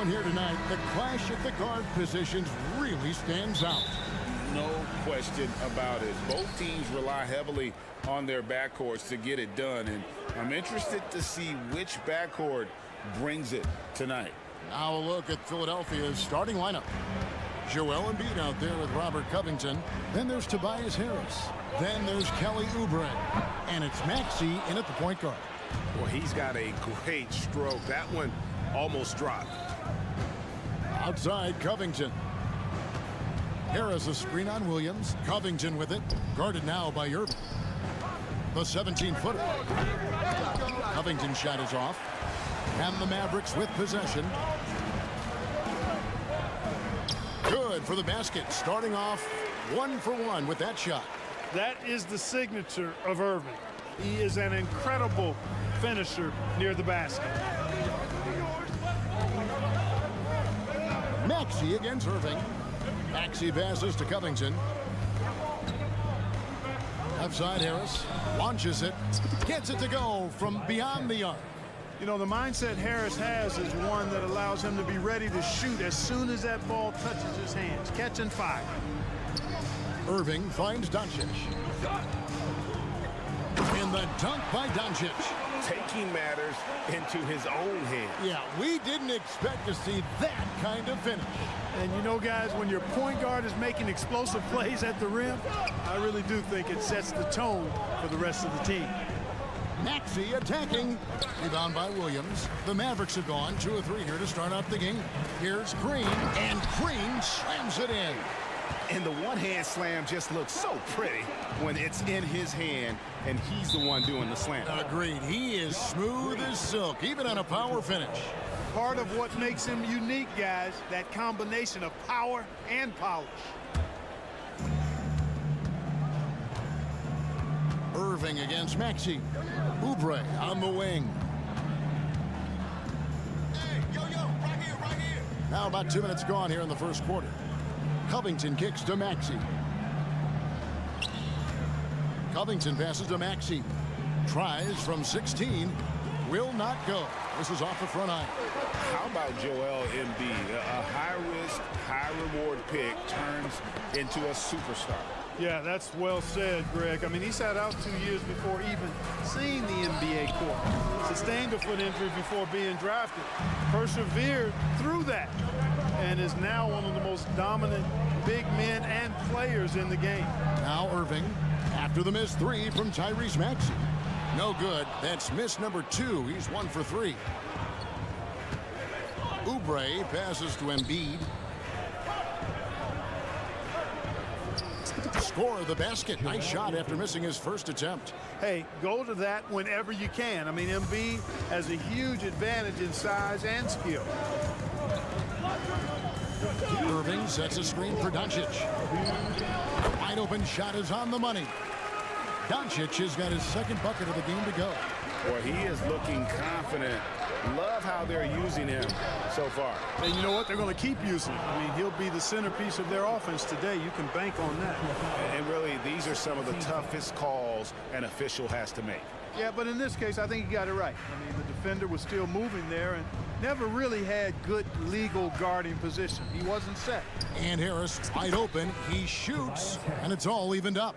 Here tonight, the clash at the guard positions really stands out. No question about it. Both teams rely heavily on their backcourts to get it done, and I'm interested to see which backcourt brings it tonight. Now a look at Philadelphia's starting lineup. Joel Embiid out there with Robert Covington. Then there's Tobias Harris. Then there's Kelly Oubre. And it's Maxey in at the point guard. Well, he's got a great stroke. That one almost dropped. Outside, Covington. Harris a screen on Williams. Covington with it. Guarded now by Irving. The 17-footer. Covington shot is off. And the Mavericks with possession. Good for the basket. Starting off 1 for 1 with that shot. That is the signature of Irving. He is an incredible finisher near the basket. Maxey against Irving. Maxey passes to Covington. Left side, Harris launches it. Gets it to go from beyond the arc. You know, the mindset Harris has is one that allows him to be ready to shoot as soon as that ball touches his hands. Catch and fire. Irving finds Doncic. In the dunk by Doncic. Taking matters into his own hands. Yeah, we didn't expect to see that kind of finish. And you know, guys, when your point guard is making explosive plays at the rim, I really do think it sets the tone for the rest of the team. Maxey attacking. Rebound by Williams. The Mavericks have gone 2 of 3 here to start out the game. Here's Green, and Green slams it in. And the one-hand slam just looks so pretty when it's in his hand and he's the one doing the slam. Agreed. He is smooth as silk, even on a power finish. Part of what makes him unique, guys, that combination of power and polish. Irving against Maxey. Oubre on the wing. Hey, yo, right here. Now about 2 minutes gone here in the first quarter. Covington kicks to Maxey. Covington passes to Maxey. Tries from 16. Will not go. This is off the front iron. How about Joel Embiid? A high-risk, high-reward pick turns into a superstar. Yeah, that's well said, Greg. I mean, he sat out 2 years before even seeing the NBA court. Sustained a foot injury before being drafted. Persevered through that. And is now one of the most dominant big men and players in the game. Now Irving after the missed 3 from Tyrese Maxey. No good. That's miss number 2. He's 1 for 3. Oubre passes to Embiid. Score the basket. Nice shot after missing his first attempt. Hey, go to that whenever you can. I mean, Embiid has a huge advantage in size and skill. Irving sets a screen for Doncic. Wide open shot is on the money. Doncic has got his second bucket of the game to go. Boy, he is looking confident. Love how they're using him so far. And you know what? They're going to keep using him. I mean, he'll be the centerpiece of their offense today. You can bank on that. And really, these are some of the toughest calls an official has to make. Yeah, but in this case, I think he got it right. I mean, the defender was still moving there and never really had good legal guarding position. He wasn't set. And Harris wide open. He shoots, and it's all evened up.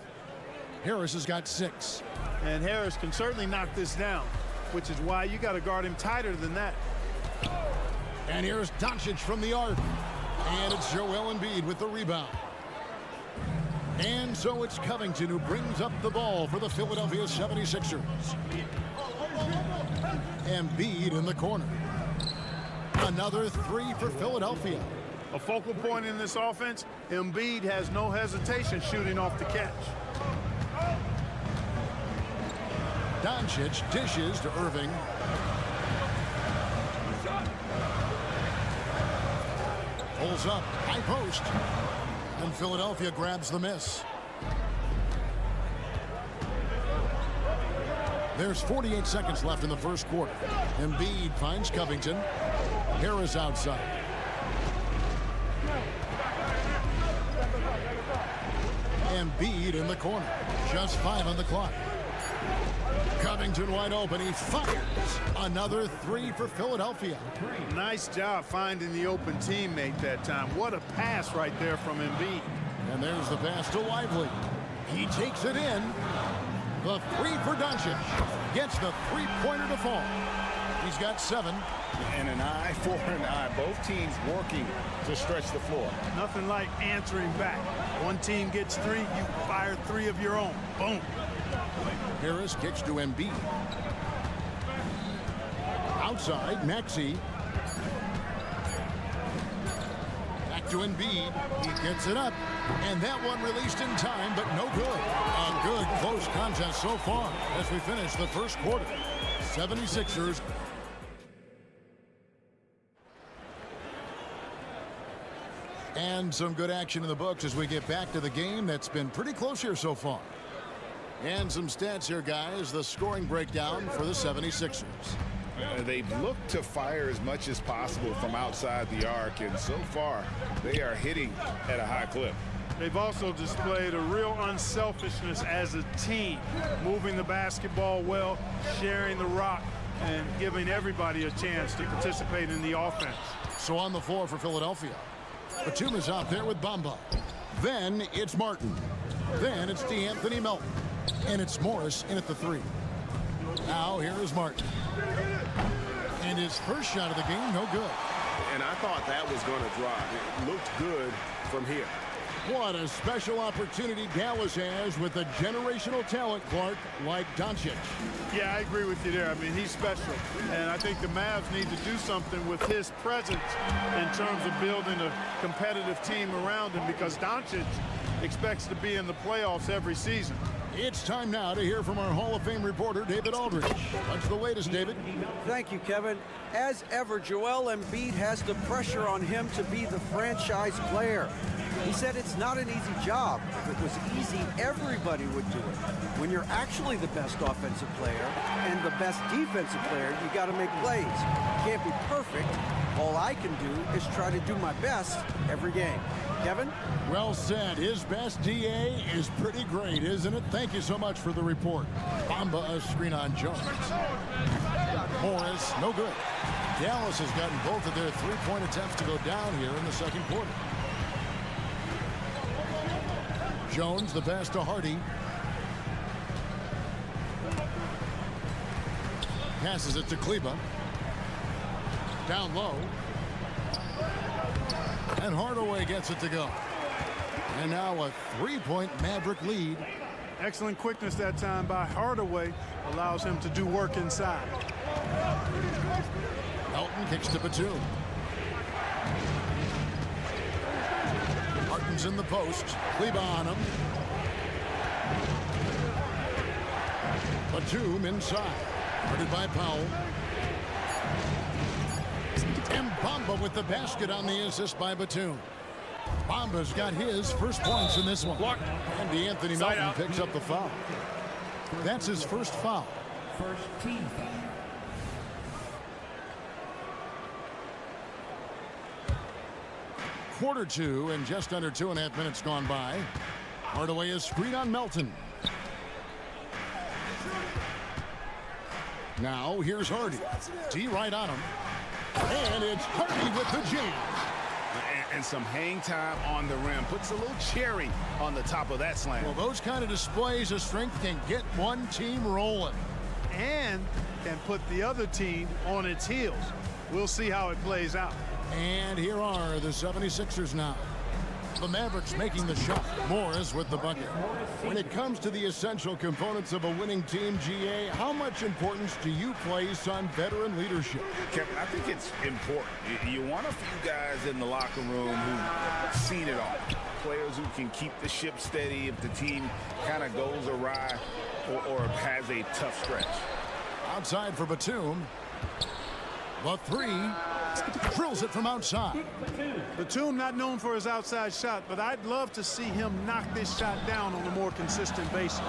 Harris has got 6. And Harris can certainly knock this down, which is why you got to guard him tighter than that. And here's Doncic from the arc. And it's Joel Embiid with the rebound. And so it's Covington who brings up the ball for the Philadelphia 76ers. Embiid in the corner. Another 3 for Philadelphia. A focal point in this offense, Embiid has no hesitation shooting off the catch. Doncic dishes to Irving. Pulls up, high post. And Philadelphia grabs the miss. There's 48 seconds left in the first quarter. Embiid finds Covington. Harris outside. Embiid in the corner. Just 5 on the clock. Covington wide open. He fires. Another 3 for Philadelphia. Nice job finding the open teammate that time. What a pass right there from Embiid. And there's the pass to Lively. He takes it in. The 3 for Doncic. Gets the three-pointer to fall. He's got 7. And an eye for an eye. Both teams working to stretch the floor. Nothing like answering back. One team gets 3, you fire 3 of your own. Boom. Harris kicks to Embiid. Outside, Maxey. Back to Embiid. He gets it up. And that one released in time, but no good. A good close contest so far as we finish the first quarter. 76ers. And some good action in the books as we get back to the game that's been pretty close here so far. And some stats here, guys. The scoring breakdown for the 76ers. They've looked to fire as much as possible from outside the arc, and so far they are hitting at a high clip. They've also displayed a real unselfishness as a team, moving the basketball well, sharing the rock, and giving everybody a chance to participate in the offense. So on the floor for Philadelphia, Batum is out there with Bamba. Then it's Martin. Then it's DeAnthony Melton. And it's Morris in at the 3. Now here is Martin. And his first shot of the game, no good. And I thought that was going to drop. It looked good from here. What a special opportunity Dallas has with a generational talent, Clark, like Doncic. Yeah, I agree with you there. I mean, he's special. And I think the Mavs need to do something with his presence in terms of building a competitive team around him, because Doncic expects to be in the playoffs every season. It's time now to hear from our Hall of Fame reporter, David Aldridge. What's the latest, David? Thank you, Kevin. As ever, Joel Embiid has the pressure on him to be the franchise player. He said it's not an easy job. If it was easy, everybody would do it. When you're actually the best offensive player and the best defensive player, you got to make plays. You can't be perfect. All I can do is try to do my best every game. Kevin? Well said. His best DA is pretty great, isn't it? Thank you so much for the report. Bamba a screen on Jones. Morris, no good. Dallas has gotten both of their three-point attempts to go down here in the second quarter. Jones, the pass to Hardy. Passes it to Kleba. Down low. And Hardaway gets it to go. And now a three-point Maverick lead. Excellent quickness that time by Hardaway. Allows him to do work inside. Melton kicks to Batum. Martin's in the post. Kleba on him. Batum inside. Guarded by Powell. And Bamba with the basket on the assist by Batum. Bamba's got his first points in this one. And DeAnthony Melton picks up the foul. That's his first foul. First team foul. Quarter 2 and just under 2.5 minutes gone by. Hardaway is screen on Melton. Now here's Hardy. D right on him. And it's Hardy with the jam. And some hang time on the rim. Puts a little cherry on the top of that slam. Well, those kind of displays of strength can get one team rolling. And can put the other team on its heels. We'll see how it plays out. And here are the 76ers now. The Mavericks making the shot. Morris with the bucket. When it comes to the essential components of a winning team, GA, how much importance do you place on veteran leadership? Kevin, I think it's important. You want a few guys in the locker room who've seen it all. Players who can keep the ship steady if the team kind of goes awry or has a tough stretch. Outside for Batum. The 3. Drills it from outside. Batum not known for his outside shot, but I'd love to see him knock this shot down on a more consistent basis.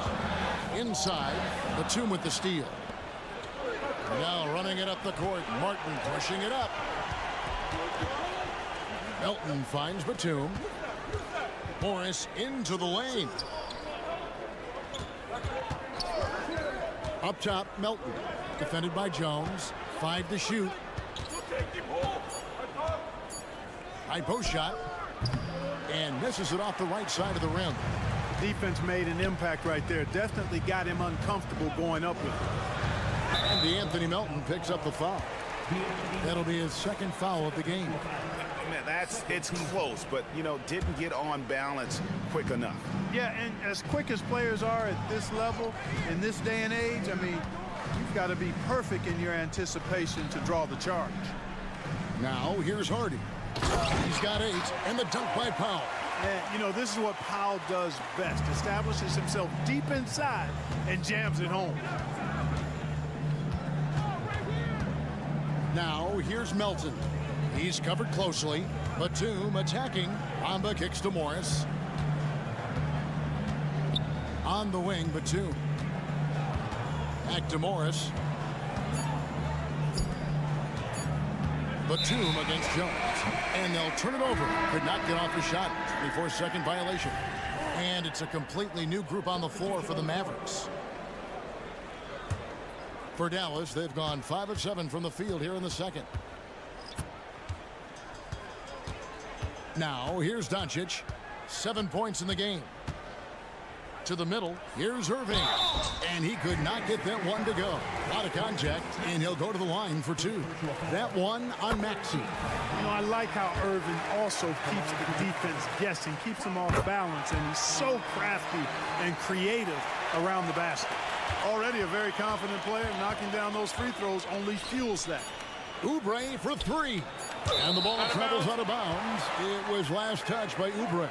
Inside, Batum with the steal. Now running it up the court. Martin pushing it up. Melton finds Batum. Morris into the lane. Up top, Melton. Defended by Jones. 5 to shoot. High post shot. And misses it off the right side of the rim. Defense made an impact right there. Definitely got him uncomfortable going up with it. And Anthony Melton picks up the foul. That'll be his second foul of the game. Man, it's close, but, you know, didn't get on balance quick enough. Yeah, and as quick as players are at this level, in this day and age, I mean, you've got to be perfect in your anticipation to draw the charge. Now, here's Hardy. He's got 8, and the dunk by Powell. And, you know, this is what Powell does best. Establishes himself deep inside and jams it home. Now, here's Melton. He's covered closely. Batum attacking. Amba kicks to Morris. On the wing, Batum. Back to Morris. Batum against Jones. And they'll turn it over. Could not get off the shot. 24-second violation. And it's a completely new group on the floor for the Mavericks. For Dallas, they've gone 5 of 7 from the field here in the second. Now, here's Doncic. 7 points in the game. To the middle, here's Irving. And he could not get that one to go. A lot of contact, and he'll go to the line for 2. That one on Maxey. You know, I like how Irving also keeps the defense guessing, keeps them off balance, and he's so crafty and creative around the basket. Already a very confident player. Knocking down those free throws only fuels that. Oubre for 3. And the ball travels out of bounds. It was last touched by Oubre.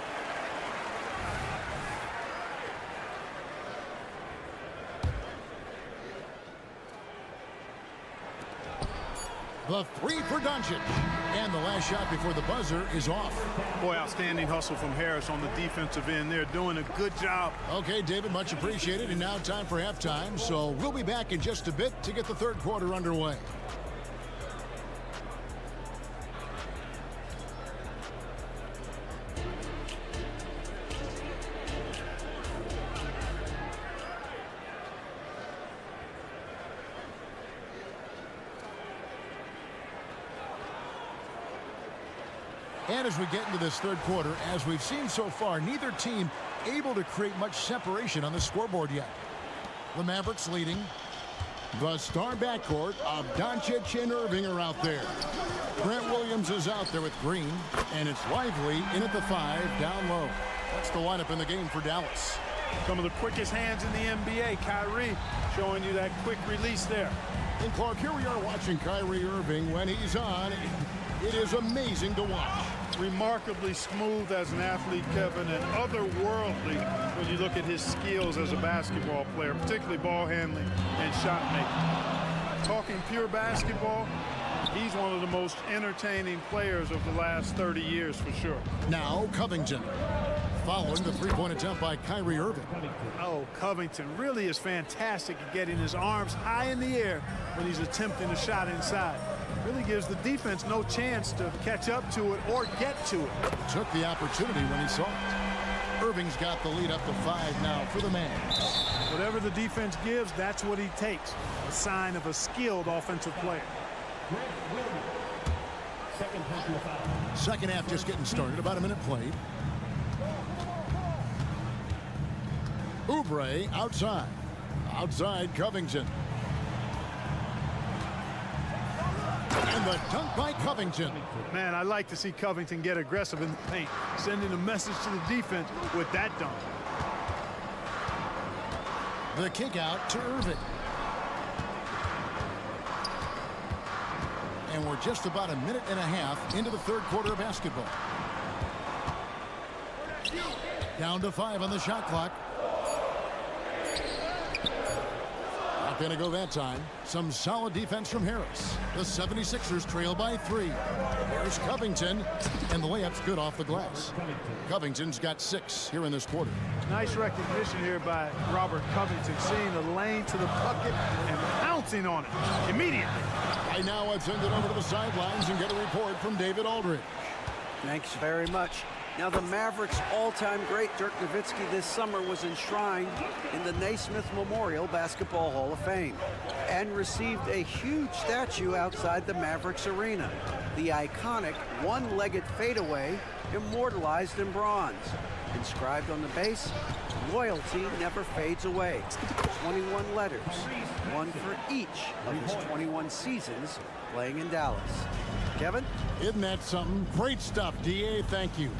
The 3 for Doncic. And the last shot before the buzzer is off. Boy, outstanding hustle from Harris on the defensive end. They're doing a good job. Okay, David, much appreciated. And now time for halftime. So we'll be back in just a bit to get the third quarter underway. And as we get into this third quarter, as we've seen so far, neither team able to create much separation on the scoreboard yet. The Mavericks leading. The star backcourt of Doncic and Irving are out there. Grant Williams is out there with Green, and it's Lively in at the 5, down low. That's the lineup in the game for Dallas. Some of the quickest hands in the NBA. Kyrie showing you that quick release there. And Clark, here we are watching Kyrie Irving. When he's on, it is amazing to watch. Remarkably smooth as an athlete, Kevin, and otherworldly when you look at his skills as a basketball player, particularly ball handling and shot making. Talking pure basketball, he's one of the most entertaining players of the last 30 years for sure. Now Covington, following the three-point attempt by Kyrie Irving. Oh, Covington really is fantastic at getting his arms high in the air when he's attempting a shot inside. Really gives the defense no chance to catch up to it or get to it. Took the opportunity when he saw it. Irving's got the lead up to 5 now for the Mavs. Whatever the defense gives, that's what he takes. A sign of a skilled offensive player. Second half just getting started. About a minute played. Oubre outside. Outside Covington. And the dunk by Covington. Man, I like to see Covington get aggressive in the paint, sending a message to the defense with that dunk. The kick out to Irving. And we're just about a minute and a half into the third quarter of basketball. Down to 5 on the shot clock. Not going to go that time. Some solid defense from Harris. The 76ers trail by 3. Here's Covington, and the layup's good off the glass. Covington's got 6 here in this quarter. Nice recognition here by Robert Covington, seeing the lane to the bucket and pouncing on it immediately. Right now, let's send it over to the sidelines and get a report from David Aldridge. Thanks very much. Now, the Mavericks' all-time great Dirk Nowitzki this summer was enshrined in the Naismith Memorial Basketball Hall of Fame and received a huge statue outside the Mavericks arena. The iconic one-legged fadeaway immortalized in bronze. Inscribed on the base, loyalty never fades away. 21 letters, one for each of his 21 seasons playing in Dallas. Kevin? Isn't that something? Great stuff, DA. Thank you.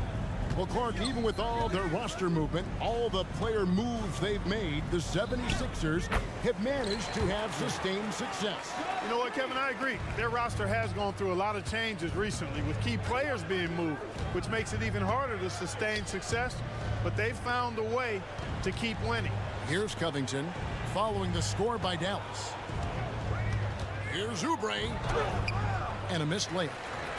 Well, Clark, even with all their roster movement, all the player moves they've made, the 76ers have managed to have sustained success. You know what, Kevin? I agree. Their roster has gone through a lot of changes recently with key players being moved, which makes it even harder to sustain success, but they've found a way to keep winning. Here's Covington following the score by Dallas. Here's Oubre. And a missed layup.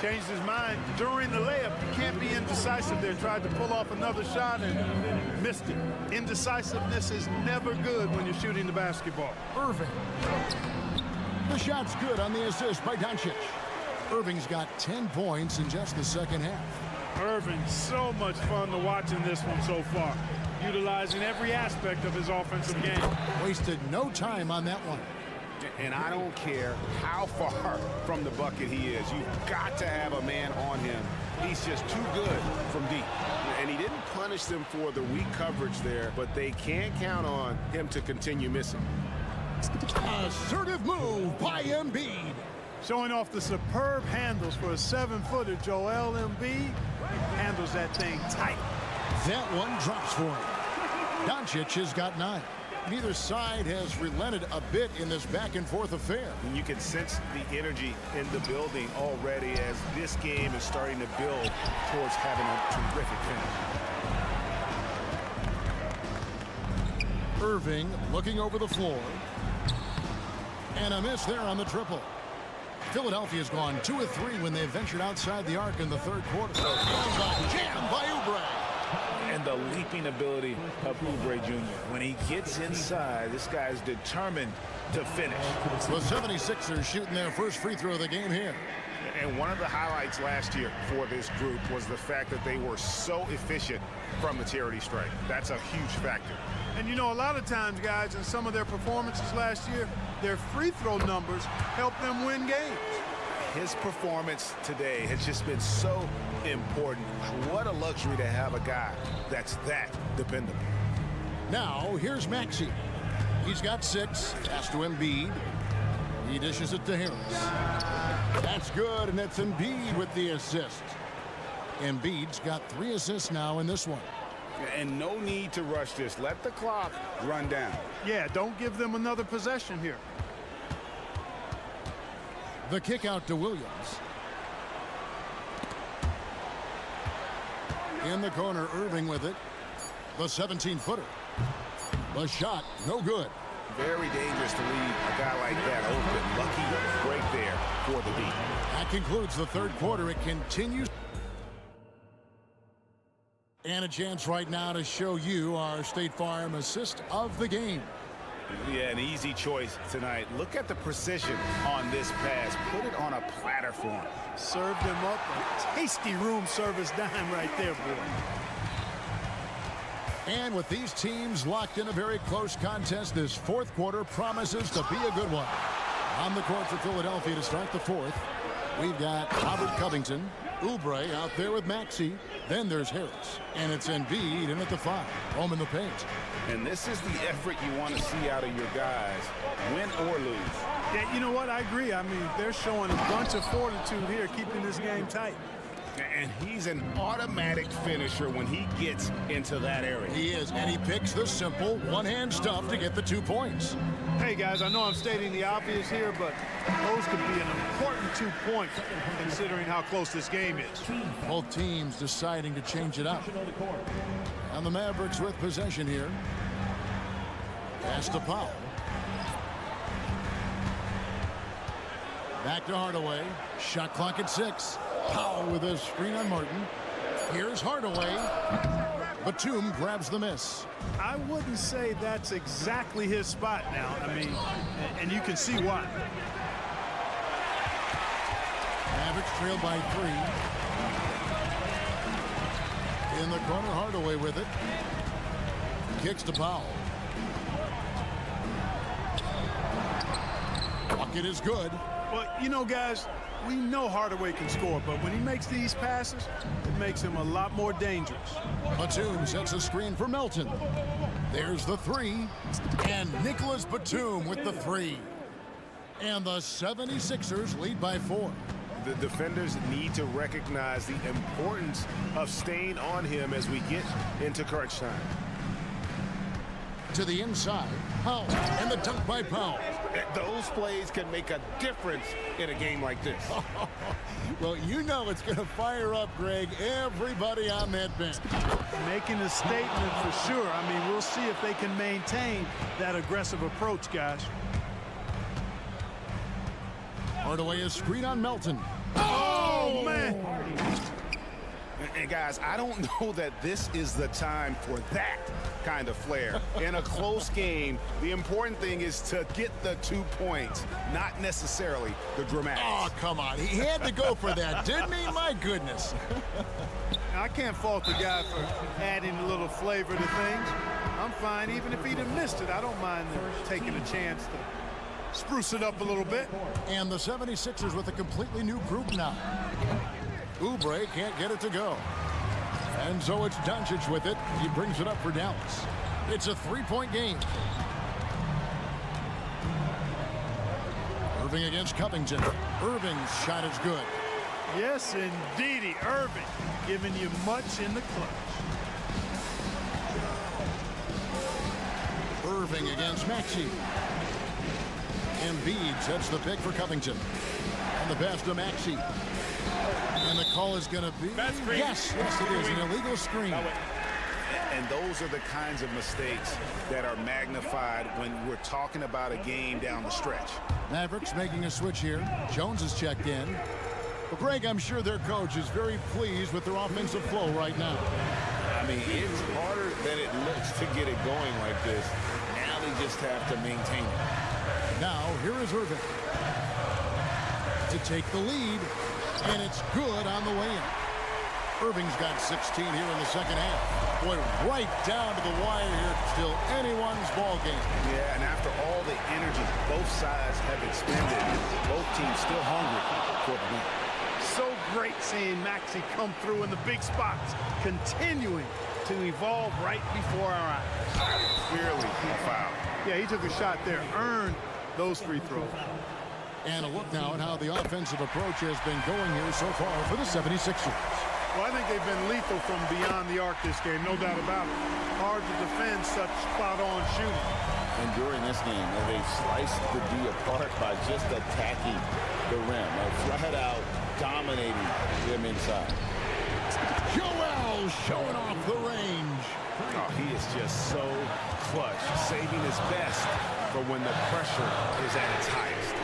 Changed his mind during the layup. You can't be indecisive there. Tried to pull off another shot and missed it. Indecisiveness is never good when you're shooting the basketball. Irving. The shot's good on the assist by Doncic. Irving's got 10 points in just the second half. Irving, so much fun to watch in this one so far. Utilizing every aspect of his offensive game. Wasted no time on that one. And I don't care how far from the bucket he is. You've got to have a man on him. He's just too good from deep. And he didn't punish them for the weak coverage there, but they can't count on him to continue missing. Assertive move by Embiid. Showing off the superb handles for a 7-footer. Joel Embiid handles that thing tight. That one drops for him. Doncic has got 9. Neither side has relented a bit in this back-and-forth affair. And you can sense the energy in the building already as this game is starting to build towards having a terrific finish. Irving looking over the floor. And a miss there on the triple. Philadelphia's gone 2 of 3 when they ventured outside the arc in the third quarter. Jammed by Oubre. And the leaping ability of Oubre Jr. When he gets inside, this guy's determined to finish. The 76ers shooting their first free throw of the game here. And one of the highlights last year for this group was the fact that they were so efficient from the charity stripe. That's a huge factor. And you know, a lot of times, guys, in some of their performances last year, their free throw numbers helped them win games. His performance today has just been so important. What a luxury to have a guy that's that dependable. Now, here's Maxey. He's got 6. Pass to Embiid. He dishes it to Harris. That's good, and it's Embiid with the assist. Embiid's got 3 assists now in this one. And no need to rush this. Let the clock run down. Yeah, don't give them another possession here. The kick out to Williams. In the corner, Irving with it. The 17-footer. The shot, no good. Very dangerous to leave a guy like that open. Lucky break there for the D. That concludes the third quarter. It continues. And a chance right now to show you our State Farm assist of the game. Yeah, an easy choice tonight. Look at the precision on this pass. Put it on a platter for him. Served him up a tasty room service dime right there, boy. And with these teams locked in a very close contest, this fourth quarter promises to be a good one. On the court for Philadelphia to start the fourth, we've got Robert Covington, Oubre out there with Maxey. Then there's Harris, and it's Embiid in at the 5, home in the paint. And this is the effort you want to see out of your guys, win or lose. Yeah, you know what? I agree. I mean, they're showing a bunch of fortitude here, keeping this game tight. And he's an automatic finisher when he gets into that area. He is, and he picks the simple one-hand stuff to get the 2 points. Hey, guys, I know I'm stating the obvious here, but those could be an important 2 points considering how close this game is. Both teams deciding to change it up. And the Mavericks with possession here. Pass to Powell. Back to Hardaway. Shot clock at 6. Powell with a screen on Martin. Here's Hardaway. Batum grabs the miss. I wouldn't say that's exactly his spot now. I mean, and you can see why. Mavericks trailed by 3. in the corner, Hardaway with it. Kicks to Powell. Bucket is good. Well, you know, guys, we know Hardaway can score, but when he makes these passes, it makes him a lot more dangerous. Batum sets a screen for Melton. There's the three. And Nicholas Batum with the three. And the 76ers lead by 4. The defenders need to recognize the importance of staying on him as we get into crunch time. To the inside, Powell, and the dunk by Powell. Those plays can make a difference in a game like this. Well, you know it's going to fire up, Greg, everybody on that bench. Making a statement for sure. I mean, we'll see if they can maintain that aggressive approach, guys. Hardaway is screen on Melton. Oh, man. And guys, I don't know that this is the time for that kind of flair. In a close game, the important thing is to get the 2 points, not necessarily the dramatics. Oh, come on. He had to go for that, didn't he? My goodness. I can't fault the guy for adding a little flavor to things. I'm fine. Even if he'd have missed it, I don't mind taking a chance to spruce it up a little bit. And the 76ers with a completely new group now. Oubre can't get it to go. And so it's Doncic with it. He brings it up for Dallas. It's a 3-point game. Irving against Covington. Irving's shot is good. Yes, indeedy. Irving giving you much in the clutch. Irving against Maxey. Embiid sets the pick for Covington. And the pass to Maxey. And the call is going to be, yes, it is, an illegal screen. And those are the kinds of mistakes that are magnified when we're talking about a game down the stretch. Mavericks making a switch here. Jones has checked in. Well, Greg, I'm sure their coach is very pleased with their offensive flow right now. I mean, it's harder than it looks to get it going like this. Now they just have to maintain it. Now, here is Irving to take the lead, and it's good on the way in. Irving's got 16 here in the second half. Boy, right down to the wire here. Still anyone's ball game. Yeah, and after all the energy both sides have expended, both teams still hungry for the win. So great seeing Maxey come through in the big spots, continuing to evolve right before our eyes. Clearly a foul. Yeah, he took a shot there, earned those free throws. And a look now at how the offensive approach has been going here so far for the 76ers. Well, I think they've been lethal from beyond the arc this game, no doubt about it. Hard to defend such spot-on shooting. And during this game, they sliced the D apart by just attacking the rim. Flat out dominating them inside. Joel showing off the range. Oh, he is just so clutch, saving his best for when the pressure is at its highest.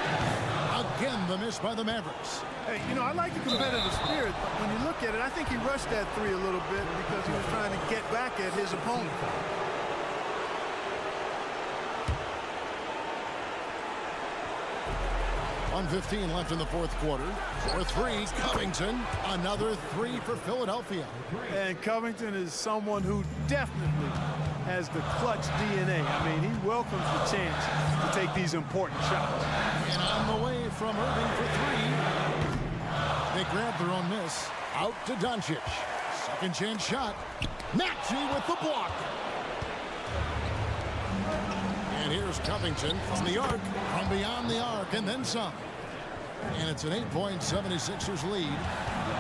Again, the miss by the Mavericks. Hey, you know, I like the competitive spirit. When you look at it, I think he rushed that three a little bit because he was trying to get back at his opponent. .115 left in the fourth quarter. For three, Covington. Another three for Philadelphia. And Covington is someone who definitely has the clutch DNA. I mean, he welcomes the chance to take these important shots. And on the way from Irving for three. They grab their own miss. Out to Doncic. Second chance shot. Maxey with the block. And here's Covington from the arc, from beyond the arc, and then some. And it's an 8-point 76ers lead.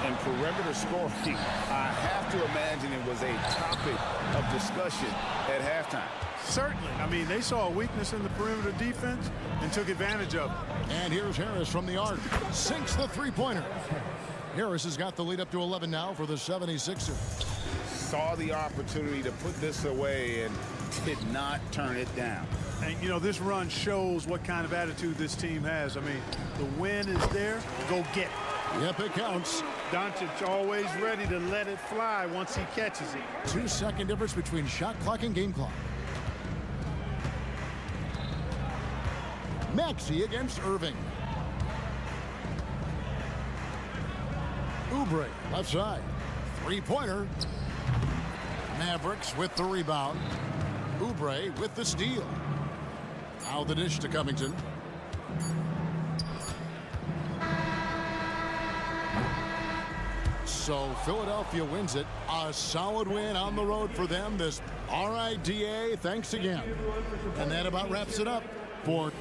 And perimeter scoring, I have to imagine it was a topic of discussion at halftime. Certainly. I mean, they saw a weakness in the perimeter defense and took advantage of it. And here's Harris from the arc. Sinks the three-pointer. Harris has got the lead up to 11 now for the 76ers. Saw the opportunity to put this away and did not turn it down. And, you know, this run shows what kind of attitude this team has. I mean, the win is there. Go get it. Yep, it counts. Doncic always ready to let it fly once he catches it. 2-second difference between shot clock and game clock. Maxey against Irving. Oubre, left side. Three-pointer. Mavericks with the rebound. Oubre with the steal. Now the dish to Covington. So Philadelphia wins it. A solid win on the road for them. This all right, DA, thanks again. And that about wraps it up for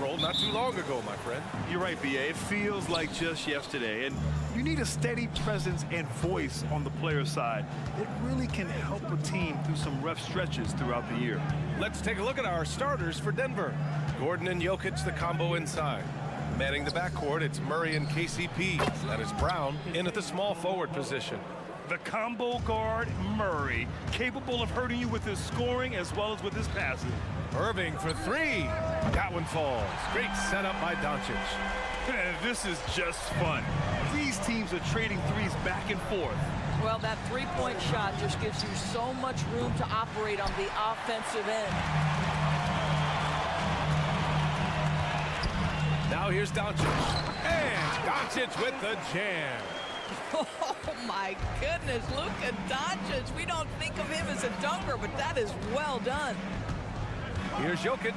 roll not too long ago, my friend. You're right, B.A. It feels like just yesterday. And you need a steady presence and voice on the player side. It really can help a team through some rough stretches throughout the year. Let's take a look at our starters for Denver. Gordon and Jokic, the combo inside. Manning the backcourt, it's Murray and KCP. That is Brown in at the small forward position. The combo guard, Murray, capable of hurting you with his scoring as well as with his passing. Irving for three. That one falls. Great setup by Doncic. This is just fun. These teams are trading threes back and forth. Well, that three-point shot just gives you so much room to operate on the offensive end. Now here's Doncic. And Doncic with the jam. Oh, my goodness, Luka Doncic. We don't think of him as a dunker, but that is well done. Here's Jokic.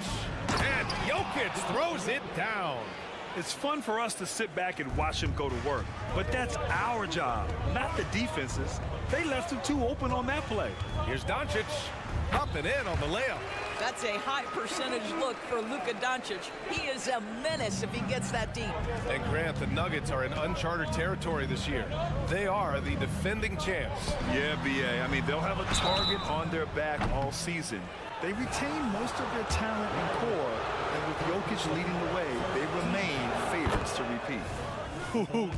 And Jokic throws it down. It's fun for us to sit back and watch him go to work, but that's our job, not the defense's. They left him too open on that play. Here's Doncic. Up and in on the layup. That's a high percentage look for Luka Doncic. He is a menace if he gets that deep. And Grant, the Nuggets are in uncharted territory this year. They are the defending champs. Yeah, B.A. I mean, they'll have a target on their back all season. They retain most of their talent and core, and with Jokic leading the way, they remain favorites to repeat.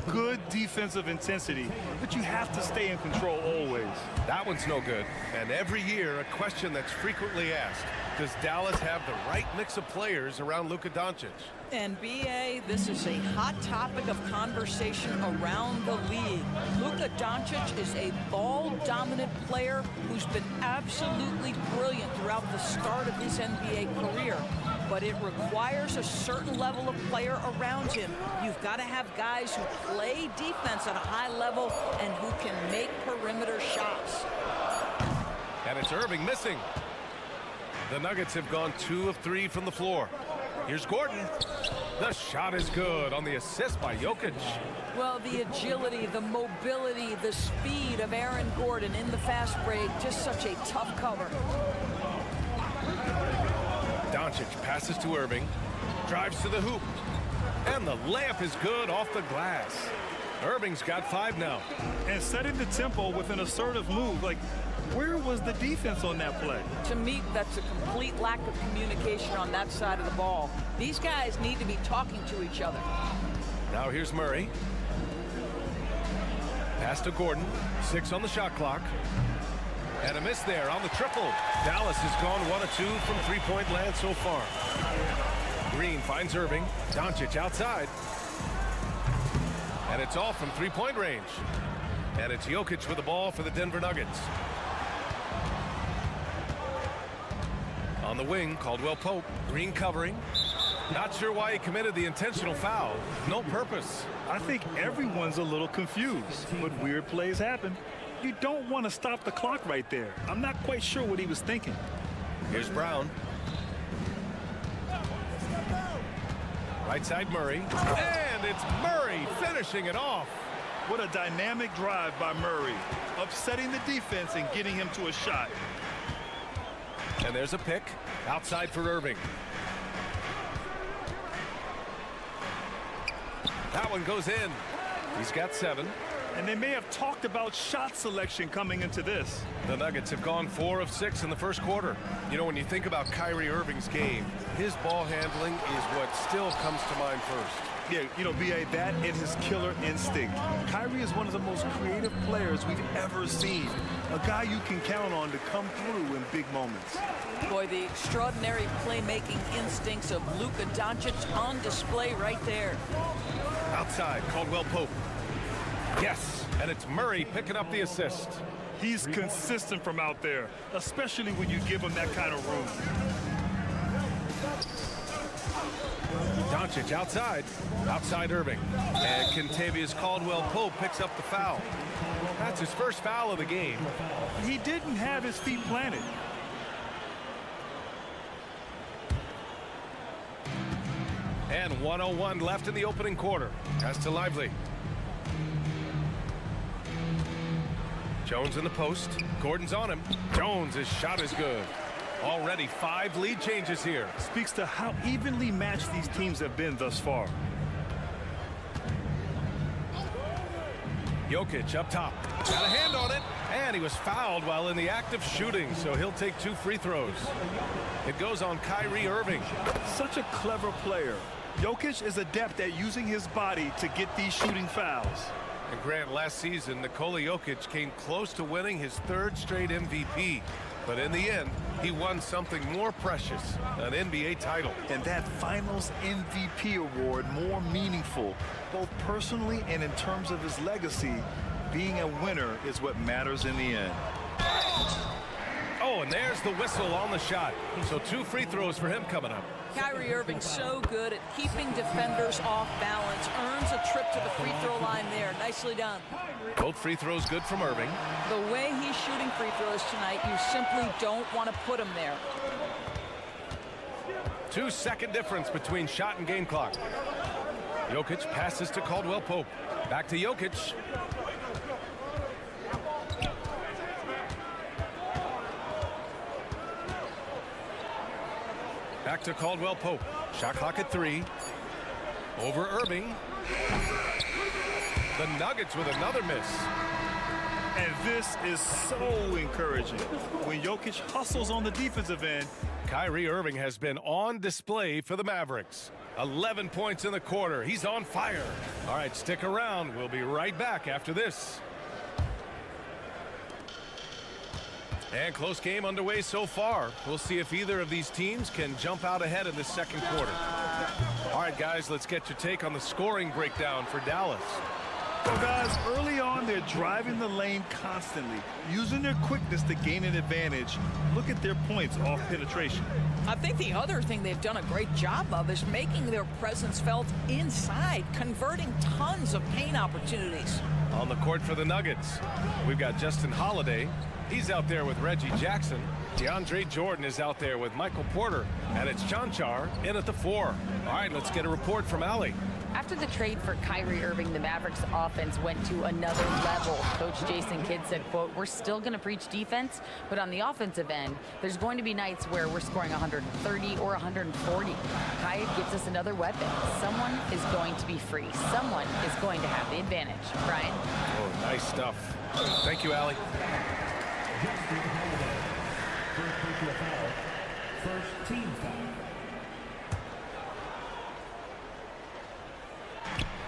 Good defensive intensity, but you have to stay in control always. That one's no good. And every year, a question that's frequently asked. Does Dallas have the right mix of players around Luka Doncic? And B.A., this is a hot topic of conversation around the league. Luka Doncic is a ball-dominant player who's been absolutely brilliant throughout the start of his NBA career. But it requires a certain level of player around him. You've got to have guys who play defense at a high level and who can make perimeter shots. And it's Irving missing. The Nuggets have gone 2 of 3 from the floor. Here's Gordon. The shot is good on the assist by Jokic. Well, the agility, the mobility, the speed of Aaron Gordon in the fast break, just such a tough cover. Doncic passes to Irving, drives to the hoop, and the layup is good off the glass. Irving's got 5 now. And setting the tempo with an assertive move, like, where was the defense on that play? To me, that's a complete lack of communication on that side of the ball. These guys need to be talking to each other. Now here's Murray. Pass to Gordon, 6 on the shot clock. And a miss there on the triple. Dallas has gone 1 of 2 from three-point land so far. Green finds Irving. Doncic outside. And it's off from three-point range. And it's Jokic with the ball for the Denver Nuggets. On the wing, Caldwell Pope. Green covering. Not sure why he committed the intentional foul. No purpose. I think everyone's a little confused, but weird plays happen. You don't want to stop the clock right there. I'm not quite sure what he was thinking. Here's Brown. Right side Murray. And it's Murray finishing it off. What a dynamic drive by Murray, upsetting the defense and getting him to a shot. And there's a pick outside for Irving. That one goes in. He's got 7. And they may have talked about shot selection coming into this. The Nuggets have gone 4 of 6 in the first quarter. You know, when you think about Kyrie Irving's game, his ball handling is what still comes to mind first. Yeah, you know, B.A., that and his killer instinct. Kyrie is one of the most creative players we've ever seen. A guy you can count on to come through in big moments. Boy, the extraordinary playmaking instincts of Luka Doncic on display right there. Outside, Caldwell Pope. Yes, and it's Murray picking up the assist. He's consistent from out there, especially when you give him that kind of room. Doncic outside Irving. And Kentavious Caldwell-Pope picks up the foul. That's his first foul of the game. He didn't have his feet planted. And 1:01 left in the opening quarter. Pass to Lively. Jones in the post. Gordon's on him. Jones, his shot is good. Already 5 lead changes here. Speaks to how evenly matched these teams have been thus far. Jokic up top. Got a hand on it. And he was fouled while in the act of shooting, so he'll take 2 free throws. It goes on Kyrie Irving. Such a clever player. Jokic is adept at using his body to get these shooting fouls. And Grant, last season, Nikola Jokic came close to winning his 3rd straight MVP. But in the end, he won something more precious, an NBA title. And that Finals MVP award more meaningful, both personally and in terms of his legacy. Being a winner is what matters in the end. Oh, and there's the whistle on the shot. So 2 free throws for him coming up. Kyrie Irving so good at keeping defenders off balance. Earns a trip to the free throw line there. Nicely done. Both free throws good from Irving. The way he's shooting free throws tonight, you simply don't want to put him there. 2-second difference between shot and game clock. Jokic passes to Caldwell Pope. Back to Jokic. Back to Caldwell Pope. Shot clock at 3. Over Irving. The Nuggets with another miss. And this is so encouraging. When Jokic hustles on the defensive end. Kyrie Irving has been on display for the Mavericks. 11 points in the quarter. He's on fire. All right, stick around. We'll be right back after this. And close game underway so far. We'll see if either of these teams can jump out ahead in the second quarter. All right, guys, let's get your take on the scoring breakdown for Dallas. Well, guys, early on, they're driving the lane constantly, using their quickness to gain an advantage. Look at their points off penetration. I think the other thing they've done a great job of is making their presence felt inside, converting tons of paint opportunities. On the court for the Nuggets, we've got Justin Holiday. He's out there with Reggie Jackson. DeAndre Jordan is out there with Michael Porter. And it's Chanchar in at the 4. All right, let's get a report from Allie. After the trade for Kyrie Irving, the Mavericks offense went to another level. Coach Jason Kidd said, quote, "We're still going to preach defense, but on the offensive end, there's going to be nights where we're scoring 130 or 140. Kyrie gives us another weapon. Someone is going to be free. Someone is going to have the advantage." Brian? Oh, nice stuff. Thank you, Allie. First team foul.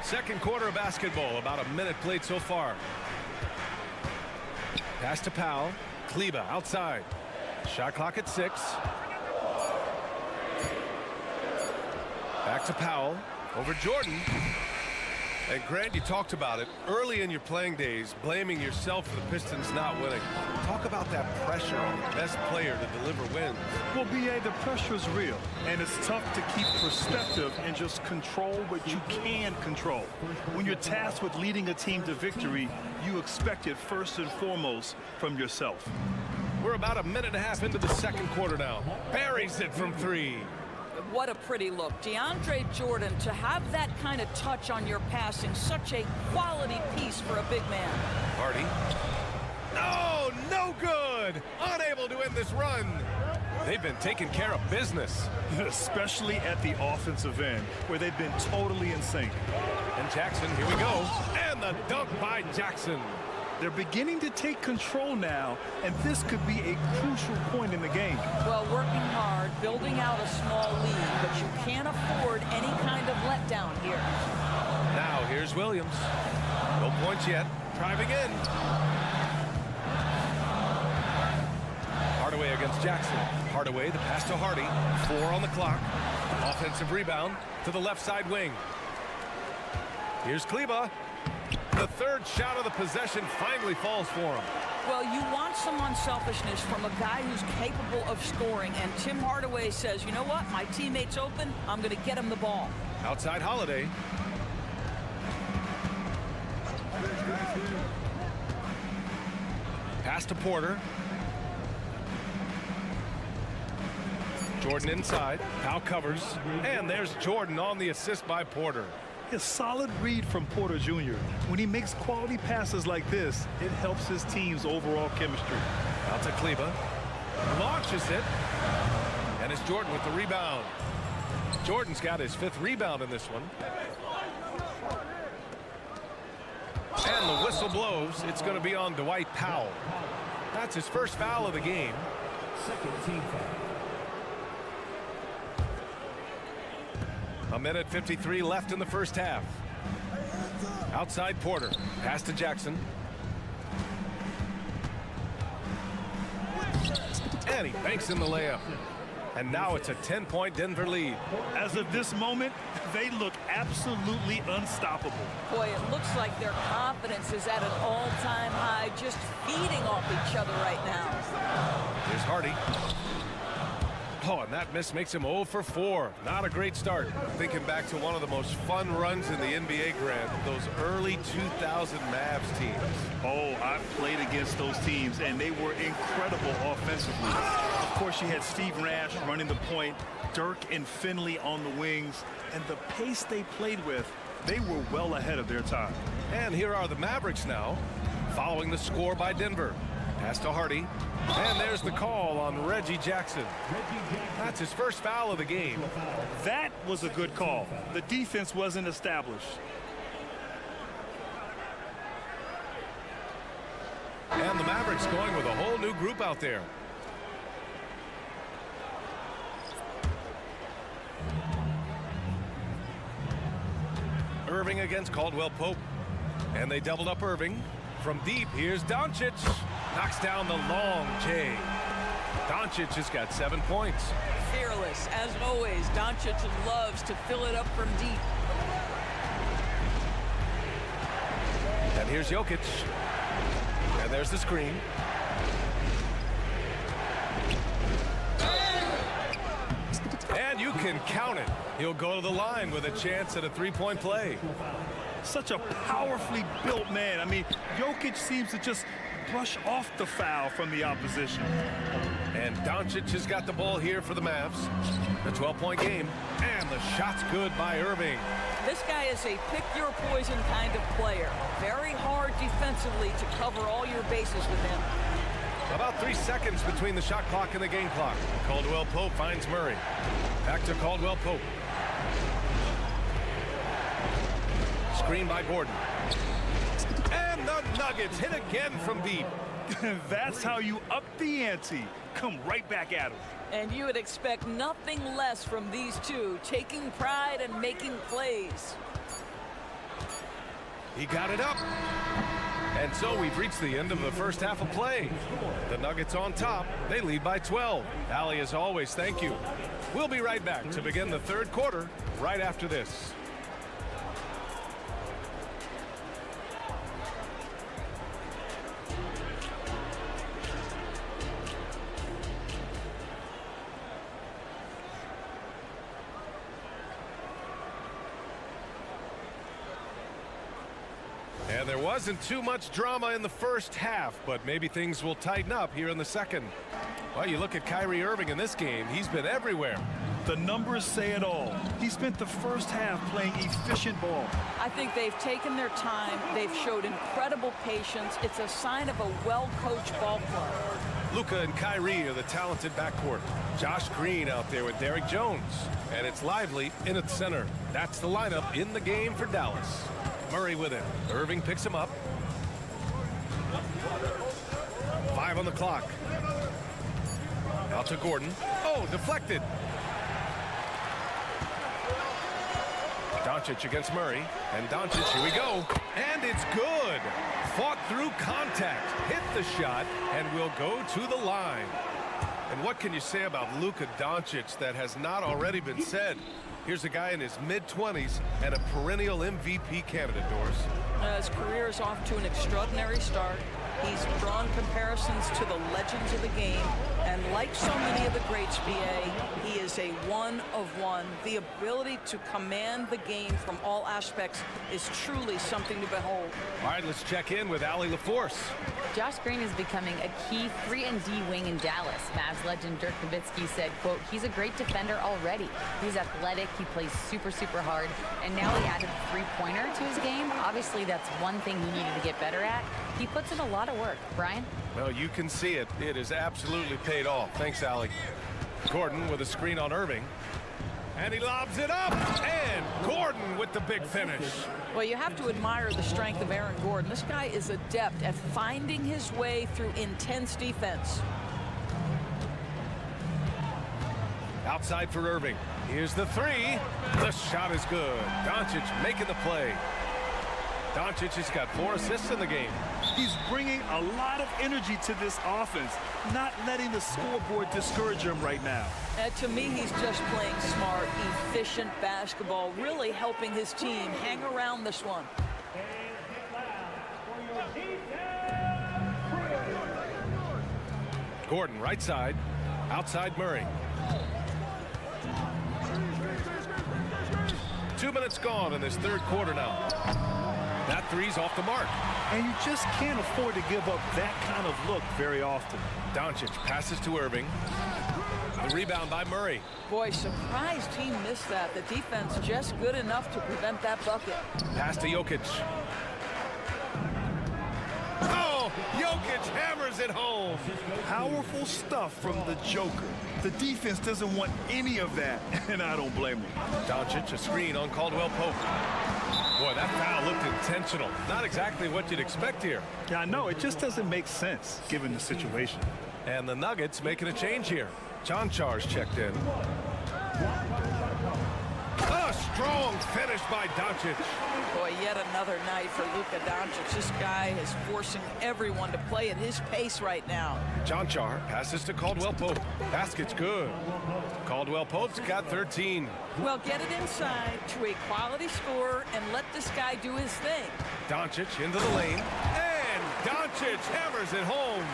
Second quarter of basketball, about a minute played so far. Pass to Powell. Kleba outside. Shot clock at 6. Back to Powell. Over Jordan. And Grant, you talked about it early in your playing days, blaming yourself for the Pistons not winning. Talk about that pressure on the best player to deliver wins. Well, B.A., the pressure is real, and it's tough to keep perspective and just control what you can control. When you're tasked with leading a team to victory, you expect it first and foremost from yourself. We're about a minute and a half into the second quarter now. Buries it from 3. What a pretty look. DeAndre Jordan, to have that kind of touch on your passing, such a quality piece for a big man. Hardy. No good. Unable to end this run. They've been taking care of business. Especially at the offensive end, where they've been totally in sync. And Jackson, here we go. And the dunk by Jackson. They're beginning to take control now, and this could be a crucial point in the game. Well, working hard, building out a small lead, but you can't afford any kind of letdown here. Now, here's Williams. No points yet. Driving in. Hardaway against Jackson. Hardaway, the pass to Hardy. 4 on the clock. Offensive rebound to the left side wing. Here's Kleba. The third shot of the possession finally falls for him. Well, you want some unselfishness from a guy who's capable of scoring, and Tim Hardaway says, you know what, my teammate's open, I'm going to get him the ball. Outside Holiday. Pass to Porter. Jordan inside. Powell covers. And there's Jordan on the assist by Porter. A solid read from Porter Jr. When he makes quality passes like this, it helps his team's overall chemistry. Out to Kleba. Launches it. Here's Jordan with the rebound. Jordan's got his 5th rebound in this one. And the whistle blows. It's going to be on Dwight Powell. That's his first foul of the game. Second team foul. 1:53 left in the first half. Outside Porter. Pass to Jackson. And he banks in the layup. And now it's a 10-point Denver lead. As of this moment, they look absolutely unstoppable. Boy, it looks like their confidence is at an all-time high, just feeding off each other right now. Here's Hardy. Oh, and that miss makes him 0 for 4. Not a great start. Thinking back to one of the most fun runs in the NBA, Grant, those early 2000 Mavs teams. Oh, I've played against those teams, and they were incredible offensively. Of course, you had Steve Nash running the point, Dirk and Finley on the wings, and the pace they played with, they were well ahead of their time. And here are the Mavericks now, following the score by Denver. Pass to Hardy. And there's the call on Reggie Jackson. That's his first foul of the game. That was a good call. The defense wasn't established. And the Mavericks going with a whole new group out there. Irving against Caldwell Pope. And they doubled up Irving. From deep, here's Doncic. Knocks down the long J. Doncic has got 7 points. Fearless, as always. Doncic loves to fill it up from deep. And here's Jokic. And there's the screen. And you can count it. He'll go to the line with a chance at a 3-point play. Such a powerfully built man. I mean, Jokic seems to just brush off the foul from the opposition. And Doncic has got the ball here for the Mavs. A 12-point game. And the shot's good by Irving. This guy is a pick-your-poison kind of player. Very hard defensively to cover all your bases with him. About 3 seconds between the shot clock and the game clock. Caldwell Pope finds Murray. Back to Caldwell Pope. Screen by Gordon. And the Nuggets hit again from deep. That's how you up the ante. Come right back at him. And you would expect nothing less from these two, taking pride and making plays. He got it up. And so we've reached the end of the first half of play. The Nuggets on top. They lead by 12. Allie, as always, thank you. We'll be right back to begin the third quarter right after this. And there wasn't too much drama in the first half, but maybe things will tighten up here in the second. Well, you look at Kyrie Irving in this game, he's been everywhere. The numbers say it all. He spent the first half playing efficient ball. I think they've taken their time. They've showed incredible patience. It's a sign of a well-coached ball club. Luka and Kyrie are the talented backcourt. Josh Green out there with Derrick Jones. And it's Lively in at center. That's the lineup in the game for Dallas. Murray with it. Irving picks him up. 5 on the clock. Out to Gordon. Oh, deflected. Doncic against Murray. And Doncic, here we go. And it's good. Fought through contact. Hit the shot and will go to the line. And what can you say about Luka Doncic that has not already been said? Here's a guy in his mid-20s and a perennial MVP candidate, Doris. His career is off to an extraordinary start. He's drawn comparisons to the legends of the game, and like so many of the greats, BA, he is a one-of-one. The ability to command the game from all aspects is truly something to behold. All right, let's check in with Allie LaForce. Josh Green is becoming a key 3-and-D wing in Dallas. Mavs legend Dirk Nowitzki said, quote, he's a great defender already. He's athletic, he plays super, super hard, and now he added a three-pointer to his game. Obviously, that's one thing he needed to get better at. He puts in a lot of work. Brian? Well, you can see it. It has absolutely paid off. Thanks, Allie. Gordon with a screen on Irving. And he lobs it up. And Gordon with the big finish. Well, you have to admire the strength of Aaron Gordon. This guy is adept at finding his way through intense defense. Outside for Irving. Here's the three. The shot is good. Doncic making the play. Doncic has got 4 assists in the game. He's bringing a lot of energy to this offense, not letting the scoreboard discourage him right now. To me, he's just playing smart, efficient basketball, really helping his team hang around this one. Gordon right side. Outside Murray. 2 minutes gone in this third quarter now. That three's off the mark. And you just can't afford to give up that kind of look very often. Doncic passes to Irving. The rebound by Murray. Boy, surprised he missed that. The defense just good enough to prevent that bucket. Pass to Jokic. Oh, Jokic hammers it home. Powerful stuff from the Joker. The defense doesn't want any of that, and I don't blame him. Doncic, a screen on Caldwell Pope. Boy, that foul looked intentional. Not exactly what you'd expect here. Yeah, I know. It just doesn't make sense, given the situation. And the Nuggets making a change here. John Char's checked in. A strong finish by Doncic. Boy, yet another night for Luka Doncic. This guy is forcing everyone to play at his pace right now. John Char passes to Caldwell Pope. Basket's good. Caldwell Pope's got 13. Well, get it inside to a quality scorer and let this guy do his thing. Doncic into the lane. And Doncic hammers it home.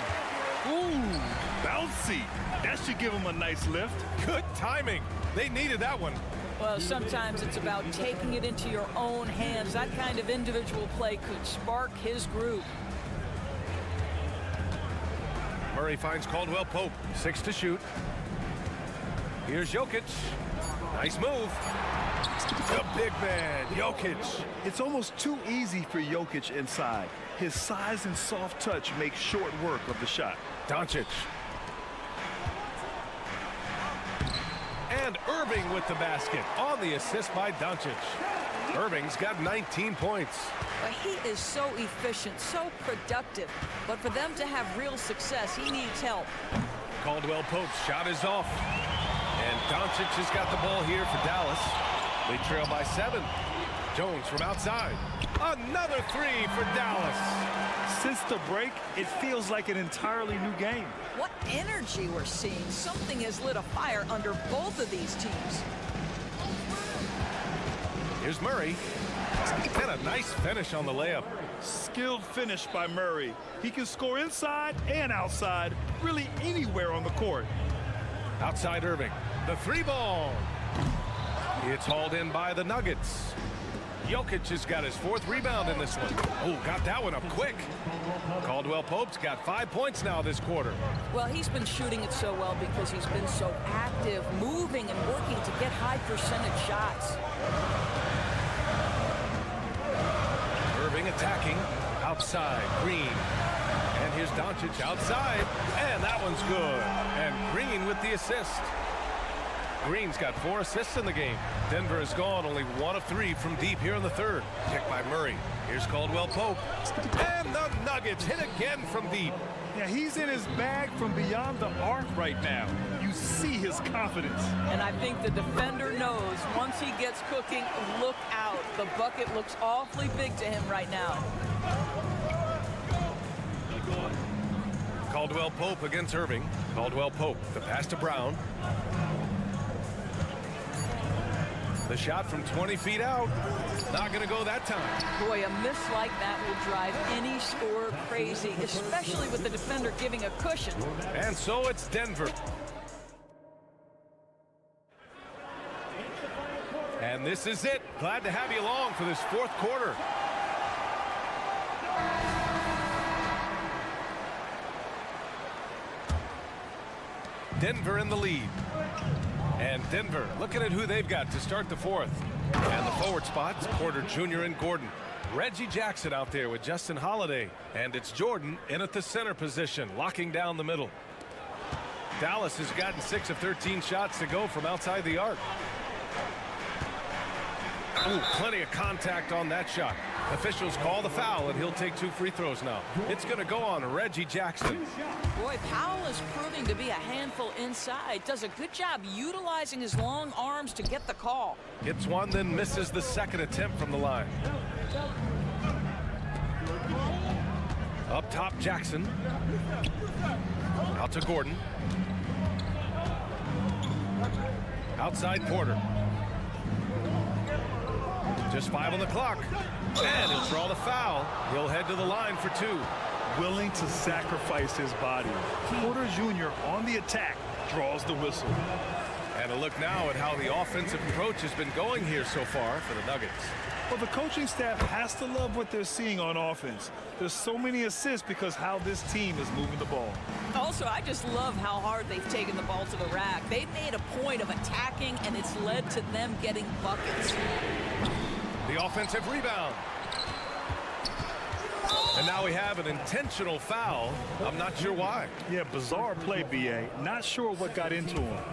Ooh, bouncy. That should give him a nice lift. Good timing. They needed that one. Well, sometimes it's about taking it into your own hands. That kind of individual play could spark his group. Murray finds Caldwell Pope. 6 to shoot. Here's Jokic. Nice move. The big man, Jokic. It's almost too easy for Jokic inside. His size and soft touch make short work of the shot. Doncic. And Irving with the basket on the assist by Doncic. Irving's got 19 points. But he is so efficient, so productive. But for them to have real success, he needs help. Caldwell Pope's shot is off. And Doncic has got the ball here for Dallas. They trail by 7. Jones from outside. Another three for Dallas. Since the break, it feels like an entirely new game. What energy we're seeing. Something has lit a fire under both of these teams. Here's Murray. And a nice finish on the layup. Skilled finish by Murray. He can score inside and outside, really anywhere on the court. Outside Irving. The 3 ball. It's hauled in by the Nuggets. Jokic has got his 4th rebound in this one. Oh, got that one up quick. Caldwell Pope's got 5 points now this quarter. Well, he's been shooting it so well because he's been so active, moving and working to get high percentage shots. Irving attacking. Outside, Green. And here's Doncic outside. And that one's good. And Green with the assist. Green's got 4 assists in the game. Denver has gone only 1 of 3 from deep here in the third. Picked by Murray. Here's Caldwell Pope. And the Nuggets hit again from deep. Yeah, he's in his bag from beyond the arc right now. You see his confidence. And I think the defender knows once he gets cooking, look out. The bucket looks awfully big to him right now. Caldwell Pope against Irving. Caldwell Pope, the pass to Brown. The shot from 20 feet out. Not going to go that time. Boy, a miss like that will drive any scorer crazy, especially with the defender giving a cushion. And so it's Denver. And this is it. Glad to have you along for this 4th quarter. Denver in the lead. And Denver looking at who they've got to start the 4th. And the forward spots, Porter Jr. and Gordon. Reggie Jackson out there with Justin Holiday. And it's Jordan in at the center position, locking down the middle. Dallas has gotten 6 of 13 shots to go from outside the arc. Ooh, plenty of contact on that shot. Officials call the foul, and he'll take 2 free throws now. It's going to go on Reggie Jackson. Boy, Powell is proving to be a handful inside. Does a good job utilizing his long arms to get the call. Hits one, then misses the second attempt from the line. Up top, Jackson. Out to Gordon. Outside, Porter. Just 5 on the clock. And he'll draw the foul. He'll head to the line for 2. Willing to sacrifice his body. Porter Jr. on the attack draws the whistle. And a look now at how the offensive approach has been going here so far for the Nuggets. Well, the coaching staff has to love what they're seeing on offense. There's so many assists because how this team is moving the ball. Also, I just love how hard they've taken the ball to the rack. They've made a point of attacking, and it's led to them getting buckets. The offensive rebound. And now we have an intentional foul. I'm not sure why. Yeah, bizarre play, B.A. Not sure what got into him.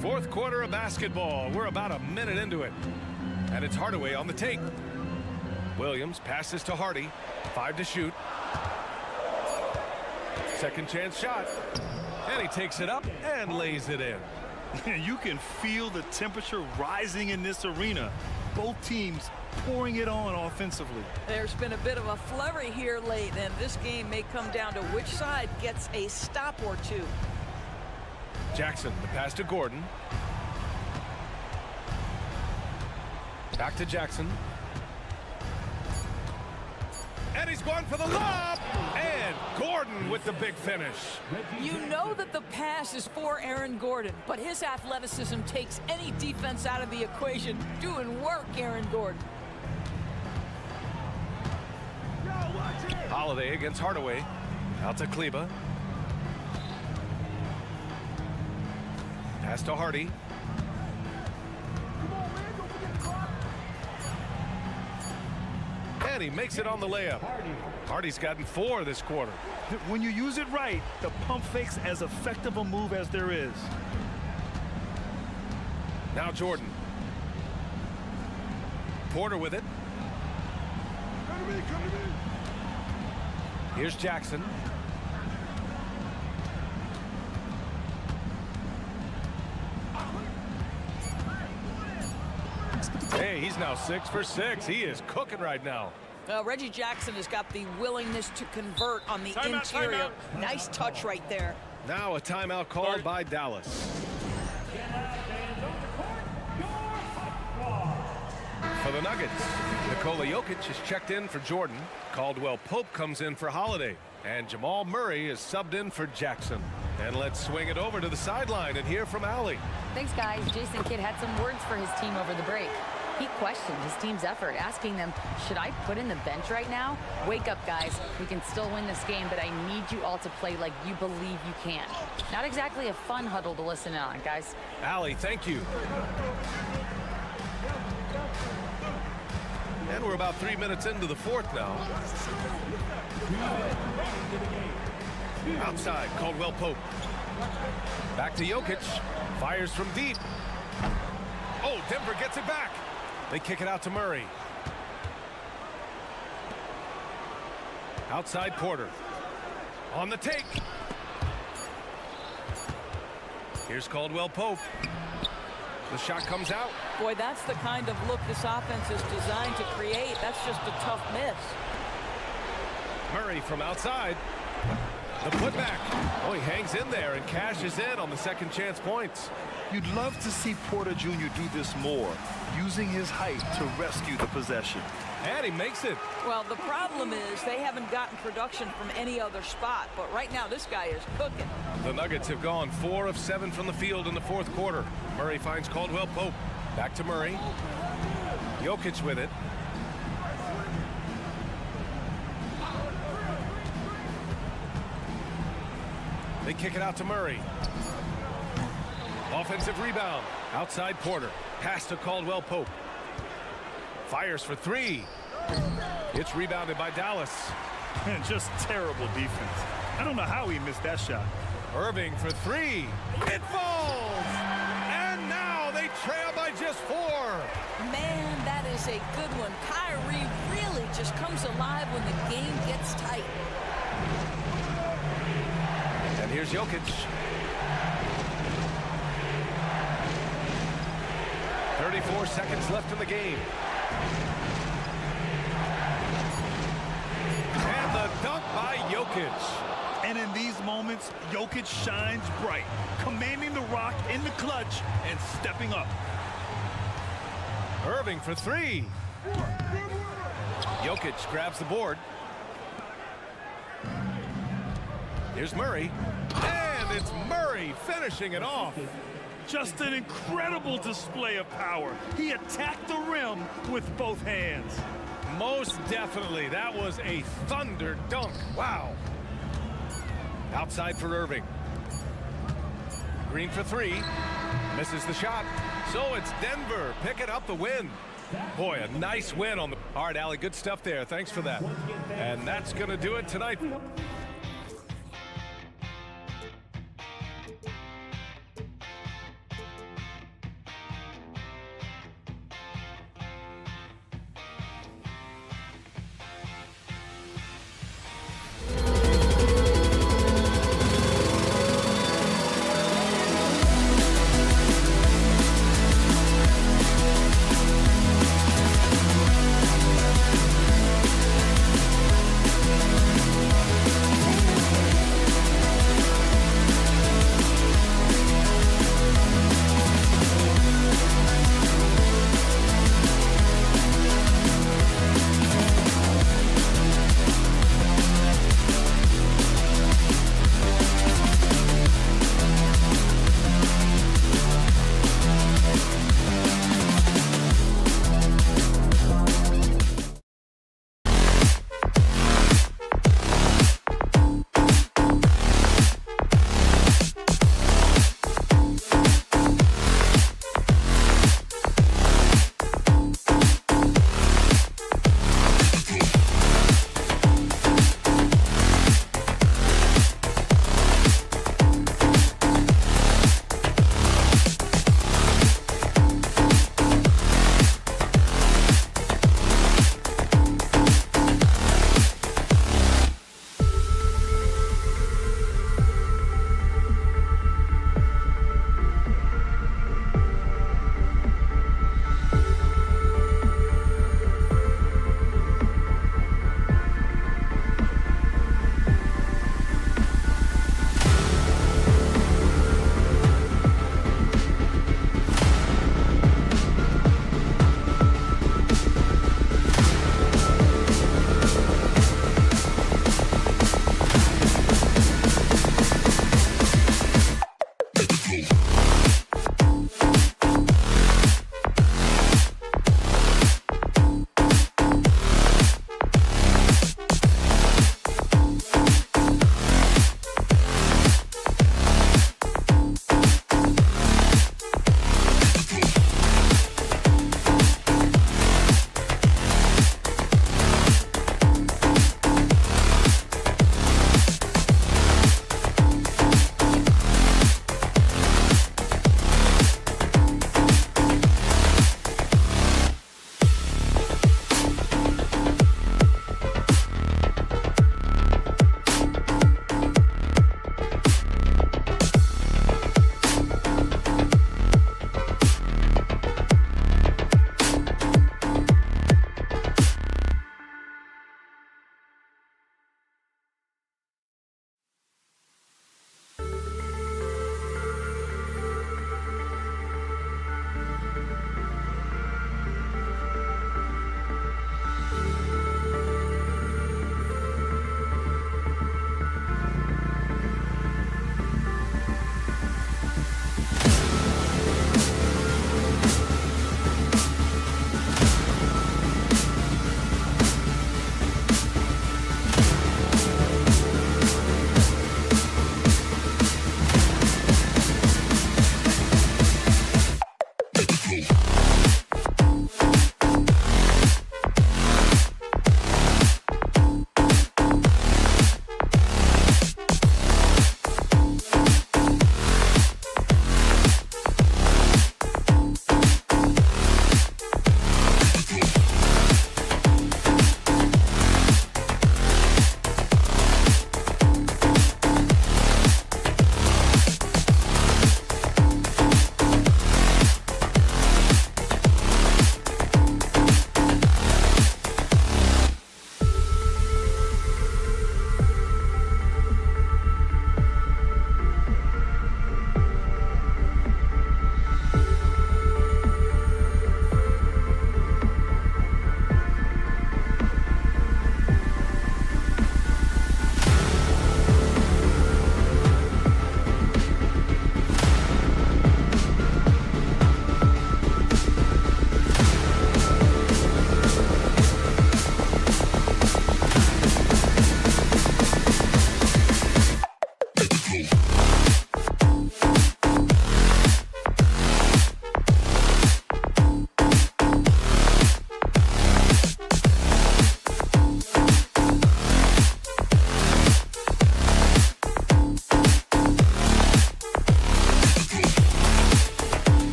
Fourth quarter of basketball. We're about a minute into it. And it's Hardaway on the take. Williams passes to Hardy. 5 to shoot. Second chance shot. And he takes it up and lays it in. You can feel the temperature rising in this arena. Both teams pouring it on offensively. There's been a bit of a flurry here late, and this game may come down to which side gets a stop or 2. Jackson, the pass to Gordon. Back to Jackson. And he's going for the lob. And Gordon with the big finish. You know that the pass is for Aaron Gordon, but his athleticism takes any defense out of the equation. Doing work, Aaron Gordon. Holiday against Hardaway. Out to Kleba. Pass to Hardy. And he makes it on the layup. Hardy's gotten 4 this quarter. When you use it right, the pump fake's as effective a move as there is. Now Jordan. Porter with it. Here's Jackson. Hey, he's now 6 for 6. He is cooking right now. Reggie Jackson has got the willingness to convert on the Timeout, interior. timeout. Nice touch right there. Now a timeout called by Dallas. For the Nuggets, Nikola Jokic is checked in for Jordan. Caldwell Pope comes in for Holiday. And Jamal Murray is subbed in for Jackson. And let's swing it over to the sideline and hear from Allie. Thanks, guys. Jason Kidd had some words for his team over the break. He questioned his team's effort, asking them, should I put in the bench right now? Wake up, guys. We can still win this game, but I need you all to play like you believe you can. Not exactly a fun huddle to listen in on, guys. Allie, thank you. And we're about 3 minutes into the fourth now. Outside, Caldwell Pope. Back to Jokic. Fires from deep. Oh, Denver gets it back. They kick it out to Murray. Outside, Porter. On the take. Here's Caldwell Pope. The shot comes out. Boy, that's the kind of look this offense is designed to create. That's just a tough miss. Murray from outside. The putback. Oh, he hangs in there and cashes in on the second chance points. You'd love to see Porter Jr. do this more, using his height to rescue the possession. And he makes it. Well, the problem is they haven't gotten production from any other spot, but right now this guy is cooking. The Nuggets have gone 4 of 7 from the field in the fourth quarter. Murray finds Caldwell Pope. Back to Murray. Jokic with it. They kick it out to Murray. Offensive rebound. Outside Porter. Pass to Caldwell Pope. Fires for 3. It's rebounded by Dallas. And just terrible defense. I don't know how he missed that shot. Irving for three. It falls! And now they trail by just 4. Man, that is a good one. Kyrie really just comes alive when the game gets tight. And here's Jokic. 34 seconds left in the game. And the dunk by Jokic. And in these moments, Jokic shines bright, commanding the rock in the clutch and stepping up. Irving for three. Jokic grabs the board. Here's Murray. And it's Murray finishing it off. Just an incredible display of power. He attacked the rim with both hands. Most definitely. That was a thunder dunk. Wow. Outside for Irving. Green for three. Misses the shot. So it's Denver picking up the win. Boy, a nice win on the... All right, Allie, good stuff there. Thanks for that. And that's going to do it tonight.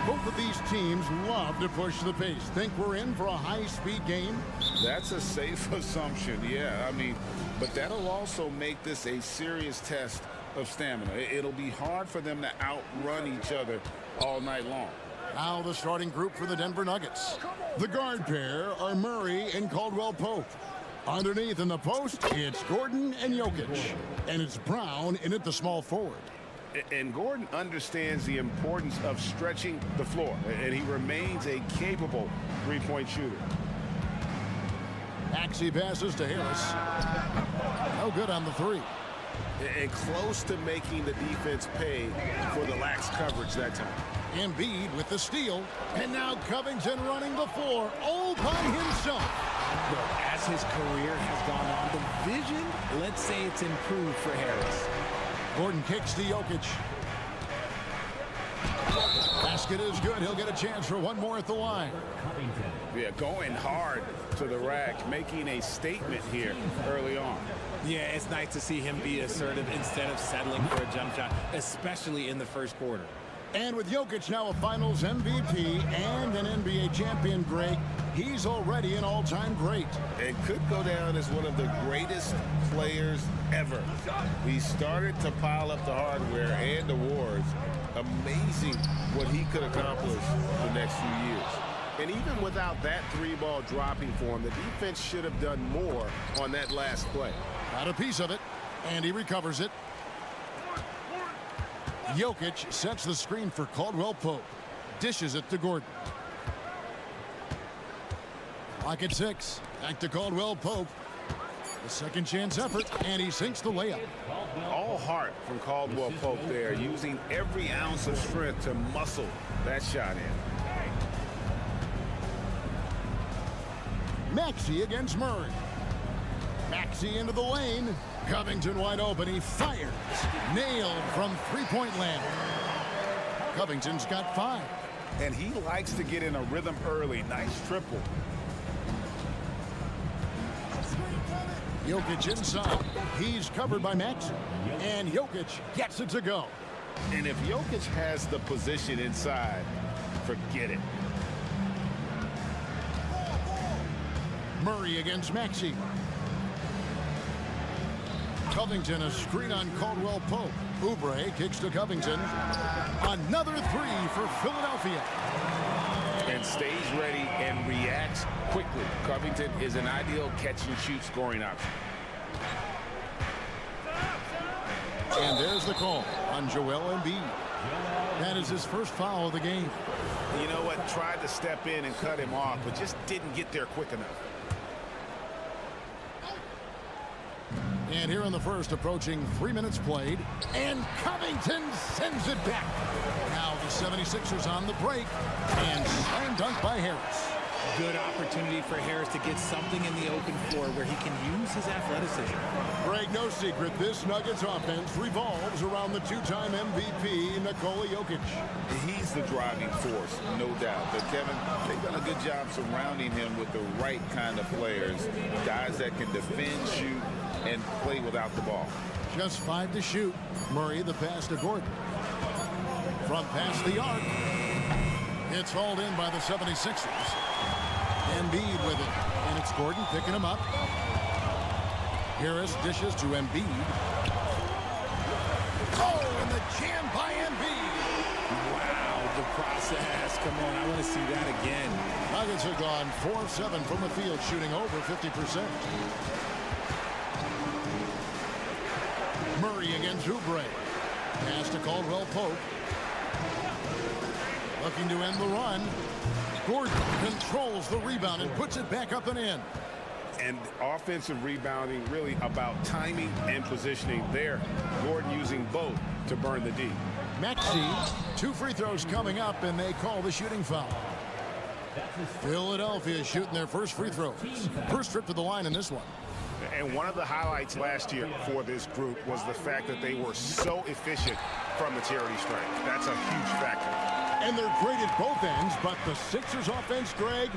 Both of these teams love to push the pace. Think we're in for a high-speed game? That's a safe assumption, yeah. I mean, but that'll also make this a serious test of stamina. It'll be hard for them to outrun each other all night long. Now the starting group for the Denver Nuggets. The guard pair are Murray and Caldwell Pope. Underneath in the post, it's Gordon and Jokic. And it's Brown in at the small forward. And Gordon understands the importance of stretching the floor, and he remains a capable three-point shooter. Maxey passes to Harris. No good on the three. And close to making the defense pay for the lax coverage that time. Embiid with the steal. And now Covington running the floor all by himself. Look, as his career has gone on, the vision, let's say it's improved for Harris. Gordon kicks to Jokic. Basket is good. He'll get a chance for one more at the line. Yeah, going hard to the rack, making a statement here early on. Yeah, it's nice to see him be assertive instead of settling for a jump shot, especially in the first quarter. And with Jokic now a Finals MVP and an NBA champion, Greg, he's already an all-time great. It could go down as one of the greatest players ever. He started to pile up the hardware and awards. Amazing what he could accomplish the next few years. And even without that three-ball dropping for him, the defense should have done more on that last play. Got a piece of it, and he recovers it. Jokic sets the screen for Caldwell Pope. Dishes it to Gordon. Clock at 6. Back to Caldwell Pope. The second chance effort, and he sinks the layup. All heart from Caldwell Pope there, using every ounce of strength to muscle that shot in. Maxey against Murray. Maxey into the lane. Covington wide open. He fires. Nailed from three-point land. Covington's got 5. And he likes to get in a rhythm early. Nice triple. Jokic inside. He's covered by Maxey. And Jokic gets it to go. And if Jokic has the position inside, forget it. Murray against Maxey. Covington, a screen on Caldwell Pope. Oubre kicks to Covington. Another 3 for Philadelphia. And stays ready and reacts quickly. Covington is an ideal catch-and-shoot scoring option. And there's the call on Joel Embiid. That is his first foul of the game. You know what? Tried to step in and cut him off, but just didn't get there quick enough. And here in the first, approaching 3 minutes played. And Covington sends it back. Now the 76ers on the break. And slam dunk by Harris. Good opportunity for Harris to get something in the open floor where he can use his athleticism. Greg, no secret, this Nuggets offense revolves around the two-time MVP, Nikola Jokic. He's the driving force, no doubt. But, Kevin, they've done a good job surrounding him with the right kind of players, guys that can defend, shoot, and play without the ball. Just 5 to shoot. Murray the pass to Gordon. From past the arc. It's hauled in by the 76ers. Embiid with it. And it's Gordon picking him up. Harris dishes to Embiid. Oh, and the jam by Embiid. Wow, the process. Come on, I want to see that again. Nuggets have gone 4 of 7 from the field, shooting over 50%. Murray against Oubre. Pass to Caldwell Pope. Looking to end the run. Gordon controls the rebound and puts it back up and in. And offensive rebounding really about timing and positioning there. Gordon using both to burn the D. Maxey, 2 free throws coming up, and they call the shooting foul. Philadelphia shooting their first free throws. First trip to the line in this one. And one of the highlights last year for this group was the fact that they were so efficient from the charity stripe. That's a huge factor. And they're great at both ends, but the Sixers offense, Greg,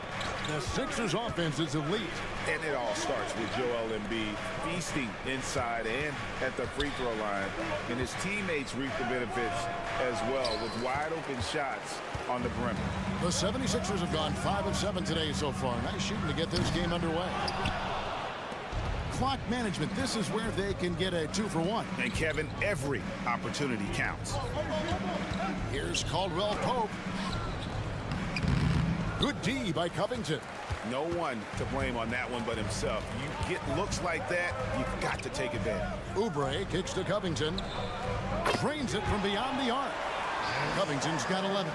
the Sixers offense is elite. And it all starts with Joel Embiid feasting inside and at the free throw line. And his teammates reap the benefits as well with wide open shots on the perimeter. The 76ers have gone 5 of 7 today so far. Nice shooting to get this game underway. Clock management, this is where they can get a 2-for-1. And Kevin, every opportunity counts. Here's Caldwell Pope. Good D by Covington. No one to blame on that one but himself. You get looks like that, you've got to take advantage. Oubre kicks to Covington. Drains it from beyond the arc. Covington's got 11.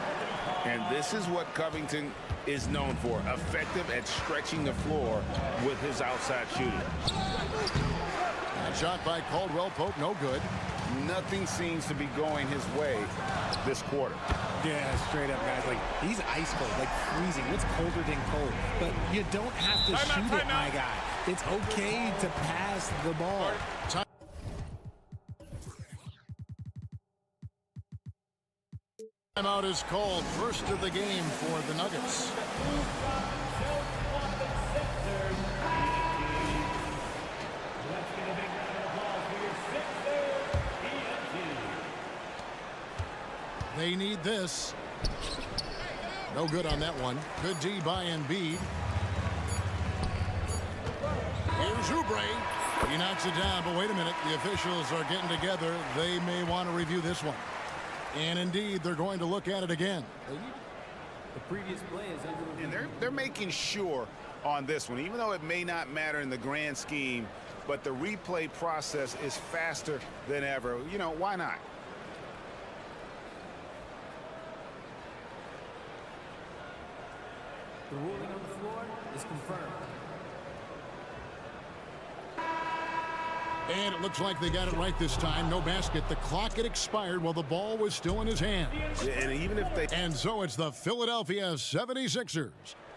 And this is what Covington is known for, effective at stretching the floor with his outside shooting. That shot by Caldwell Pope, no good. Nothing seems to be going his way this quarter. Yeah, straight up, guys. Like, he's ice cold, like freezing. What's colder than cold? But you don't have to shoot it, my guy. It's okay to pass the ball. Timeout is called, first of the game for the Nuggets. They need this. No good on that one. Good D by Embiid. Here's Oubre. He knocks it down, but wait a minute. The officials are getting together. They may want to review this one. And indeed, they're going to look at it again. The previous play is under And they're making sure on this one, even though it may not matter in the grand scheme, but the replay process is faster than ever. You know, why not? The ruling on the floor is confirmed. And it looks like they got it right this time. No basket. The clock had expired while the ball was still in his hand. Yeah, and even if they... And so it's the Philadelphia 76ers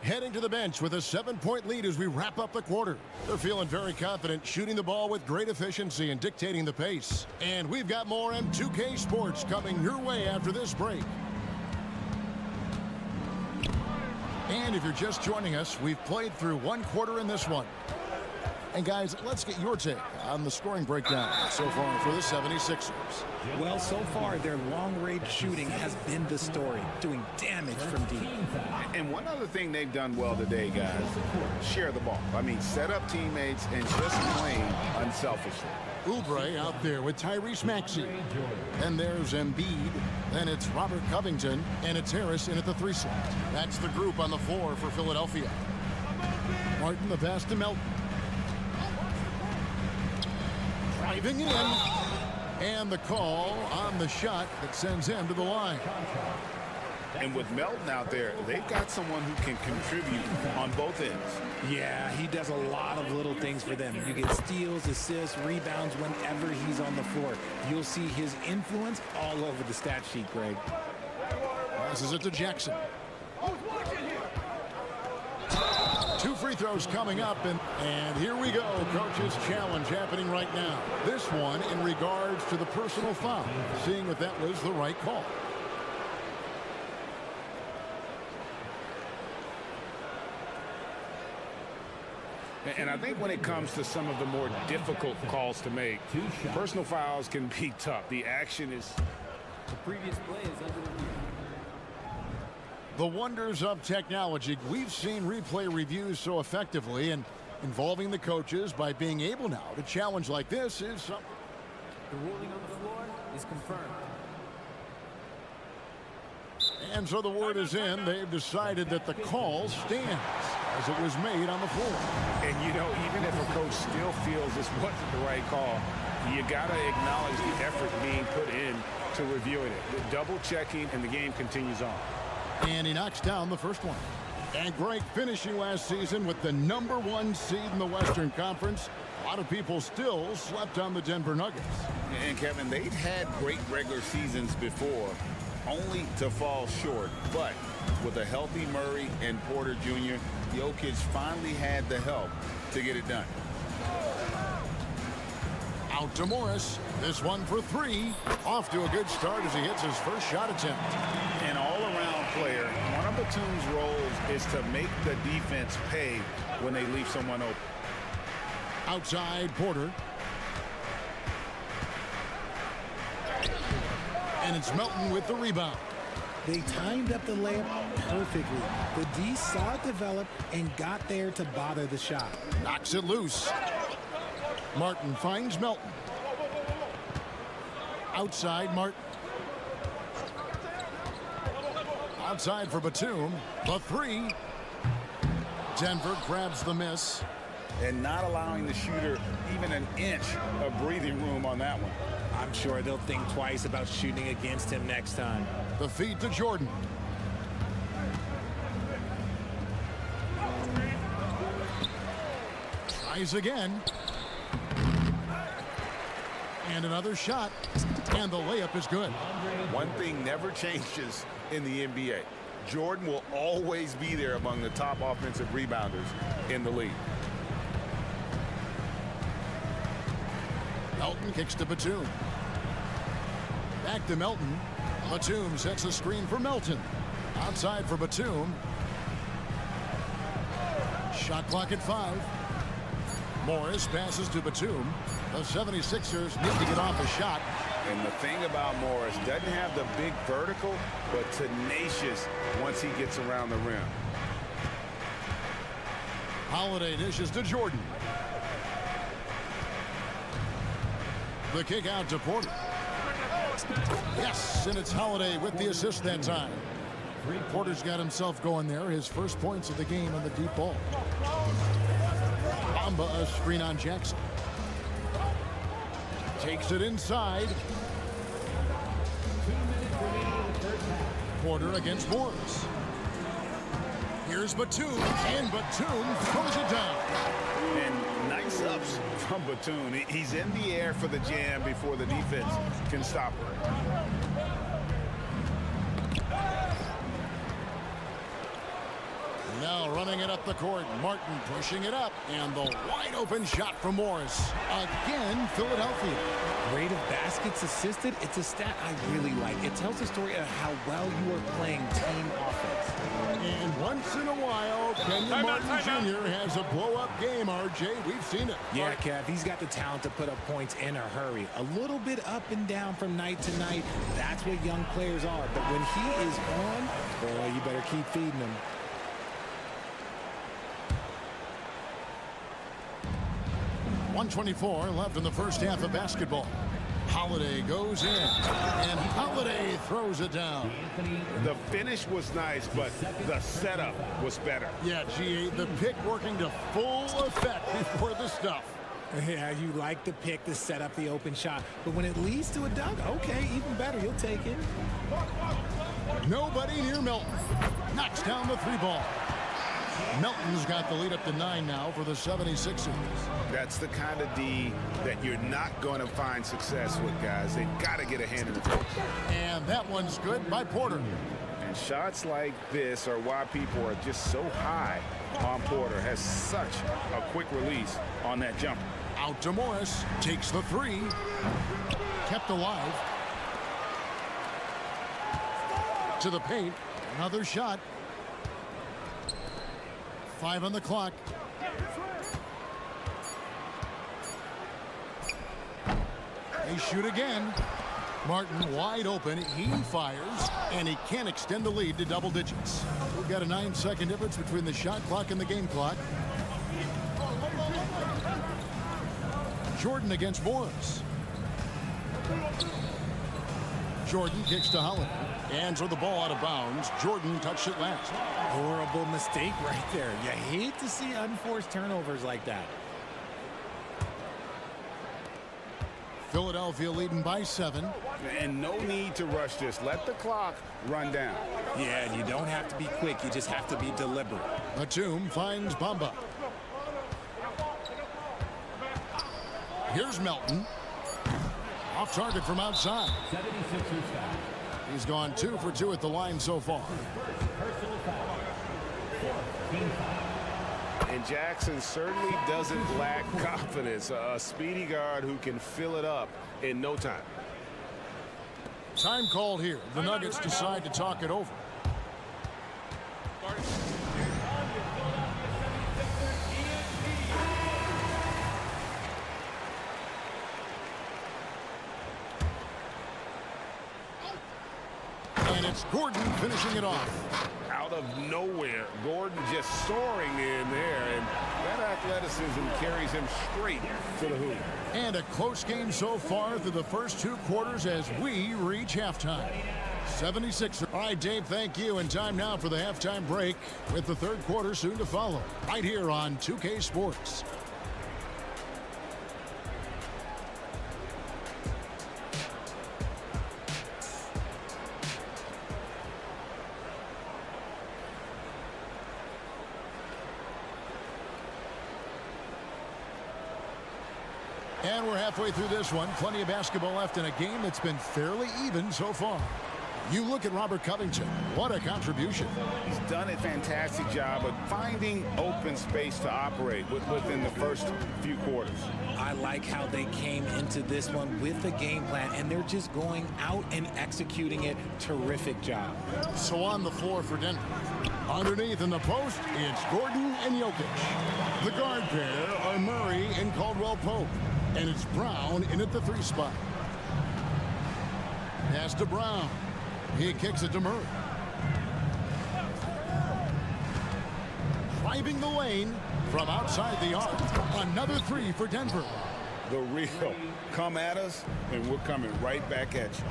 heading to the bench with a 7-point lead as we wrap up the quarter. They're feeling very confident, shooting the ball with great efficiency and dictating the pace. And we've got more M2K Sports coming your way after this break. And if you're just joining us, we've played through one quarter in this one. And guys, let's get your take on the scoring breakdown so far for the 76ers. Well, so far, their long-range shooting has been the story, doing damage from deep. And one other thing they've done well today, guys, share the ball. I mean, set up teammates and just playing unselfishly. Oubre out there with Tyrese Maxey. And there's Embiid. Then it's Robert Covington. And it's Harris in at the 3 slot. That's the group on the floor for Philadelphia. Martin, the pass to Melton. Driving it in. And the call on the shot that sends him to the line. And with Melton out there, they've got someone who can contribute on both ends. Yeah, he does a lot of little things for them. You get steals, assists, rebounds whenever he's on the floor. You'll see his influence all over the stat sheet, Greg. Passes it to Jackson. 2 free throws coming up, and here we go. Coach's challenge happening right now. This one in regards to the personal foul, seeing if that was the right call. And I think when it comes to some of the more difficult calls to make, personal fouls can be tough. The action is... The previous play is under review. The wonders of technology. We've seen replay reviews so effectively, and involving the coaches by being able now to challenge like this is something. The ruling on the floor is confirmed. And so the word is in. They've decided that the call stands as it was made on the floor. And, you know, even if a coach still feels this wasn't the right call, you got to acknowledge the effort being put in to reviewing it. The double checking, and the game continues on. And he knocks down the first one. And Greg, finishing last season with the #1 seed in the Western Conference, a lot of people still slept on the Denver Nuggets. And, Kevin, they've had great regular seasons before, only to fall short. But with a healthy Murray and Porter Jr., Jokic finally had the help to get it done. Out to Morris. This one for 3. Off to a good start as he hits his first shot attempt. And all around player, one of Batum's roles is to make the defense pay when they leave someone open. Outside Porter. And it's Melton with the rebound. They timed up the layup perfectly. The D saw it develop and got there to bother the shot. Knocks it loose. Martin finds Melton. Outside Martin. Outside for Batum. The three. Denver grabs the miss. And not allowing the shooter even an inch of breathing room on that one. I'm sure they'll think twice about shooting against him next time. The feed to Jordan. Tries again. And another shot. And the layup is good. One thing never changes in the NBA. Jordan will always be there among the top offensive rebounders in the league. Melton kicks to Batum. Back to Melton. Batum sets a screen for Melton. Outside for Batum. Shot clock at 5. Morris passes to Batum. The 76ers need to get off a shot. And the thing about Morris, doesn't have the big vertical, but tenacious once he gets around the rim. Holiday dishes to Jordan. The kick out to Porter. Yes, and it's Holiday with the assist that time. Porter's got himself going there. His first points of the game on the deep ball. Bamba a screen on Jackson. Takes it inside. Porter against Morris. Here's Batum, and Batum throws it down. And nice ups from Batum. He's in the air for the jam before the defense can stop her. Now running it up the court. Martin pushing it up. And the wide open shot from Morris. Again, Philadelphia. Rate of baskets assisted, it's a stat I really like. It tells the story of how well you are playing team offense. And once in a while, Kenyon Martin Jr. has a blow-up game, RJ. We've seen it. Yeah, Kev, he's got the talent to put up points in a hurry. A little bit up and down from night to night. That's what young players are. But when he is on, boy, you better keep feeding him. .124 left in the first half of basketball. Holiday goes in, and Holiday throws it down. The finish was nice, but the setup was better. Yeah, GA, the pick working to full effect before the stuff. Yeah, you like the pick to set up the open shot, but when it leads to a dunk, okay, even better, you'll take it. Nobody near Melton. Knocks down the three ball. Melton's got the lead up to 9 now for the 76ers. That's the kind of D that you're not going to find success with, guys. They've got to get a hand in the face. And that one's good by Porter. And shots like this are why people are just so high on Porter. Has such a quick release on that jumper. Out to Morris. Takes the three. Kept alive. To the paint. Another shot. 5 on the clock. They shoot again. Martin wide open. He fires, and he can't extend the lead to double digits. We've got a 9-second difference between the shot clock and the game clock. Jordan against Morris. Jordan kicks to Holiday. Hands with the ball out of bounds. Jordan touched it last. Horrible mistake right there. You hate to see unforced turnovers like that. Philadelphia leading by 7. And no need to rush this. Let the clock run down. Yeah, and you don't have to be quick. You just have to be deliberate. Batum finds Bamba. Here's Melton. Off target from outside. He's gone 2 for 2 at the line so far. And Jackson certainly doesn't lack confidence. A speedy guard who can fill it up in no time. Time called here. The Nuggets decide to talk it over. And it's Gordon finishing it off. Out of nowhere, Gordon just soaring in there, and that athleticism carries him straight to the hoop. And a close game so far through the first 2 quarters as we reach halftime. 76. All right, Dave, thank you. And time now for the halftime break with the 3rd quarter soon to follow right here on 2K Sports. And we're halfway through this one. Plenty of basketball left in a game that's been fairly even so far. You look at Robert Covington. What a contribution. He's done a fantastic job of finding open space to operate within the first few quarters. I like how they came into this one with a game plan, and they're just going out and executing it. Terrific job. So on the floor for Denver. Underneath in the post, it's Gordon and Jokic. The guard pair are Murray and Caldwell-Pope. And it's Brown in at the 3 spot. Pass to Brown. He kicks it to Murray. Driving the lane from outside the arc. Another 3 for Denver. The real come at us, and we're coming right back at you.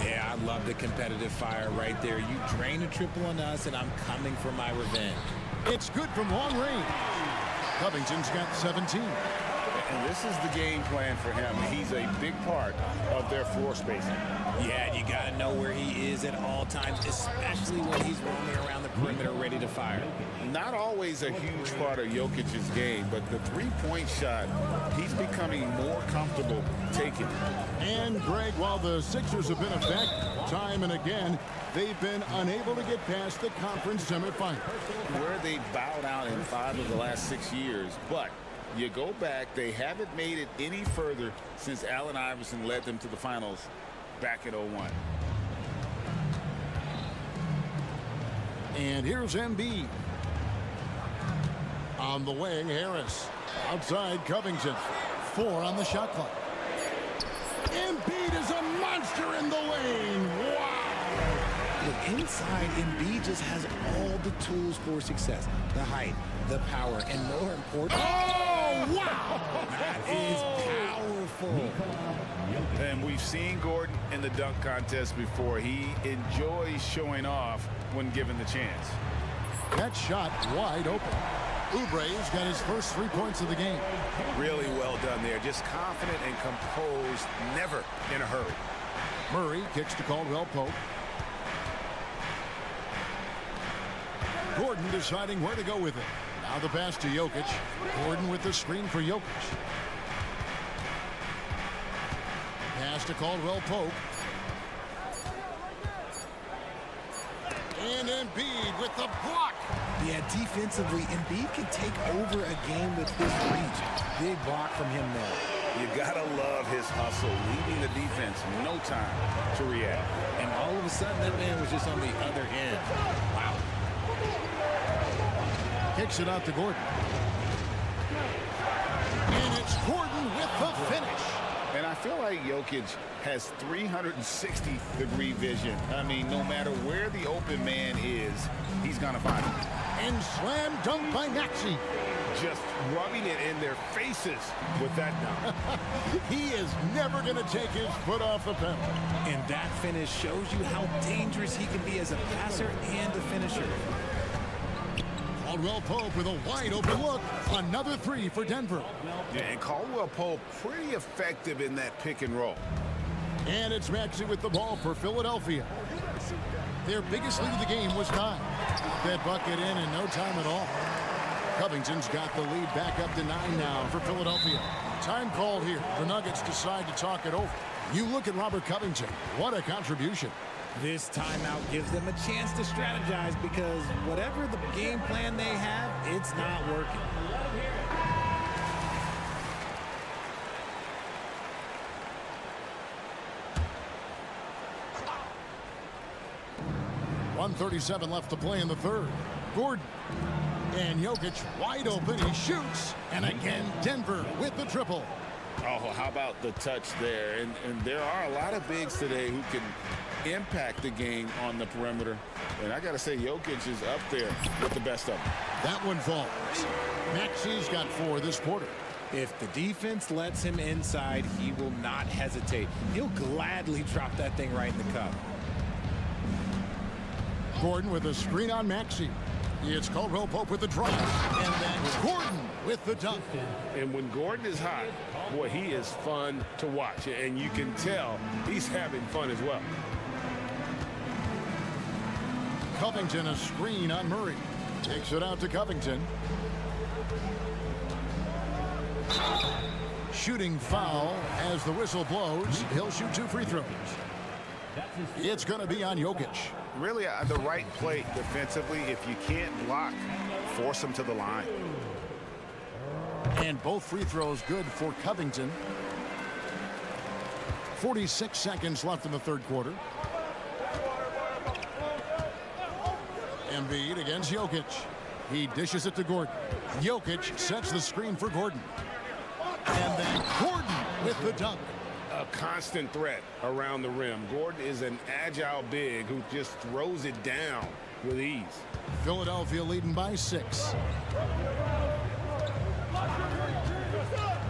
Yeah, I love the competitive fire right there. You drain a triple on us, and I'm coming for my revenge. It's good from long range. Covington's got 17. And this is the game plan for him. He's a big part of their floor spacing. Yeah, you got to know where he is at all times, especially when he's roaming around the perimeter ready to fire. Not always a huge part of Jokic's game, but the 3-point shot, he's becoming more comfortable taking it. And, Greg, while the Sixers have been effective time and again, they've been unable to get past the conference semifinal. Where they bowed out in 5 of the last 6 years, but you go back, they haven't made it any further since Allen Iverson led them to the finals back in 01. And here's Embiid. On the way, Harris. Outside, Covington. 4 on the shot clock. Embiid is a monster in the lane. Wow! Look, inside, Embiid just has all the tools for success. The height, the power, and more important... Oh, wow! That is powerful. And we've seen Gordon in the dunk contest before. He enjoys showing off when given the chance. That shot wide open. Oubre's got his first 3 points of the game. Really well done there. Just confident and composed, never in a hurry. Murray kicks to Caldwell-Pope. Gordon deciding where to go with it. Now the pass to Jokic. Gordon with the screen for Jokic. Pass to Caldwell-Pope. And Embiid with the block. Yeah, defensively, Embiid can take over a game with his reach. Big block from him there. You gotta love his hustle, leaving the defense no time to react. And all of a sudden, that man was just on the other end. Wow. Kicks it out to Gordon. And it's Gordon with the finish. And I feel like Jokic has 360-degree vision. I mean, no matter where the open man is, he's gonna find him. And slam dunk by Maxey. Just rubbing it in their faces with that dunk. He is never going to take his foot off the pedal. And that finish shows you how dangerous he can be as a passer and a finisher. Caldwell-Pope with a wide open look. Another 3 for Denver. Yeah, and Caldwell-Pope pretty effective in that pick and roll. And it's Maxey with the ball for Philadelphia. Their biggest lead of the game was time. That bucket in no time at all. Covington's got the lead back up to 9 now for Philadelphia. Time called here. The Nuggets decide to talk it over. You look at Robert Covington. What a contribution. This timeout gives them a chance to strategize because whatever the game plan they have, it's not working. .137 left to play in the third. Gordon. And Jokic wide open. He shoots. And again, Denver with the triple. Oh, how about the touch there? And there are a lot of bigs today who can impact the game on the perimeter. And I got to say, Jokic is up there with the best of them. That one falls. Maxi's got 4 this quarter. If the defense lets him inside, he will not hesitate. He'll gladly drop that thing right in the cup. Gordon with a screen on Maxey. It's Caldwell Pope with the drive. And then Gordon with the dunk. And when Gordon is hot, boy, he is fun to watch. And you can tell he's having fun as well. Covington, a screen on Murray. Takes it out to Covington. Shooting foul as the whistle blows. He'll shoot 2 free throws. It's going to be on Jokic. Really, the right play defensively. If you can't block, force him to the line. And both free throws good for Covington. 46 seconds left in the third quarter. Embiid against Jokic. He dishes it to Gordon. Jokic sets the screen for Gordon. And then Gordon with the dunk. A constant threat around the rim. Gordon is an agile big who just throws it down with ease. Philadelphia leading by 6.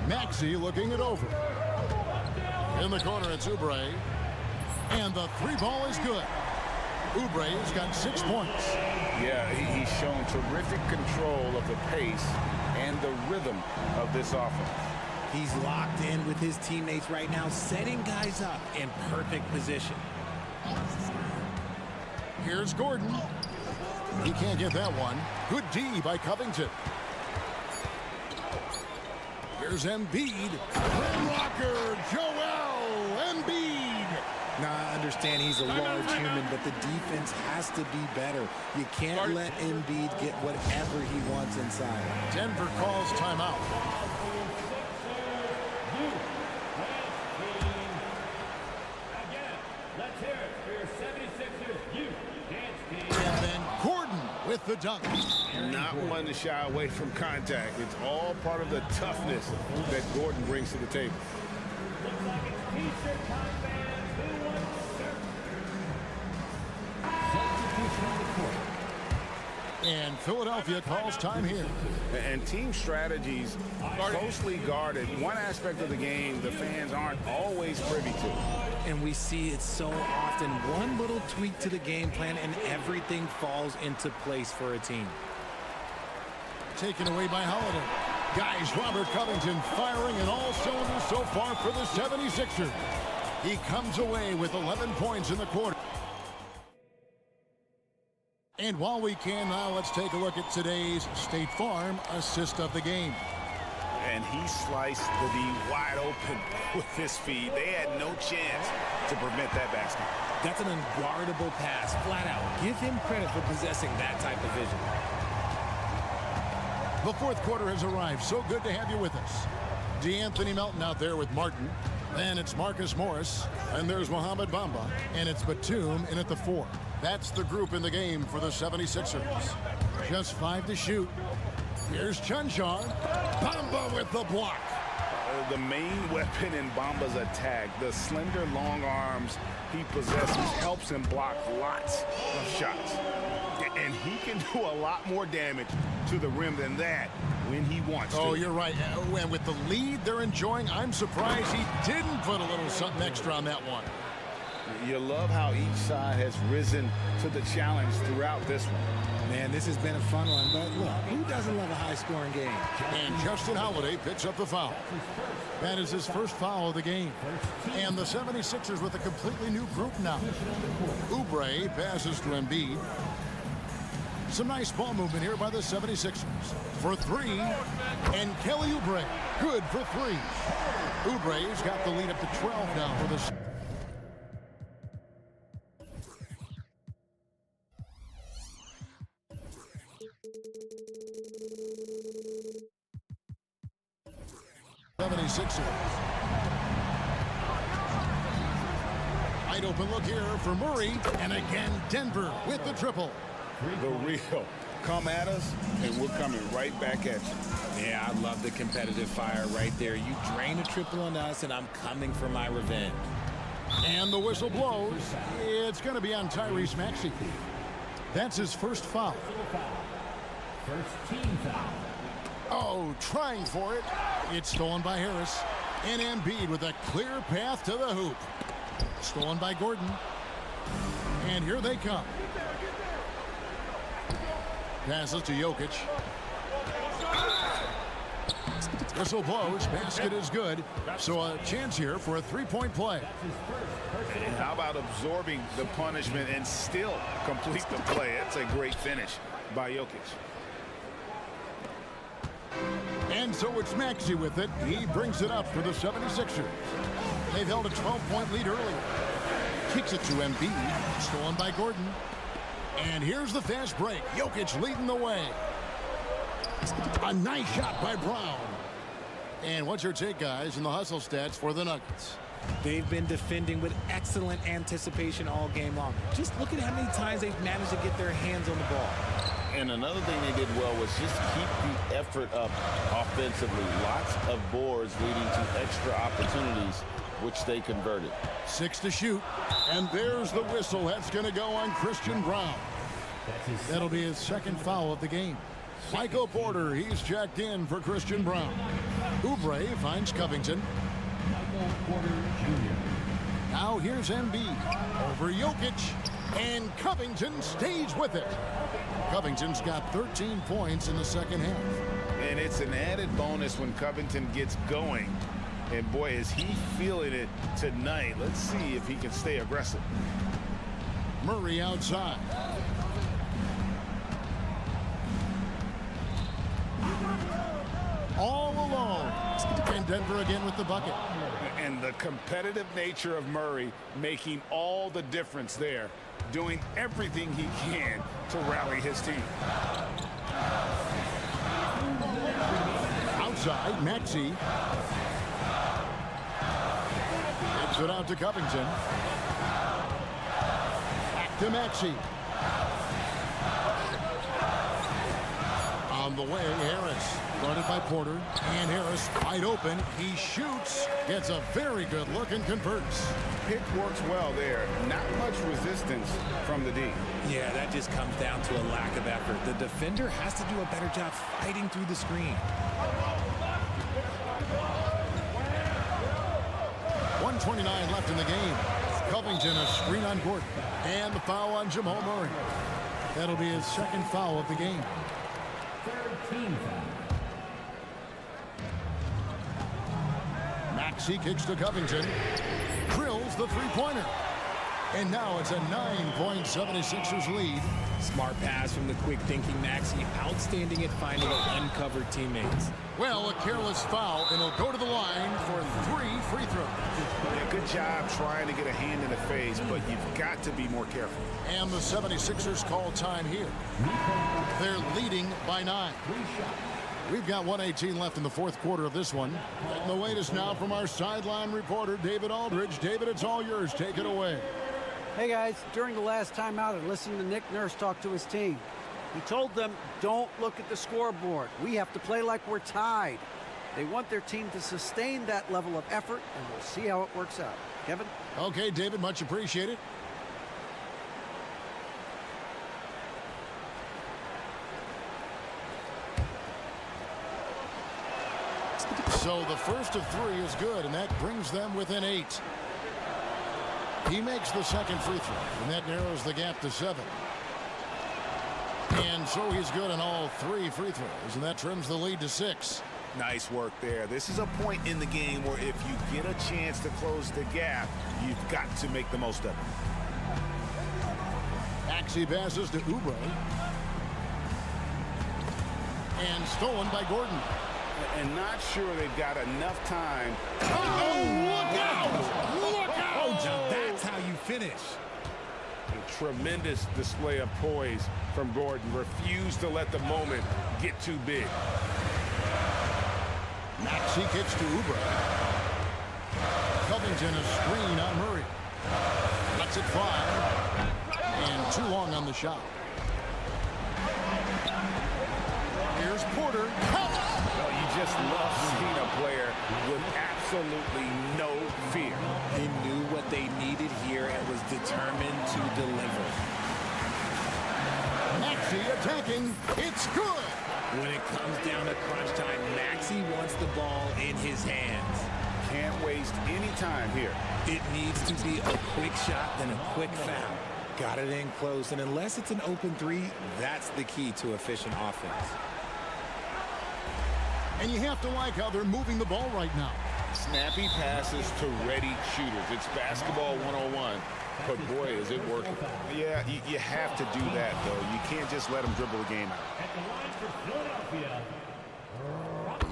Maxey looking it over. In the corner, it's Oubre. And the 3 ball is good. Oubre's got 6 points. Yeah, he's shown terrific control of the pace and the rhythm of this offense. He's locked in with his teammates right now, setting guys up in perfect position. Here's Gordon. He can't get that one. Good D by Covington. Here's Embiid. Rim rocker, Joel Embiid. Now, I understand he's a large human, but the defense has to be better. You can't let Embiid get whatever he wants inside. Denver calls timeout. And then Gordon with the dunk. Not one to shy away from contact. It's all part of the toughness that Gordon brings to the table. And Philadelphia calls time here. And team strategies closely guarded. One aspect of the game the fans aren't always privy to. And we see it so often. One little tweak to the game plan and everything falls into place for a team. Taken away by Holiday. Guys, Robert Covington firing in all cylinders so far for the 76ers. He comes away with 11 points in the quarter. And while we can now, let's take a look at today's State Farm assist of the game. And he sliced the D wide open with his feet. They had no chance to prevent that basket. That's an unguardable pass, flat out. Give him credit for possessing that type of vision. The fourth quarter has arrived. So good to have you with us. DeAnthony Melton out there with Martin. Then it's Marcus Morris. And there's Mohamed Bamba. And it's Batum in at the 4. That's the group in the game for the 76ers. Just 5 to shoot. Here's Chunchar. Bamba with the block. The main weapon in Bamba's attack, the slender long arms he possesses, helps him block lots of shots. And he can do a lot more damage to the rim than that when he wants to. Oh, you're right. And with the lead they're enjoying, I'm surprised he didn't put a little something extra on that one. You love how each side has risen to the challenge throughout this one. Man, this has been a fun one, but look, who doesn't love a high-scoring game? And Justin Holiday picks up the foul. That is his first foul of the game. And the 76ers with a completely new group now. Oubre passes to Embiid. Some nice ball movement here by the 76ers. For 3, and Kelly Oubre, good for 3. Oubre's got the lead up to 12 now for the... Wide open look here for Murray, and again Denver with the triple. The real come at us, and we're coming right back at you. Yeah, I love the competitive fire right there. You drain a triple on us, and I'm coming for my revenge. And the whistle blows. It's going to be on Tyrese Maxey. That's his first foul. First team foul. Oh, trying for it. It's stolen by Harris. And Embiid with a clear path to the hoop. Stolen by Gordon. And here they come. Passes to Jokic. Whistle blows. Basket is good. So a chance here for a three-point play. And how about absorbing the punishment and still complete the play? That's a great finish by Jokic. And so it's Maxey with it. He brings it up for the 76ers. They've held a 12-point lead earlier. Kicks it to Embiid. Stolen by Gordon. And here's the fast break. Jokic leading the way. A nice shot by Brown. And what's your take, guys, in the hustle stats for the Nuggets? They've been defending with excellent anticipation all game long. Just look at how many times they've managed to get their hands on the ball. And another thing they did well was just keep the effort up offensively. Lots of boards leading to extra opportunities, which they converted. 6 to shoot. And there's the whistle. That's going to go on Christian Brown. That'll be his second foul of the game. Michael Porter, he's checked in for Christian Brown. Oubre finds Covington. Michael Porter Jr. Now here's Embiid over Jokic. And Covington stays with it. Covington's got 13 points in the second half. And it's an added bonus when Covington gets going. And boy, is he feeling it tonight. Let's see if he can stay aggressive. Murray outside. All alone. And Denver again with the bucket. And the competitive nature of Murray making all the difference there. Doing everything he can to rally his team. Outside, Maxey. Gives it out to Covington. Back to Maxey. On the way, Harris. Guarded by Porter. And Harris wide open. He shoots. Gets a very good look and converts. Pick works well there. Not much resistance from the D. Yeah, that just comes down to a lack of effort. The defender has to do a better job fighting through the screen. 1:29 left in the game. Covington a screen on Gordon. And the foul on Jamal Murray. That'll be his second foul of the game. Third team foul. Maxey kicks to Covington. Drills the three-pointer. And now it's a 9-point 76ers lead. Smart pass from the quick-thinking Maxey. Outstanding at finding uncovered teammates. Well, a careless foul, and he'll go to the line for 3 free throws. Yeah, good job trying to get a hand in the face, but you've got to be more careful. And the 76ers call time here. They're leading by 9. We've got 1:18 left in the fourth quarter of this one. And the latest now from our sideline reporter, David Aldridge. David, it's all yours. Take it away. Hey, guys, during the last timeout, I listened to Nick Nurse talk to his team. He told them, don't look at the scoreboard. We have to play like we're tied. They want their team to sustain that level of effort, and we'll see how it works out. Kevin? Okay, David, much appreciated. So the first of 3 is good, and that brings them within 8. He makes the second free throw, and that narrows the gap to 7. And so he's good on all 3 free throws, and that trims the lead to 6. Nice work there. This is a point in the game where if you get a chance to close the gap, you've got to make the most of it. Maxey passes to Oubre. And stolen by Gordon. And not sure they've got enough time. Oh, look out! Look out! Oh, now that's how you finish. A tremendous display of poise from Gordon. Refused to let the moment get too big. Maxey kicks to Oubre. Covington a screen on Murray. Lets it fly. And too long on the shot. Here's Porter. No, you just love seeing a player with absolutely no fear. He knew what they needed here and was determined to deliver. Maxey attacking. It's good. When it comes down to crunch time, Maxey wants the ball in his hands. Can't waste any time here. It needs to be a quick shot, then a quick foul. Got it in close, and unless it's an open three, that's the key to efficient offense. And you have to like how they're moving the ball right now. Snappy passes to ready shooters. It's basketball 101. But boy, is it working. Yeah, you have to do that, though. You can't just let them dribble the game out. At the line for Philadelphia,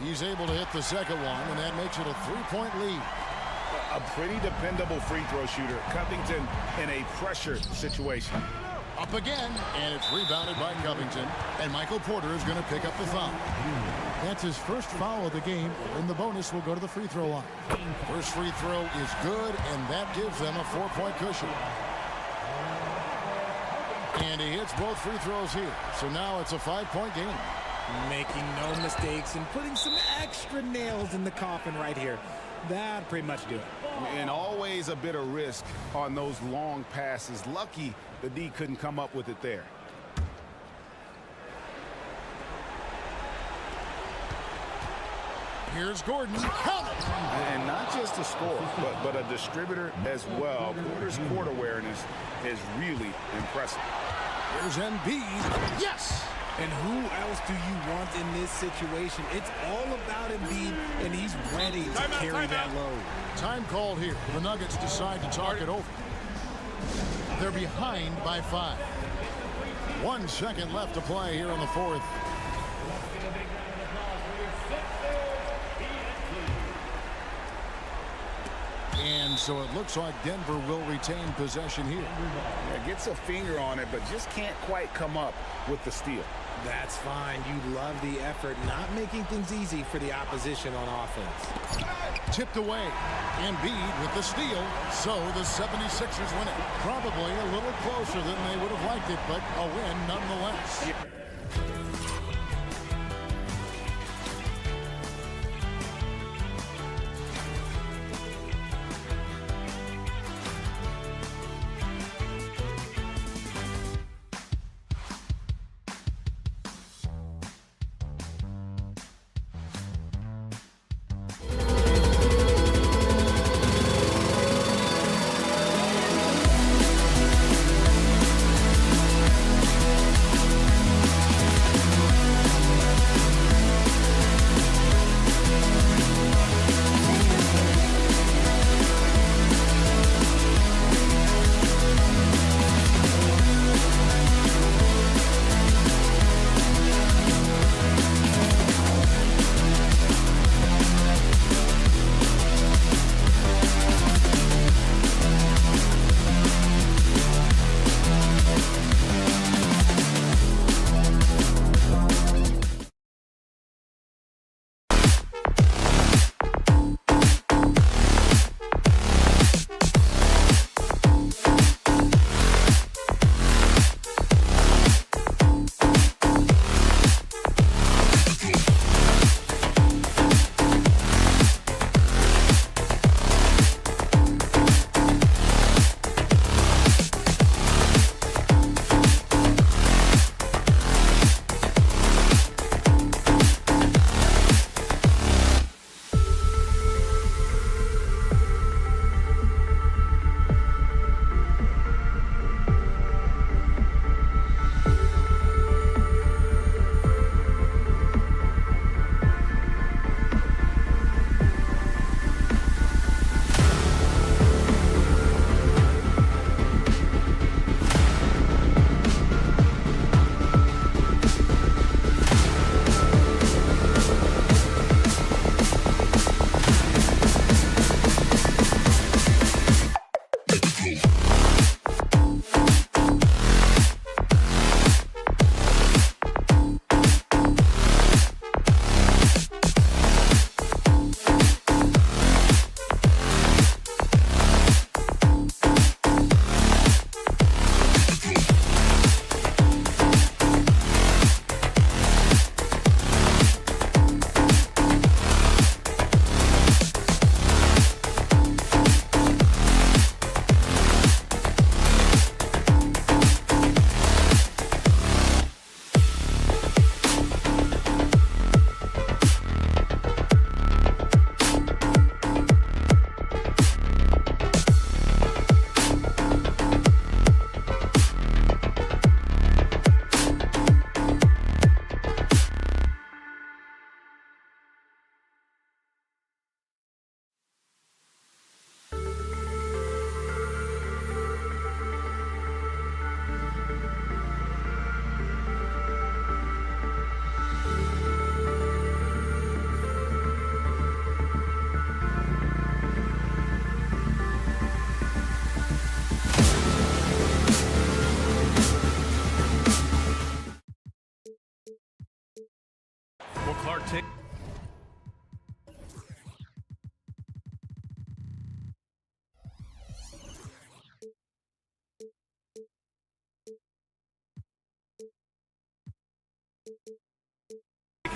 He's able to hit the second one, and that makes it a 3-point lead. A pretty dependable free throw shooter. Covington in a pressure situation. Up again, and it's rebounded by Covington. And Michael Porter is going to pick up the foul. That's his first foul of the game, and the bonus will go to the free throw line. First free throw is good, and that gives them a 4-point cushion. And he hits both free throws here, so now it's a 5-point game. Making no mistakes and putting some extra nails in the coffin right here. That'd pretty much do it. And always a bit of risk on those long passes. Lucky the D couldn't come up with it there. Here's Gordon. Count it! And not just a scorer, but a distributor as well. Porter's court awareness is really impressive. Here's Embiid. Yes! And who else do you want in this situation? It's all about Embiid, and he's ready to carry that load. Time called here. The Nuggets decide to talk it over. They're behind by 5. 1 second left to play here in the fourth. And so it looks like Denver will retain possession here. Yeah, gets a finger on it, but just can't quite come up with the steal. That's fine. You love the effort, not making things easy for the opposition on offense. Tipped away. Embiid with the steal. So the 76ers win it. Probably a little closer than they would have liked it, but a win nonetheless. Yeah.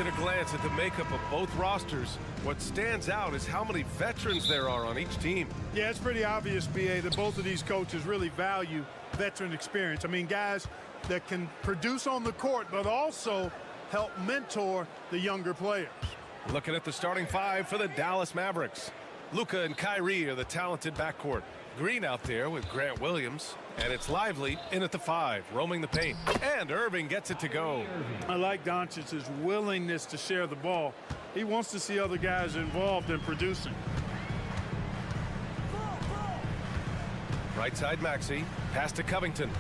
a glance at the makeup of both rosters, what stands out is how many veterans there are on each team. Yeah, it's pretty obvious, B.A., that both of these coaches really value veteran experience. I mean, guys that can produce on the court, but also help mentor the younger players. Looking at the starting five for the Dallas Mavericks. Luka and Kyrie are the talented backcourt. Green out there with Grant Williams. And it's Lively in at the 5, roaming the paint. And Irving gets it to go. I like Doncic's willingness to share the ball. He wants to see other guys involved in producing. Right side Maxey. Pass to Covington.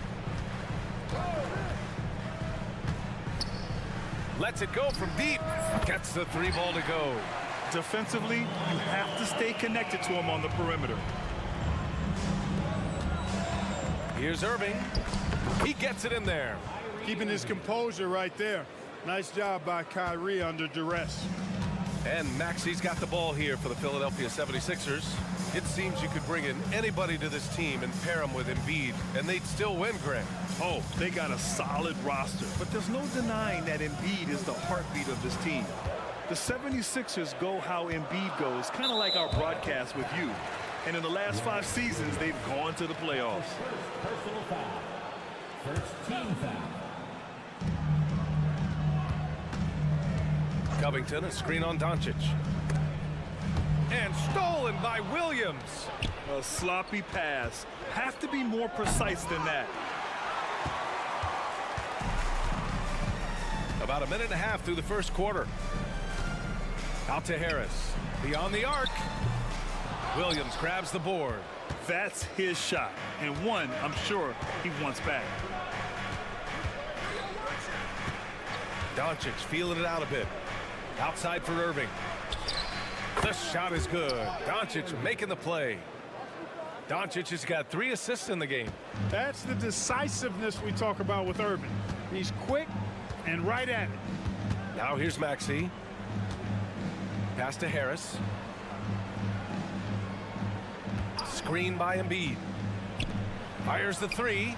Lets it go from deep. Gets the 3 ball to go. Defensively, you have to stay connected to him on the perimeter. Here's Irving. He gets it in there. Keeping his composure right there. Nice job by Kyrie under duress. And Maxey's got the ball here for the Philadelphia 76ers. It seems you could bring in anybody to this team and pair them with Embiid, and they'd still win, Grant. Oh, they got a solid roster, but there's no denying that Embiid is the heartbeat of this team. The 76ers go how Embiid goes, kind of like our broadcast with you. And in the last 5 seasons, they've gone to the playoffs. Personal foul. First team foul. Covington, a screen on Doncic. And stolen by Williams. A sloppy pass. Have to be more precise than that. About a minute and a half through the first quarter. Out to Harris. Beyond the arc. Williams grabs the board. That's his shot, and one I'm sure he wants back. Doncic feeling it out a bit. Outside for Irving. The shot is good. Doncic making the play. Doncic has got 3 assists in the game. That's the decisiveness we talk about with Irving. He's quick and right at it. Now here's Maxey. Pass to Harris. Screen by Embiid. Fires the 3.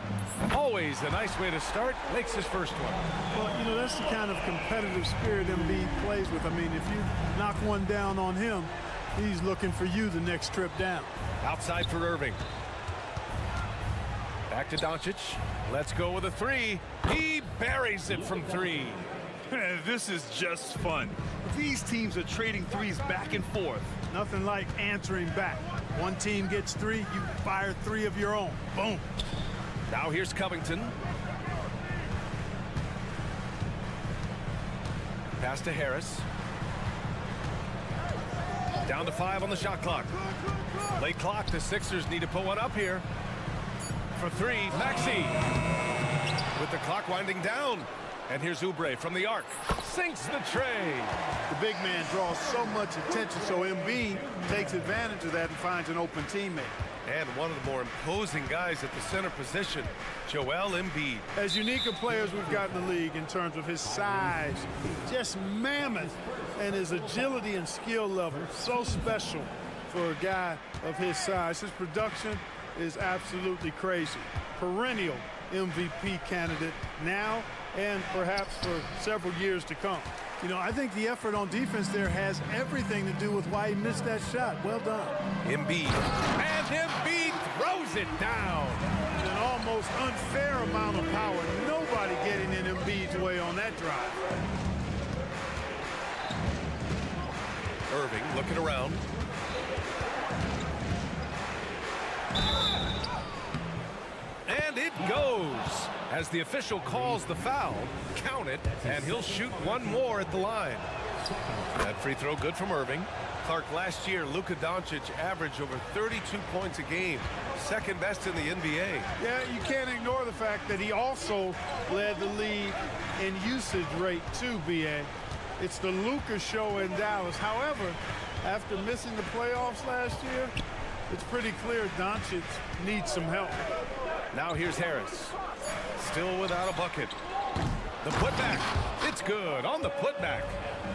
Always a nice way to start. Makes his first one. Well, you know, that's the kind of competitive spirit Embiid plays with. I mean, if you knock one down on him, he's looking for you the next trip down. Outside for Irving. Back to Doncic. Let's go with a 3. He buries it from 3. This is just fun. These teams are trading threes back and forth. Nothing like answering back. One team gets 3, you fire 3 of your own. Boom. Now here's Covington. Pass to Harris. Down to 5 on the shot clock. Late clock, the Sixers need to put one up here. For 3, Maxey. With the clock winding down. And here's Oubre from the arc. Sinks the tray. The big man draws so much attention, so Embiid takes advantage of that and finds an open teammate. And one of the more imposing guys at the center position, Joel Embiid. As unique a player as we've got in the league in terms of his size, just mammoth, and his agility and skill level, so special for a guy of his size. His production is absolutely crazy. Perennial MVP candidate now and perhaps for several years to come. You know, I think the effort on defense there has everything to do with why he missed that shot. Well done. Embiid. And Embiid throws it down. An almost unfair amount of power. Nobody getting in Embiid's way on that drive. Irving looking around. And it goes. As the official calls the foul, count it, and he'll shoot one more at the line. That free throw good from Irving. Clark, last year, Luka Doncic averaged over 32 points a game, second best in the NBA. Yeah, you can't ignore the fact that he also led the league in usage rate too, BA. It's the Luka show in Dallas. However, after missing the playoffs last year, it's pretty clear Doncic needs some help. Now here's Harris. Still without a bucket. The putback. It's good on the putback.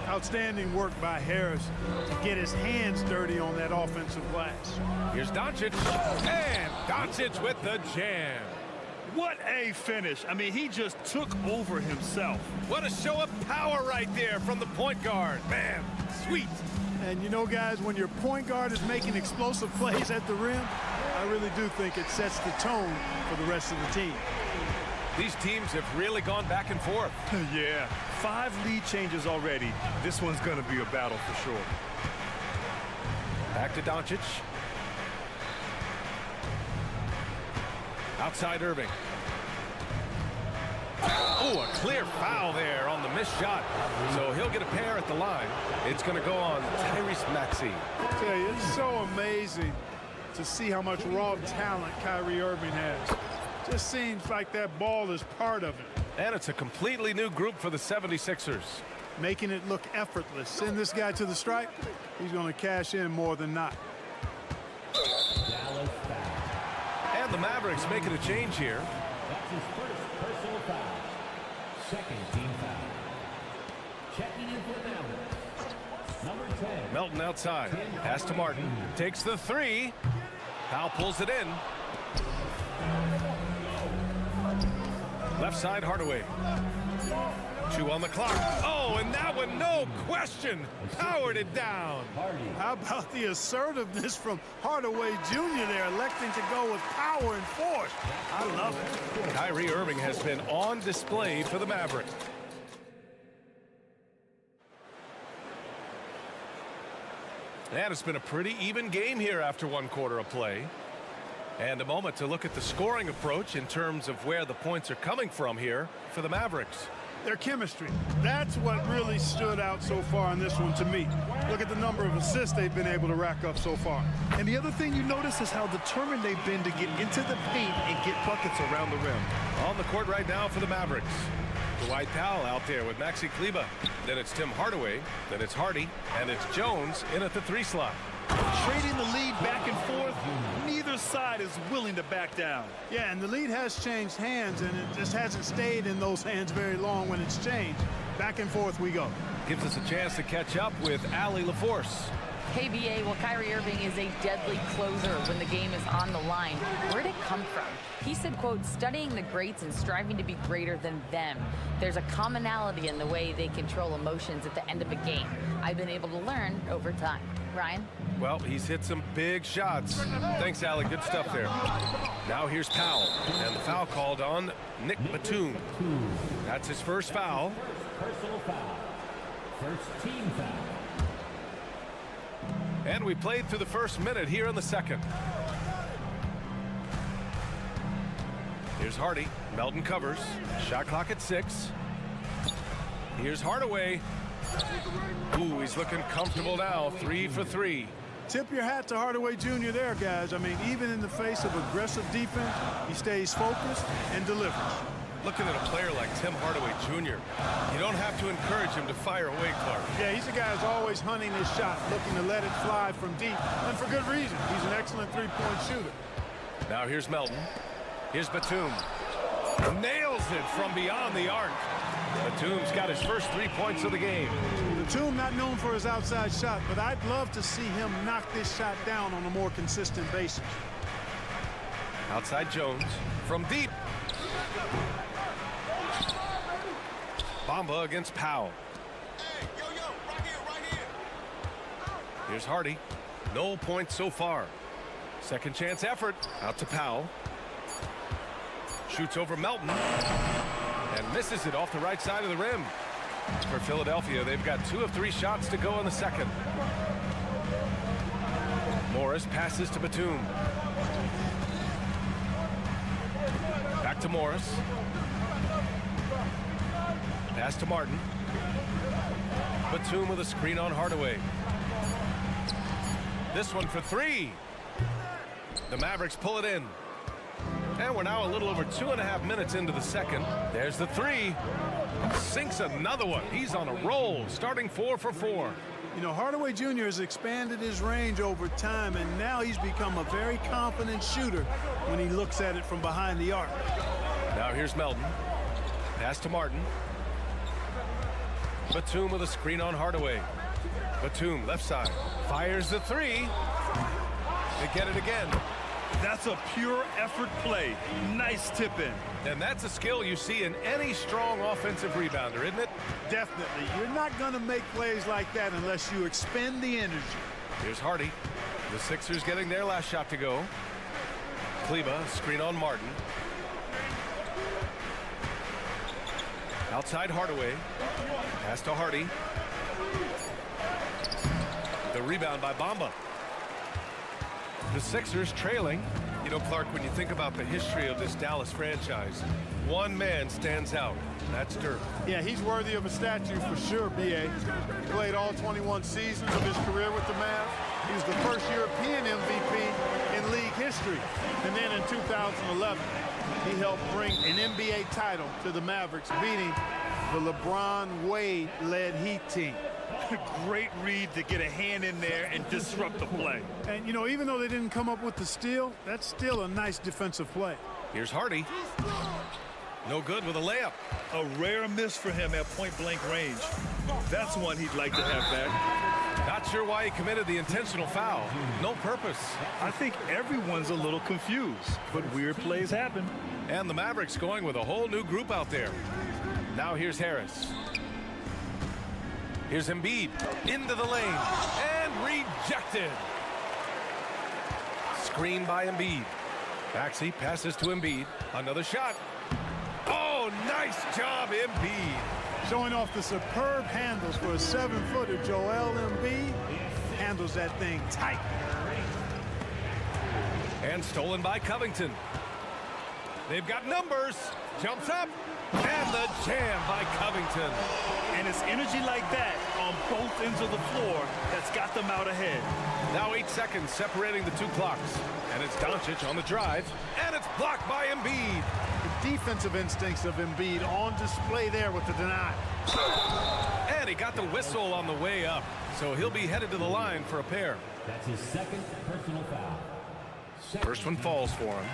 Outstanding work by Harris to get his hands dirty on that offensive glass. Here's Doncic. And Doncic with the jam. What a finish. I mean, he just took over himself. What a show of power right there from the point guard. Man, sweet. And you know, guys, when your point guard is making explosive plays at the rim, I really do think it sets the tone for the rest of the team. These teams have really gone back and forth. Yeah, 5 lead changes already. This one's going to be a battle for sure. Back to Doncic. Outside Irving. Oh, a clear foul there on the missed shot. So he'll get a pair at the line. It's going to go on Tyrese Maxey. I tell you, it's so amazing to see how much raw talent Kyrie Irving has. Just seems like that ball is part of it. And it's a completely new group for the 76ers. Making it look effortless. Send this guy to the stripe, he's going to cash in more than not. And the Mavericks making a change here. That's his first personal foul. Second team foul. Checking in for the Mavericks. Number 10. Melton outside. Pass to Martin. Takes the 3. Powell pulls it in. Left side, Hardaway. 2 on the clock. Oh, and that one, no question, powered it down. How about the assertiveness from Hardaway Jr. there, electing to go with power and force? I love it. Kyrie Irving has been on display for the Mavericks. And it's been a pretty even game here after 1 quarter of play. And a moment to look at the scoring approach in terms of where the points are coming from here for the Mavericks. Their chemistry. That's what really stood out so far in this one to me. Look at the number of assists they've been able to rack up so far. And the other thing you notice is how determined they've been to get into the paint and get buckets around the rim. On the court right now for the Mavericks. Dwight Powell out there with Maxi Kleber. Then it's Tim Hardaway. Then it's Hardy. And it's Jones in at the 3 slot. Trading the lead back and forth, neither side is willing to back down. Yeah, and the lead has changed hands, and it just hasn't stayed in those hands very long when it's changed. Back and forth we go. Gives us a chance to catch up with Allie LaForce. KBA, well, Kyrie Irving is a deadly closer when the game is on the line. Where'd it come from? He said, quote, studying the greats and striving to be greater than them. There's a commonality in the way they control emotions at the end of a game. I've been able to learn over time. Ryan? Well, he's hit some big shots. Thanks, Allie. Good stuff there. Now here's Powell. And the foul called on Nick Batum. That's his first foul. Personal foul. First team foul. And we played through the first minute here in the second. Here's Hardy. Melton covers. Shot clock at 6. Here's Hardaway. Ooh, he's looking comfortable now. 3 for 3. Tip your hat to Hardaway Jr. there, guys. I mean, even in the face of aggressive defense, he stays focused and delivers. Looking at a player like Tim Hardaway Jr., you don't have to encourage him to fire away, Clark. Yeah, he's a guy who's always hunting his shot, looking to let it fly from deep, and for good reason. He's an excellent three-point shooter. Now here's Melton. Here's Batum. Nails it from beyond the arc. Batum's got his first 3 points of the game. Batum not known for his outside shot, but I'd love to see him knock this shot down on a more consistent basis. Outside Jones from deep. Bamba against Powell. Hey, yo, right here, right here. Here's Hardy. No points so far. Second chance effort. Out to Powell. Shoots over Melton. And misses it off the right side of the rim. For Philadelphia, they've got 2 of 3 shots to go in the second. Morris passes to Batum. Back to Morris. Pass to Martin. Batum with a screen on Hardaway. This one for 3. The Mavericks pull it in. And we're now a little over 2.5 minutes into the second. There's the 3. Sinks another one. He's on a roll, starting 4 for 4. You know, Hardaway Jr. has expanded his range over time, and now he's become a very confident shooter when he looks at it from behind the arc. Now here's Melton. Pass to Martin. Batum with a screen on Hardaway. Batum, left side. Fires the 3. They get it again. That's a pure effort play. Nice tip in. And that's a skill you see in any strong offensive rebounder, isn't it? Definitely. You're not going to make plays like that unless you expend the energy. Here's Hardy. The Sixers getting their last shot to go. Kleba, screen on Martin. Outside Hardaway. Pass to Hardy. The rebound by Bamba. The Sixers trailing. You know, Clark, when you think about the history of this Dallas franchise, one man stands out. That's Dirk. Yeah, he's worthy of a statue for sure, B.A. He played all 21 seasons of his career with the Mavs. He was the first European MVP in league history. And then in 2011, he helped bring an NBA title to the Mavericks, beating the LeBron Wade-led Heat team. Great read to get a hand in there and disrupt the play. And, you know, even though they didn't come up with the steal, that's still a nice defensive play. Here's Hardy. No good with a layup. A rare miss for him at point-blank range. That's one he'd like to have back. Not sure why he committed the intentional foul. No purpose. I think everyone's a little confused, but weird plays happen. And the Mavericks going with a whole new group out there. Now here's Harris. Here's Embiid into the lane and rejected. Screen by Embiid. Maxey passes to Embiid. Another shot. Oh, nice job, Embiid. Showing off the superb handles for a 7-footer. Joel Embiid handles that thing tight. And stolen by Covington. They've got numbers. Jumps up. And the jam by Covington. And it's energy like that on both ends of the floor that's got them out ahead. Now 8 seconds separating the two clocks. And it's Doncic on the drive. And it's blocked by Embiid. The defensive instincts of Embiid on display there with the deny. And he got the whistle on the way up. So he'll be headed to the line for a pair. That's his second personal foul. First one falls for him.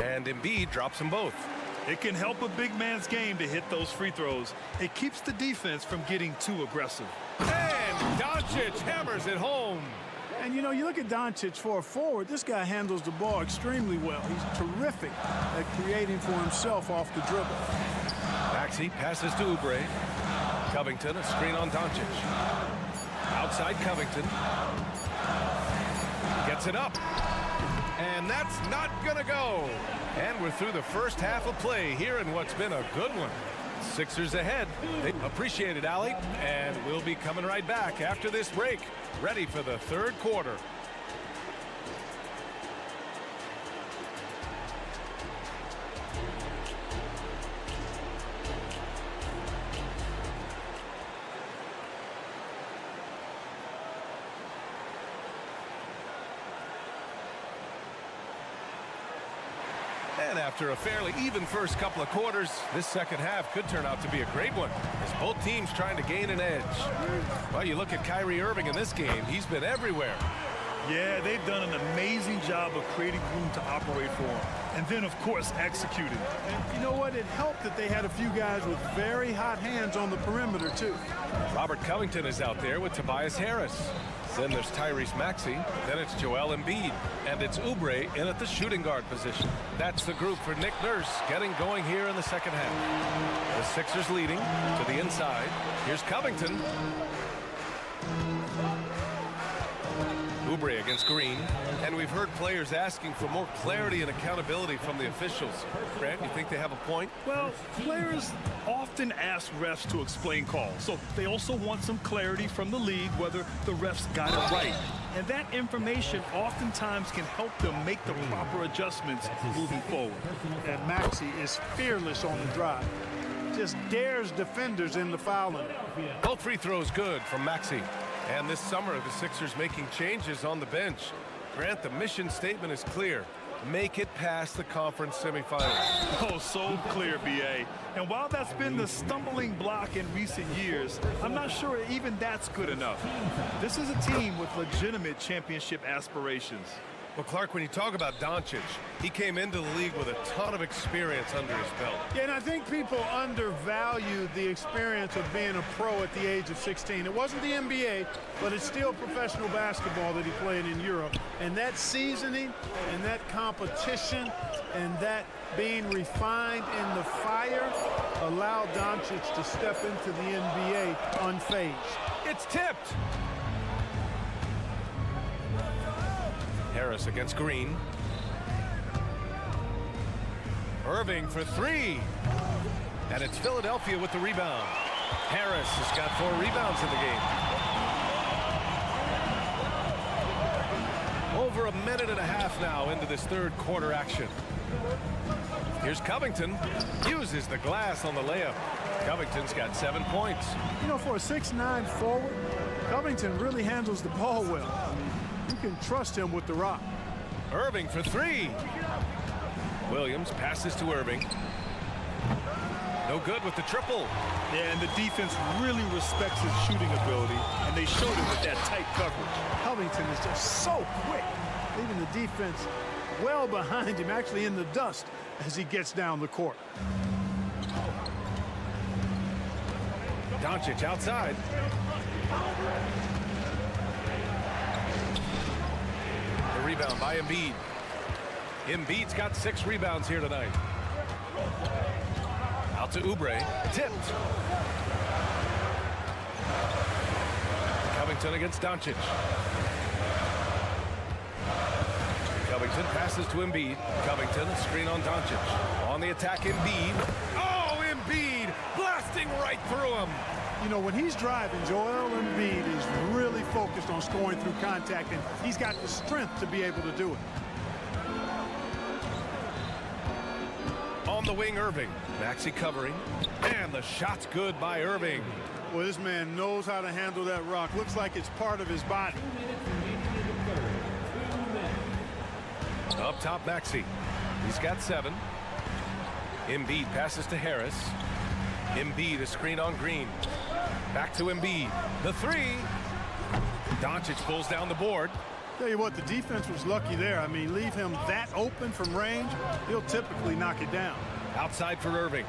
And Embiid drops them both. It can help a big man's game to hit those free throws. It keeps the defense from getting too aggressive. And Doncic hammers it home. And, you know, you look at Doncic for a forward, this guy handles the ball extremely well. He's terrific at creating for himself off the dribble. Maxey passes to Oubre. Covington, a screen on Doncic. Outside Covington. Gets it up. And that's not gonna go. And we're through the first half of play here in what's been a good one. Sixers ahead. They appreciate it, Allie. And we'll be coming right back after this break. Ready for the third quarter. And after a fairly even first couple of quarters, this second half could turn out to be a great one, as both teams trying to gain an edge. Well, you look at Kyrie Irving in this game, he's been everywhere. Yeah, they've done an amazing job of creating room to operate for him. And then, of course, executing. And you know what? It helped that they had a few guys with very hot hands on the perimeter, too. Robert Covington is out there with Tobias Harris. Then there's Tyrese Maxey. Then it's Joel Embiid. And it's Oubre in at the shooting guard position. That's the group for Nick Nurse getting going here in the second half. The Sixers leading to the inside. Here's Covington. Oubre against Green. And we've heard players asking for more clarity and accountability from the officials. Grant, you think they have a point? Well, players often ask refs to explain calls. So they also want some clarity from the league whether the refs got it right. And that information oftentimes can help them make the proper adjustments moving forward. And Maxey is fearless on the drive. Just dares defenders in the fouling. Both free throws good from Maxey. And this summer, the Sixers making changes on the bench. Grant, the mission statement is clear. Make it past the conference semifinals. Oh, so clear, B.A. And while that's been the stumbling block in recent years, I'm not sure even that's good enough. This is a team with legitimate championship aspirations. Well, Clark, when you talk about Doncic, he came into the league with a ton of experience under his belt. Yeah, and I think people undervalue the experience of being a pro at the age of 16. It wasn't the NBA, but it's still professional basketball that he played in Europe. And that seasoning and that competition and that being refined in the fire allowed Doncic to step into the NBA unfazed. It's tipped. Harris against Green. Irving for three. And it's Philadelphia with the rebound. Harris has got 4 rebounds in the game. Over a minute and a half now into this third quarter action. Here's Covington. Uses the glass on the layup. Covington's got 7 points. You know, for a 6'9" forward, Covington really handles the ball well. You can trust him with the rock. Irving for three. Williams passes to Irving. No good with the triple. Yeah, and the defense really respects his shooting ability, and they showed it with that tight coverage. Covington is just so quick, leaving the defense well behind him, actually in the dust as he gets down the court. Doncic outside. The rebound by Embiid. Embiid's got 6 rebounds here tonight. Out to Oubre. Tipped. Covington against Doncic. Covington passes to Embiid. Covington, screen on Doncic. On the attack, Embiid. Oh, Embiid blasting right through him. You know, when he's driving, Joel Embiid is really focused on scoring through contact, and he's got the strength to be able to do it. On the wing, Irving. Maxey covering. And the shot's good by Irving. Well, this man knows how to handle that rock. Looks like it's part of his body. Up top, Maxey. He's got 7. Embiid passes to Harris. Embiid, a screen on Green. Back to Embiid. The 3. Doncic pulls down the board. Tell you what, the defense was lucky there. I mean, leave him that open from range, he'll typically knock it down. Outside for Irving.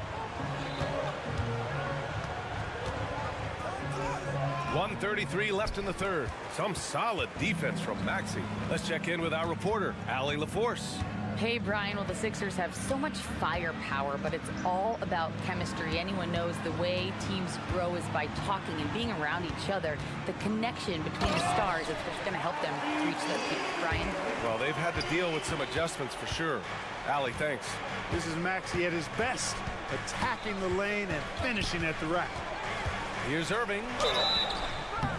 1:33 left in the third. Some solid defense from Maxey. Let's check in with our reporter, Allie LaForce. Hey, Brian. Well, the Sixers have so much firepower, but it's all about chemistry. Anyone knows the way teams grow is by talking and being around each other. The connection between the stars is what's going to help them reach their peak. Brian? Well, they've had to deal with some adjustments for sure. Allie, thanks. This is Maxey at his best, attacking the lane and finishing at the rack. Here's Irving.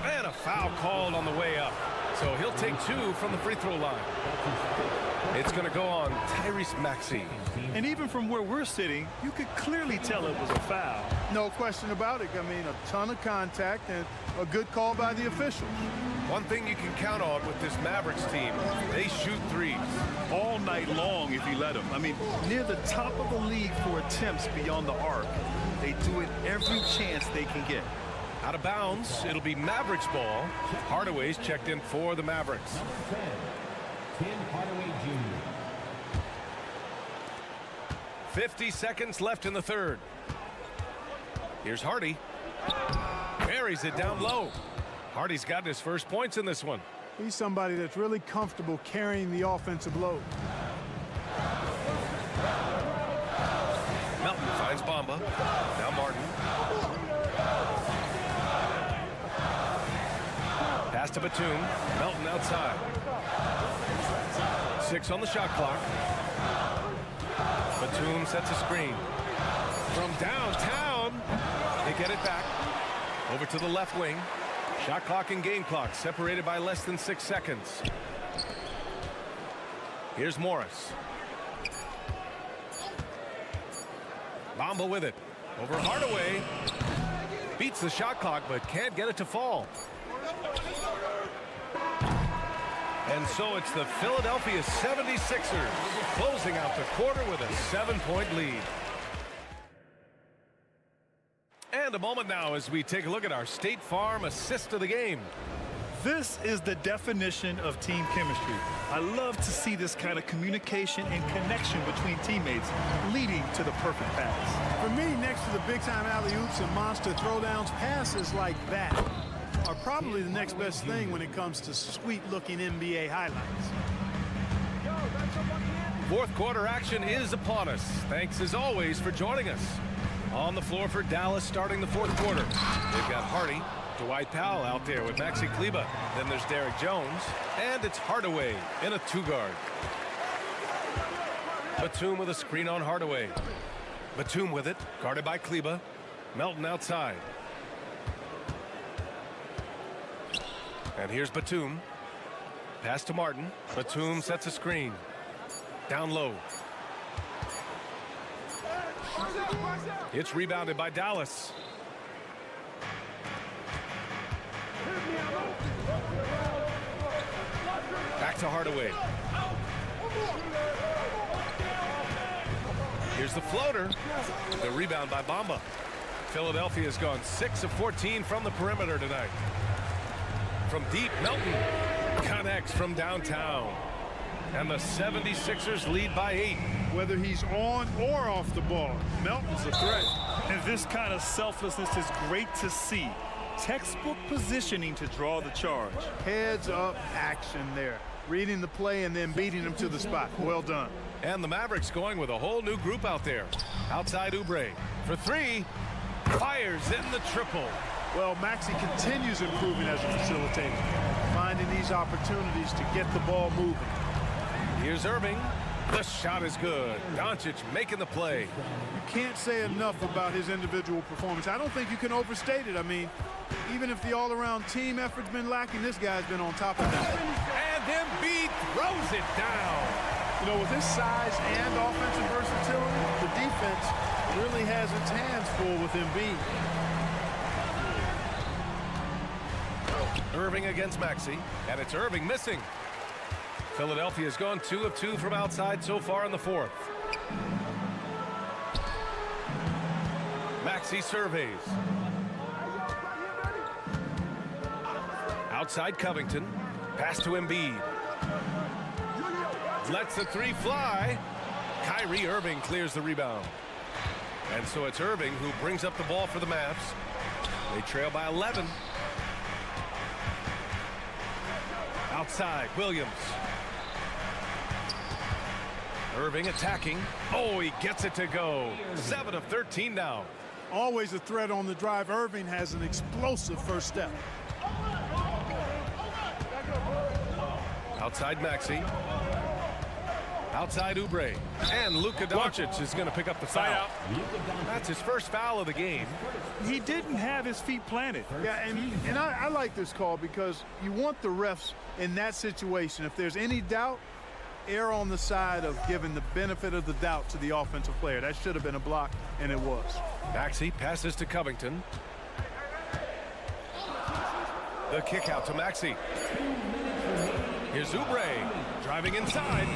And a foul called on the way up. So he'll take 2 from the free throw line. It's going to go on Tyrese Maxey. And even from where we're sitting, you could clearly tell it was a foul. No question about it. I mean, a ton of contact and a good call by the officials. One thing you can count on with this Mavericks team, they shoot threes. All night long if you let them. I mean, near the top of the league for attempts beyond the arc. They do it every chance they can get. Out of bounds, it'll be Mavericks ball. Hardaway's checked in for the Mavericks. Tim Hardaway Jr. 50 seconds left in the third. Here's Hardy. Buries it down low. Hardy's got his first points in this one. He's somebody that's really comfortable carrying the offensive load. Melton finds Bamba. Now Martin. Pass to Batum. Melton outside. 6 on the shot clock. Batum sets a screen. From downtown, they get it back. Over to the left wing. Shot clock and game clock separated by less than 6 seconds. Here's Morris. Bamba with it. Over Hardaway. Beats the shot clock, but can't get it to fall. And so it's the Philadelphia 76ers closing out the quarter with a 7-point lead. And a moment now as we take a look at our State Farm assist of the game. This is the definition of team chemistry. I love to see this kind of communication and connection between teammates leading to the perfect pass. For me, next to the big-time alley-oops and monster throwdowns, passes like that are probably the next best thing when it comes to sweet-looking NBA highlights. Fourth quarter action is upon us. Thanks as always for joining us. On the floor for Dallas starting the fourth quarter. They've got Hardy, Dwight Powell out there with Maxi Kleber. Then there's Derek Jones. And it's Hardaway in a two-guard. Batum with a screen on Hardaway. Batum with it, guarded by Kleber. Melton outside. And here's Batum. Pass to Martin. Batum sets a screen. Down low. It's rebounded by Dallas. Back to Hardaway. Here's the floater. The rebound by Bamba. Philadelphia has gone 6 of 14 from the perimeter tonight. From deep, Melton connects from downtown. And the 76ers lead by 8. Whether he's on or off the ball, Melton's a threat. And this kind of selflessness is great to see. Textbook positioning to draw the charge. Heads-up action there. Reading the play and then beating him to the spot. Well done. And the Mavericks going with a whole new group out there. Outside Oubre for 3. Fires in the triple. Well, Maxi continues improving as a facilitator, finding these opportunities to get the ball moving. Here's Irving. The shot is good. Doncic making the play. You can't say enough about his individual performance. I don't think you can overstate it. I mean, even if the all-around team effort's been lacking, this guy's been on top of that. And Embiid throws it down. You know, with his size and offensive versatility, the defense really has its hands full with Embiid. Irving against Maxi, and it's Irving missing. Philadelphia has gone 2 of 2 from outside so far in the fourth. Maxi surveys. Outside Covington. Pass to Embiid. Lets the 3 fly. Kyrie Irving clears the rebound. And so it's Irving who brings up the ball for the Mavs. They trail by 11. Outside, Williams. Irving attacking. Oh, he gets it to go. 7 of 13 now. Always a threat on the drive. Irving has an explosive first step. Outside Maxi. Outside Oubre. And Luka Doncic is going to pick up the foul. That's his first foul of the game. He didn't have his feet planted. Yeah, and I like this call because you want the refs in that situation. If there's any doubt, err on the side of giving the benefit of the doubt to the offensive player. That should have been a block, and it was. Maxi passes to Covington. The kick out to Maxi. Here's Oubre driving inside.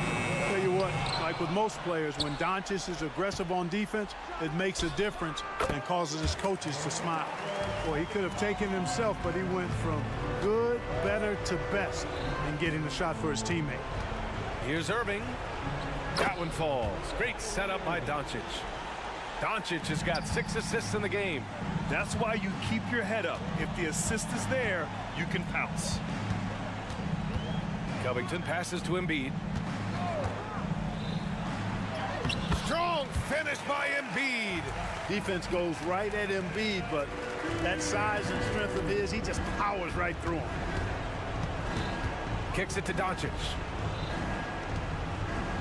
Tell you what, like with most players, when Doncic is aggressive on defense, it makes a difference and causes his coaches to smile. Boy, he could have taken himself, but he went from good, better to best in getting the shot for his teammate. Here's Irving. That one falls. Great setup by Doncic. Doncic has got 6 assists in the game. That's why you keep your head up. If the assist is there, you can pounce. Covington passes to Embiid. Strong finish by Embiid. Defense goes right at Embiid, but that size and strength of his, he just powers right through him. Kicks it to Doncic.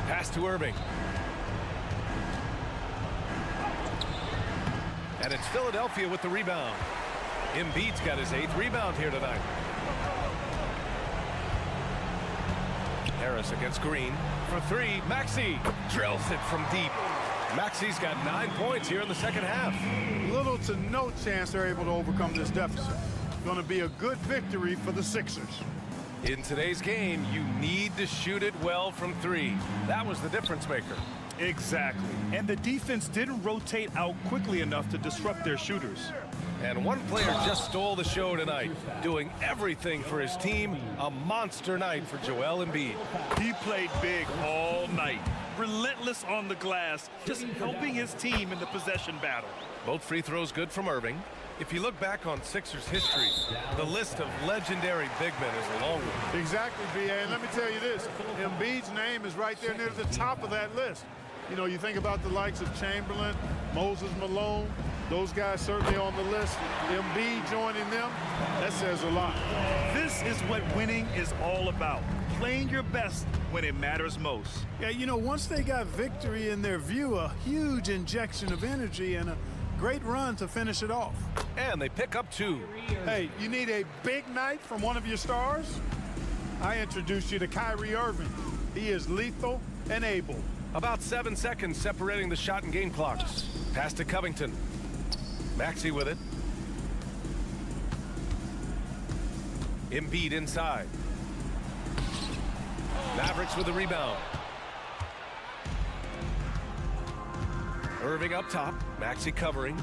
Pass to Irving. And it's Philadelphia with the rebound. Embiid's got his 8th rebound here tonight. Harris against Green for 3. Maxi drills it from deep. Maxi's got 9 points here in the second half. Little to no chance they're able to overcome this deficit. Going to be a good victory for the Sixers. In today's game, you need to shoot it well from 3. That was the difference maker. Exactly. And the defense didn't rotate out quickly enough to disrupt their shooters. And one player just stole the show tonight, doing everything for his team. A monster night for Joel Embiid. He played big all night. Relentless on the glass, just helping his team in the possession battle. Both free throws good from Irving. If you look back on Sixers history, the list of legendary big men is a long one. Exactly, B.A. And let me tell you this, Embiid's name is right there near the top of that list. You know, you think about the likes of Chamberlain, Moses Malone, those guys certainly on the list. Embiid joining them, that says a lot. This is what winning is all about. Playing your best when it matters most. Yeah, you know, once they got victory in their view, a huge injection of energy and a great run to finish it off. And they pick up 2. Hey, you need a big night from one of your stars? I introduce you to Kyrie Irving. He is lethal and able. About 7 seconds separating the shot and game clocks. Pass to Covington. Maxey with it. Embiid inside. Mavericks with the rebound. Irving up top. Maxey covering.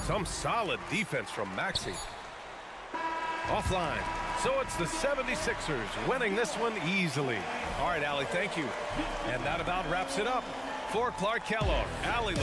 Some solid defense from Maxey. Offline. So it's the 76ers winning this one easily. All right, Allie, thank you. And that about wraps it up. For Clark Kellogg, Allie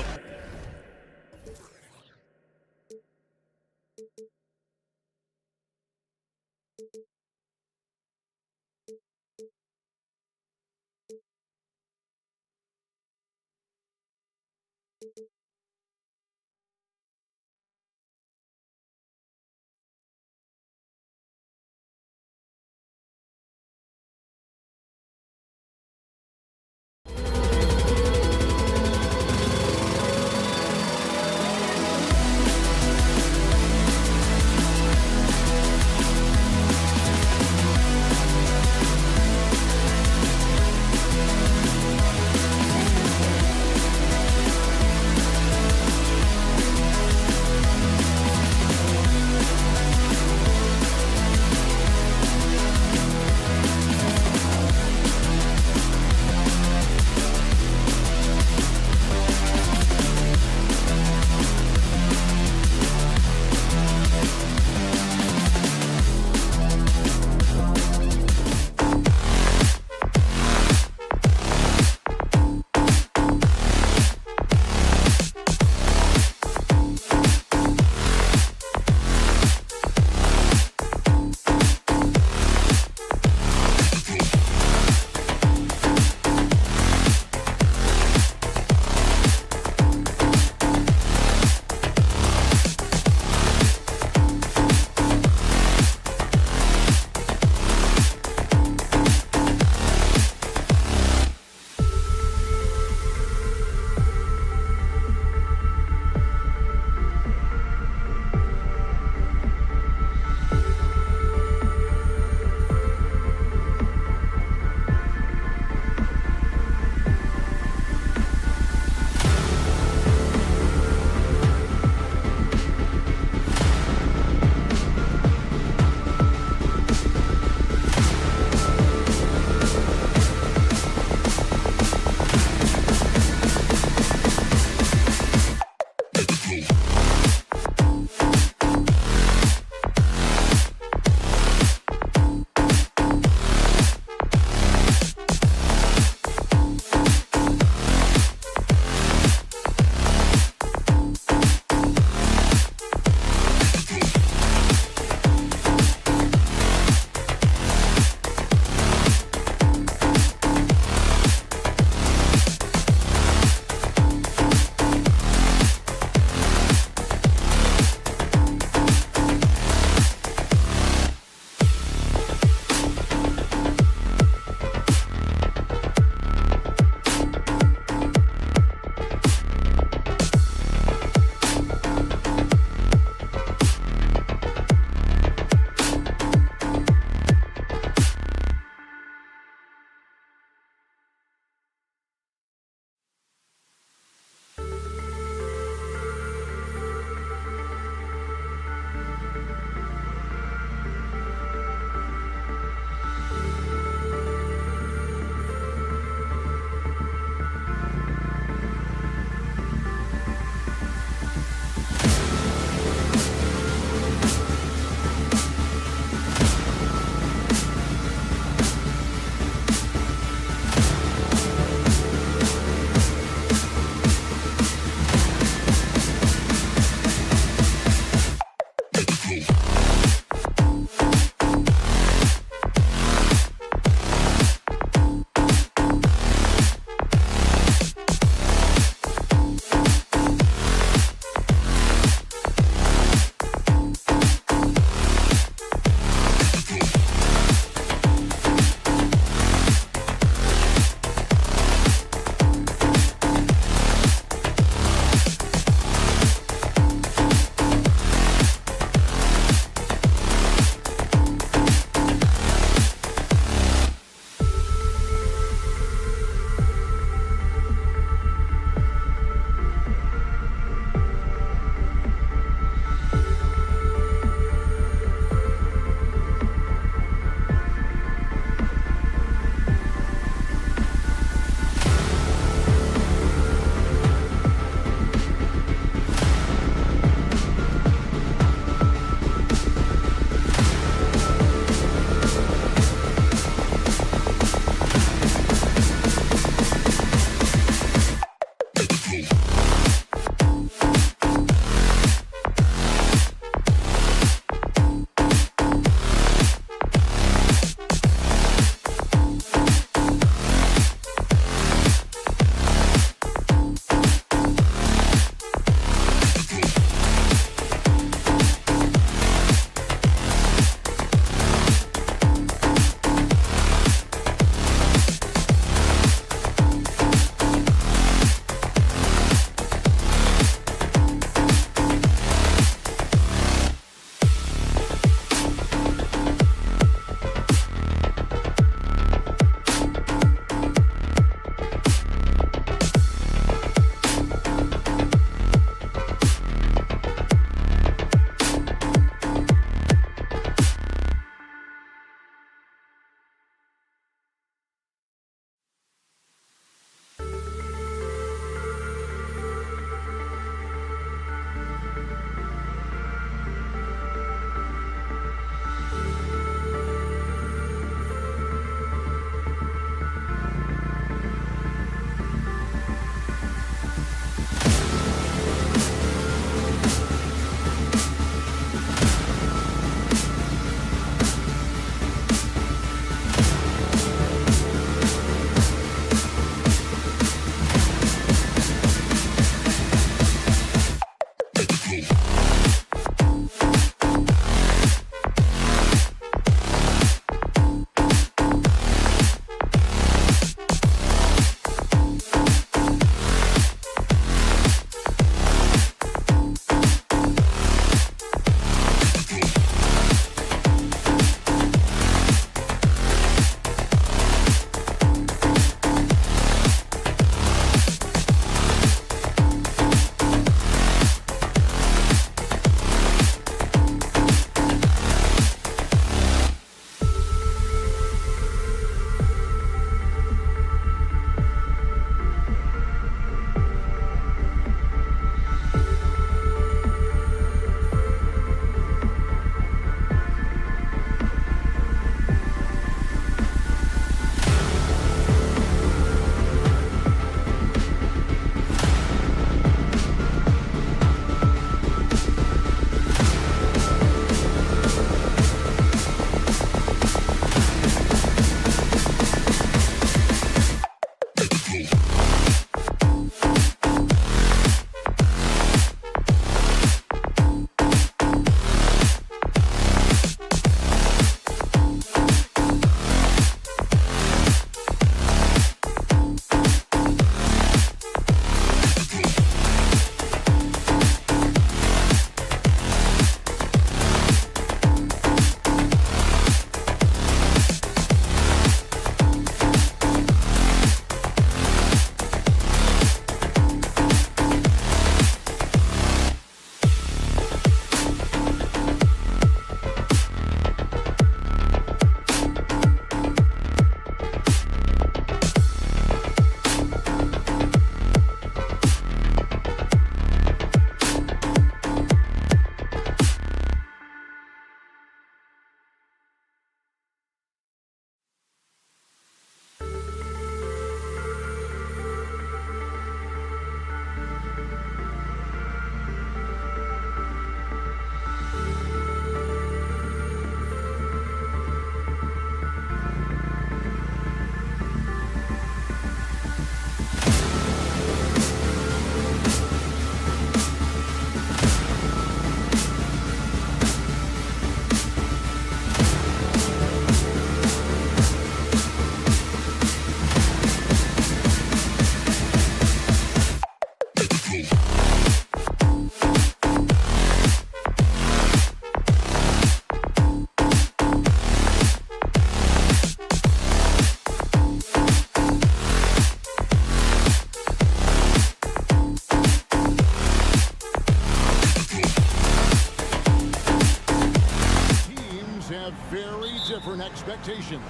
different expectations.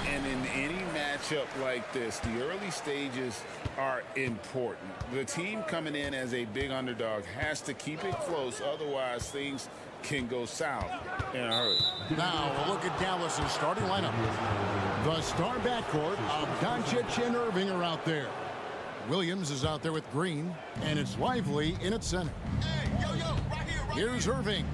And in any matchup like this, the early stages are important. The team coming in as a big underdog has to keep it close, otherwise things can go south in a hurry. Now a look at Dallas's starting lineup. The star backcourt of Doncic and Irving are out there. Williams is out there with Green, and it's Lively in its center. Here's Irving.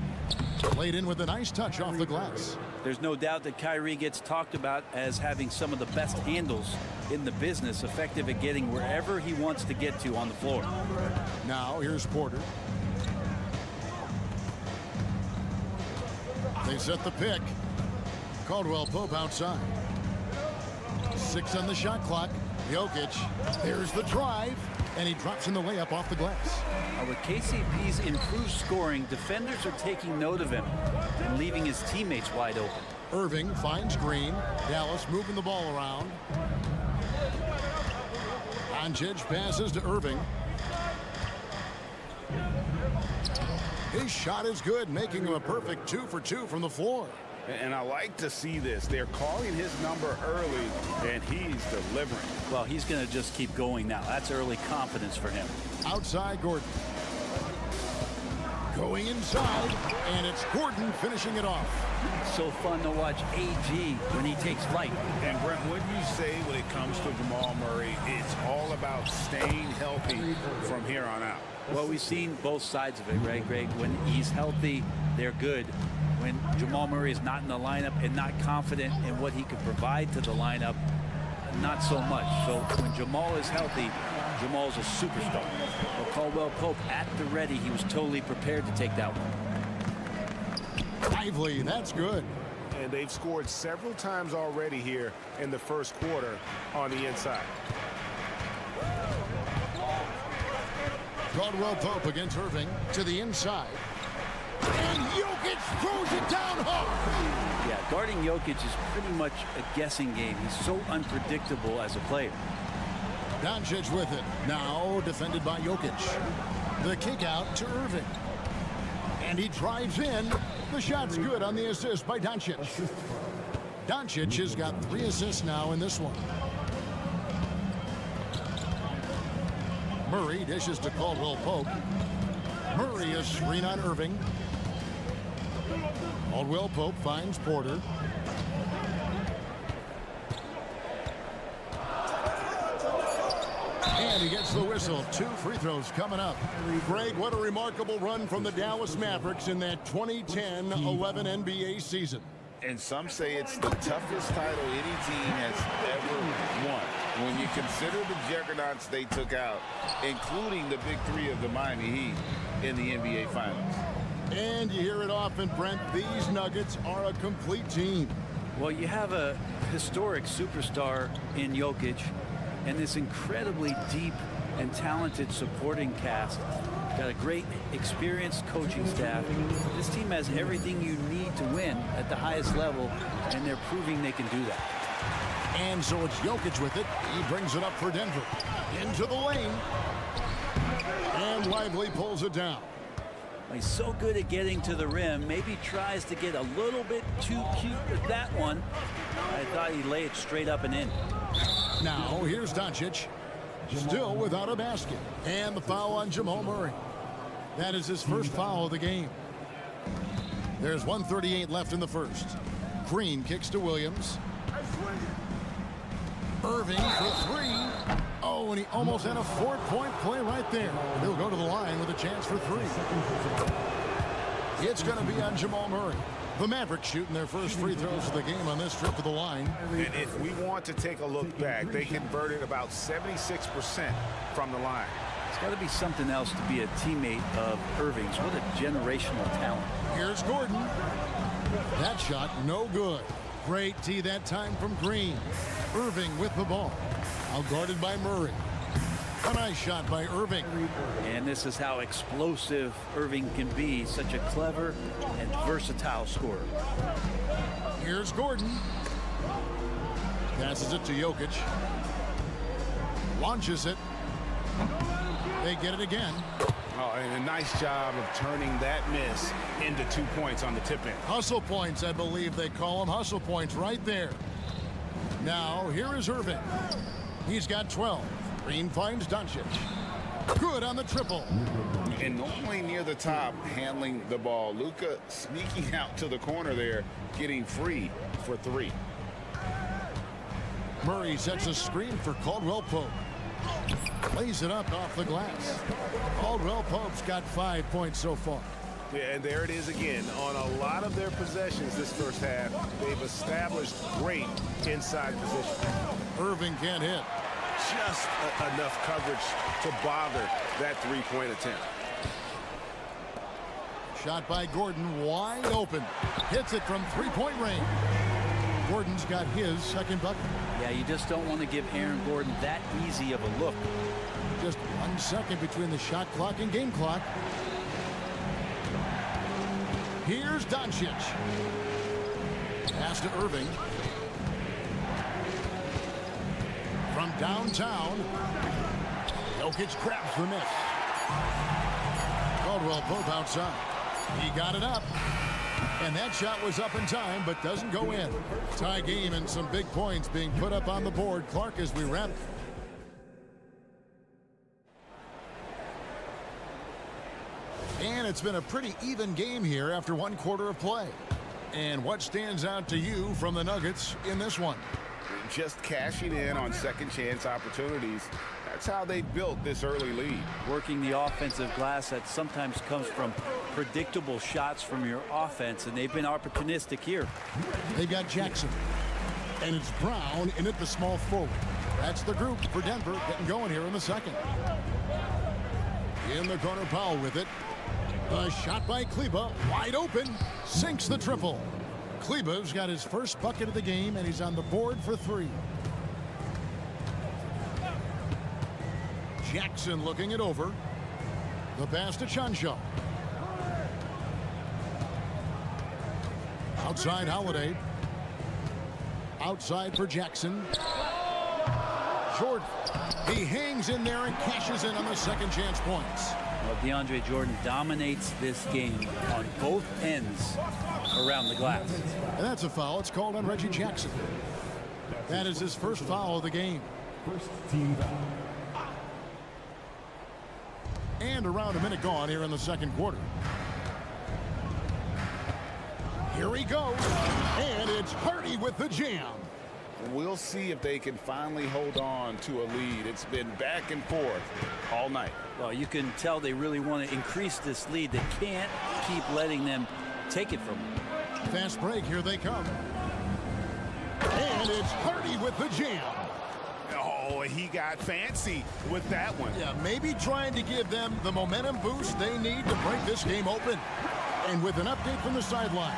Laid in with a nice touch off the glass. There's no doubt that Kyrie gets talked about as having some of the best handles in the business, effective at getting wherever he wants to get to on the floor. Now here's Porter. They set the pick. Caldwell Pope outside. 6 on the shot clock. Jokic. There's the drive. And he drops in the layup off the glass. With KCP's improved scoring, defenders are taking note of him and leaving his teammates wide open. Irving finds Green. Dallas moving the ball around. Doncic passes to Irving. His shot is good, making him a perfect 2 for 2 from the floor. And I like to see this. They're calling his number early, and he's delivering. Well, he's going to just keep going now. That's early confidence for him. Outside Gordon. Going inside, and it's Gordon finishing it off. So fun to watch AG when he takes flight. And Brent, what do you say when it comes to Jamal Murray? It's all about staying healthy from here on out. Well, we've seen both sides of it, right, Greg? When he's healthy, they're good. When Jamal Murray is not in the lineup and not confident in what he could provide to the lineup, not so much. So when Jamal is healthy, Jamal's a superstar. Well, Caldwell Pope at the ready. He was totally prepared to take that one. Lively, that's good. And they've scored several times already here in the first quarter on the inside. Caldwell Pope against Irving to the inside. And Jokic throws it down hard. Yeah, guarding Jokic is pretty much a guessing game. He's so unpredictable as a player. Doncic with it. Now defended by Jokic. The kick out to Irving. And he drives in. The shot's good on the assist by Doncic. Doncic has got 3 assists now in this one. Murray dishes to Caldwell Pope. Murray is screen on Irving. Caldwell Pope finds Porter. And he gets the whistle. 2 free throws coming up. Greg, what a remarkable run from the Dallas Mavericks in that 2010-11 NBA season. And some say it's the toughest title any team has ever won. when you consider the juggernauts they took out, including the big three of the Miami Heat in the NBA Finals. And you hear it often, Brent, these Nuggets are a complete team. Well, you have a historic superstar in Jokic and this incredibly deep and talented supporting cast. Got a great experienced coaching staff. This team has everything you need to win at the highest level, and they're proving they can do that. And so it's Jokic with it. He brings it up for Denver. Into the lane. And Lively pulls it down. He's so good at getting to the rim. Maybe tries to get a little bit too cute with that one. I thought he'd lay it straight up and in. Now here's Doncic. Still without a basket. And the foul on Jamal Murray. That is his first foul of the game. There's 1:38 left in the first. Green kicks to Williams. Irving for three. Oh, and he almost had a 4-point play right there. He'll go to the line with a chance for three. It's going to be on Jamal Murray. The Mavericks shooting their first free throws of the game on this trip to the line. And if we want to take a look back, they converted about 76% from the line. It's got to be something else to be a teammate of Irving's. What a generational talent. Here's Gordon. That shot no good. Great tee that time from Green. Irving with the ball. Outguarded by Murray. A nice shot by Irving. And this is how explosive Irving can be. Such a clever and versatile scorer. Here's Gordon. Passes it to Jokic. Launches it. They get it again. Oh, and a nice job of turning that miss into 2 points on the tip-in. Hustle points, I believe they call them. Hustle points right there. Now, here is Irving. He's got 12. Green finds Doncic. Good on the triple. And normally near the top, handling the ball. Luka sneaking out to the corner there, getting free for three. Murray sets a screen for Caldwell Pope. Lays it up off the glass. Caldwell Pope's got 5 points so far. Yeah, and there it is again. On a lot of their possessions this first half, they've established great inside position. Irving can't hit. Just enough coverage to bother that three-point attempt. Shot by Gordon, wide open. Hits it from three-point range. Gordon's got his second bucket. Yeah, you just don't want to give Aaron Gordon that easy of a look. Just 1 second between the shot clock and game clock. Here's Doncic. Pass to Irving. From downtown, Jokic grabs the miss. Caldwell Pope outside. He got it up. And that shot was up in time, but doesn't go in. Tie game and some big points being put up on the board. Clark, as we wrap. And it's been a pretty even game here after 1 quarter of play. And what stands out to you from the Nuggets in this one? Just cashing in on second chance opportunities. That's how they built this early lead. Working the offensive glass that sometimes comes from predictable shots from your offense, and they've been opportunistic here. They've got Jackson. And it's Brown in at the small forward. That's the group for Denver getting going here in the second. In the corner, Powell with it. A shot by Kleba, wide open, sinks the triple. Kleba's got his first bucket of the game, and he's on the board for three. Jackson looking it over. The pass to Chuncho. Outside Holiday. Outside for Jackson. Jordan. He hangs in there and cashes in on the second chance points. Well, DeAndre Jordan dominates this game on both ends around the glass. And that's a foul. It's called on Reggie Jackson. That is his first foul of the game. First team foul. And around a minute gone here in the second quarter. Here he goes. And it's Hardy with the jam. We'll see if they can finally hold on to a lead. It's been back and forth all night. Well, you can tell they really want to increase this lead. They can't keep letting them take it from them. Fast break, here they come. And it's Hardy with the jam. Oh, Oh, he got fancy with that one. Yeah, maybe trying to give them the momentum boost they need to break this game open. And with an update from the sideline,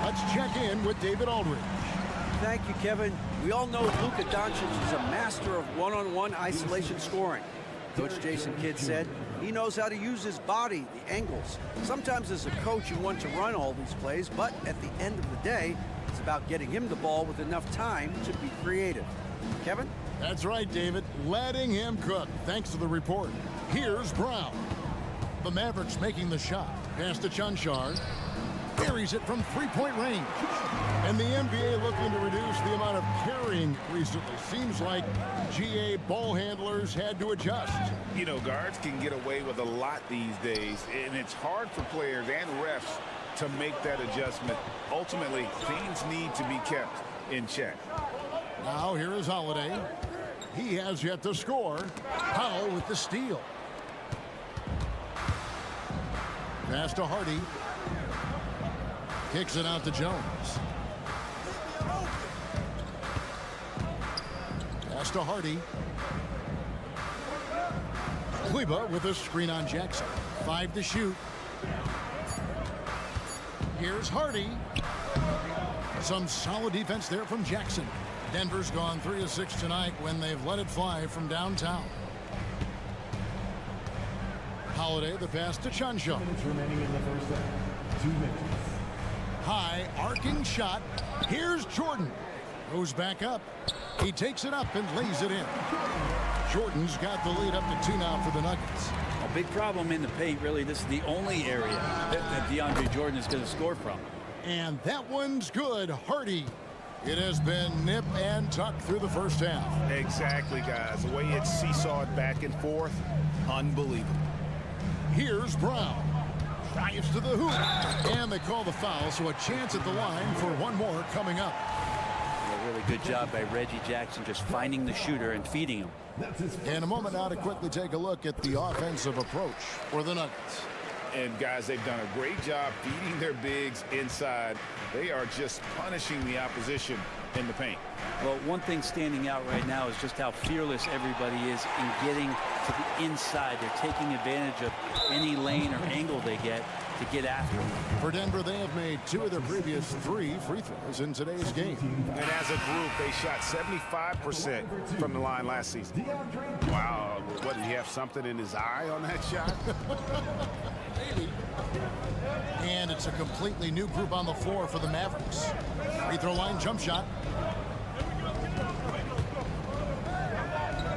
let's check in with David Aldridge. Thank you, Kevin. We all know Luka Doncic is a master of one-on-one isolation scoring. Coach Jason Kidd said he knows how to use his body, the angles. Sometimes as a coach, you want to run all these plays, but at the end of the day, it's about getting him the ball with enough time to be creative. Kevin? That's right, David. Letting him cook. Thanks to the report. Here's Brown. The Mavericks making the shot. Pass to Chunchar. Buries it from three-point range. And the NBA looking to reduce the amount of carrying recently. Seems like GA ball handlers had to adjust. You know, guards can get away with a lot these days, and it's hard for players and refs to make that adjustment. Ultimately, things need to be kept in check. Now here is Holiday. He has yet to score. Powell with the steal. Pass to Hardy. Kicks it out to Jones. Pass to Hardy. Kleba with a screen on Jackson. 5 to shoot. Here's Hardy. Some solid defense there from Jackson. Denver's gone 3 of 6 tonight when they've let it fly from downtown. Holiday, the pass to Chunchar. Remaining in the first half. 2 minutes. High arcing shot. Here's Jordan. Goes back up. He takes it up and lays it in. Jordan's got the lead up to 2 now for the Nuggets. A big problem in the paint, really. This is the only area that DeAndre Jordan is going to score from. And that one's good. Hardy. It has been nip and tuck through the first half. Exactly, guys. The way it's seesawed back and forth, unbelievable. Here's Brown. Drives to the hoop. And they call the foul, so a chance at the line for one more coming up. A really good job by Reggie Jackson just finding the shooter and feeding him. And a moment now to quickly take a look at the offensive approach for the Nuggets. And guys, they've done a great job feeding their bigs inside. They are just punishing the opposition in the paint. Well, one thing standing out right now is just how fearless everybody is in getting to the inside. They're taking advantage of any lane or angle they get to get after them. For Denver, they have made 2 of their previous 3 free throws in today's game. And as a group, they shot 75% from the line last season. Wow, what, did he have something in his eye on that shot? Maybe. And it's a completely new group on the floor for the Mavericks. Free throw line jump shot.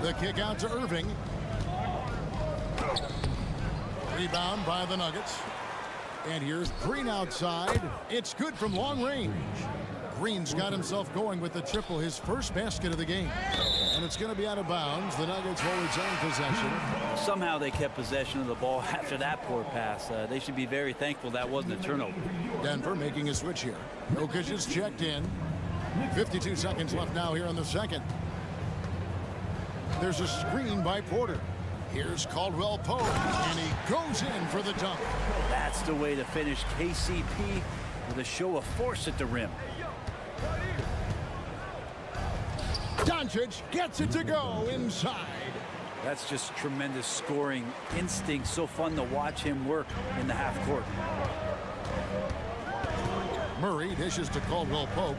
The kick out to Irving. Rebound by the Nuggets. And here's Green outside. It's good from long range. Green's got himself going with the triple, his first basket of the game. And it's going to be out of bounds. The Nuggets will retain possession. Somehow they kept possession of the ball after that poor pass. They should be very thankful that wasn't a turnover. Denver making a switch here. Jokic is checked in. 52 seconds left now here in the second. There's a screen by Porter. Here's Caldwell Pope, and he goes in for the dunk. That's the way to finish. KCP with a show of force at the rim. Doncic gets it to go inside. That's just tremendous scoring instinct. So fun to watch him work in the half court. Murray dishes to Caldwell Pope.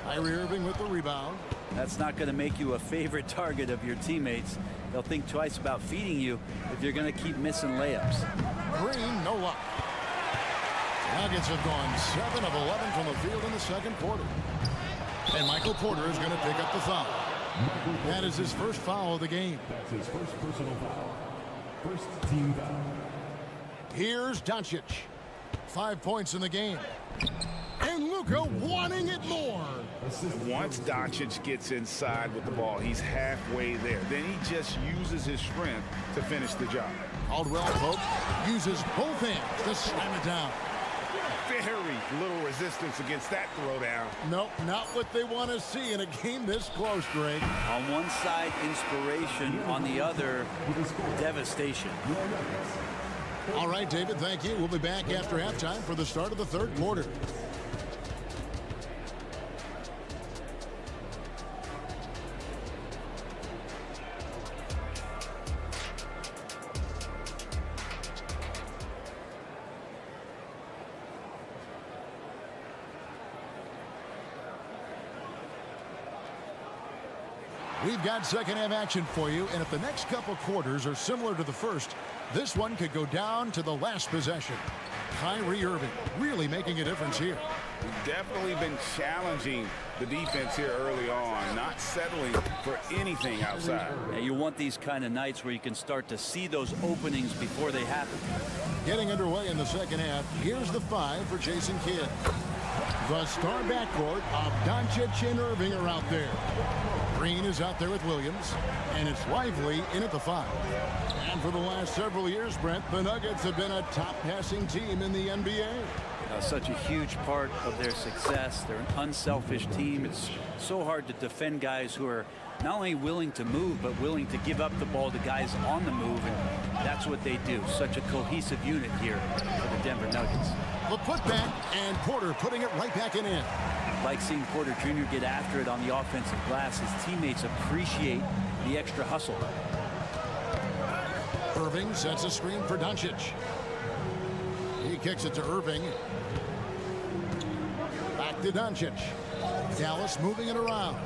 Kyrie Irving with the rebound. That's not going to make you a favorite target of your teammates. They'll think twice about feeding you if you're going to keep missing layups. Green, no luck. Nuggets have gone 7 of 11 from the field in the second quarter. And Michael Porter is going to pick up the foul. That is his first foul of the game. That's his first personal foul. First team foul. Here's Doncic. 5 points in the game. And Luka wanting it more. Once Doncic gets inside with the ball, he's halfway there. Then he just uses his strength to finish the job. Caldwell Pope uses both hands to slam it down. Very little resistance against that throwdown. Nope, not what they want to see in a game this close, Greg. On one side, inspiration. On the other, devastation. All right, David, thank you. We'll be back after halftime for the start of the third quarter. We've got second half action for you, and if the next couple quarters are similar to the first, this one could go down to the last possession. Kyrie Irving really making a difference here. Definitely been challenging the defense here early on, not settling for anything outside. Yeah, you want these kind of nights where you can start to see those openings before they happen. Getting underway in the second half, here's the 5 for Jason Kidd. The star backcourt of Doncic and Irving are out there. Green is out there with Williams, and it's Lively in at the 5. And for the last several years, Brent, the Nuggets have been a top passing team in the NBA. Such a huge part of their success. They're an unselfish team. It's so hard to defend guys who are not only willing to move, but willing to give up the ball to guys on the move, and that's what they do. Such a cohesive unit here for the Denver Nuggets. The putback, and Porter putting it right back in. Like seeing Porter Jr. get after it on the offensive glass. His teammates appreciate the extra hustle. Irving sets a screen for Doncic. He kicks it to Irving. Back to Doncic. Dallas moving it around.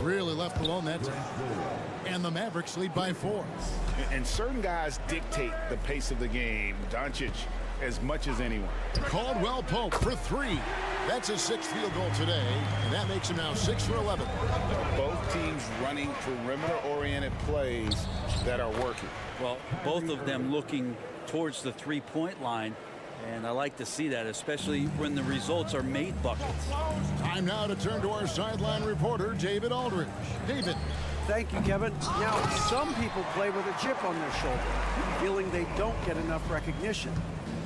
Really left alone that time. And the Mavericks lead by 4. And certain guys dictate the pace of the game. Doncic as much as anyone. Caldwell Pope for 3. That's his 6th field goal today, and that makes him now 6 for 11. Both teams running perimeter-oriented plays that are working. Well, both of them looking towards the three-point line, and I like to see that, especially when the results are made buckets. Time now to turn to our sideline reporter, David Aldridge. David. Thank you, Kevin. Now, some people play with a chip on their shoulder, feeling they don't get enough recognition.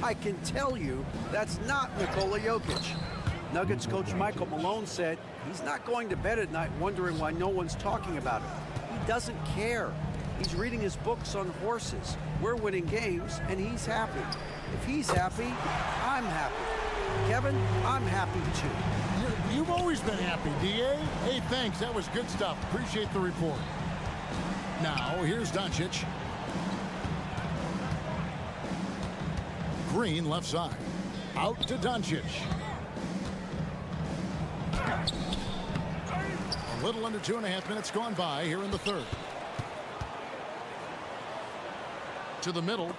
I can tell you that's not Nikola Jokic. Nuggets coach Michael Malone said he's not going to bed at night wondering why no one's talking about him. He doesn't care. He's reading his books on horses. We're winning games, and he's happy. If he's happy, I'm happy. Kevin, I'm happy too. You've always been happy, D.A. Hey, thanks. That was good stuff. Appreciate the report. Now, here's Doncic. Green left side. Out to Doncic. A little under 2.5 minutes gone by here in the third. To the middle.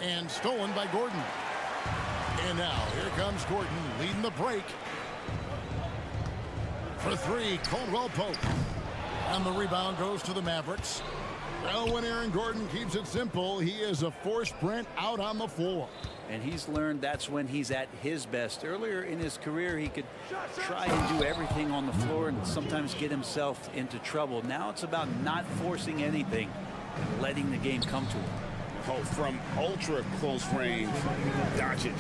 And stolen by Gordon. And now here comes Gordon leading the break. For 3, Caldwell Pope. And the rebound goes to the Mavericks. Well, when Aaron Gordon keeps it simple, he is a force Brent out on the floor. And he's learned that's when he's at his best. Earlier in his career, he could try and do everything on the floor and sometimes get himself into trouble. Now it's about not forcing anything and letting the game come to him. Oh, from ultra close range, Doncic.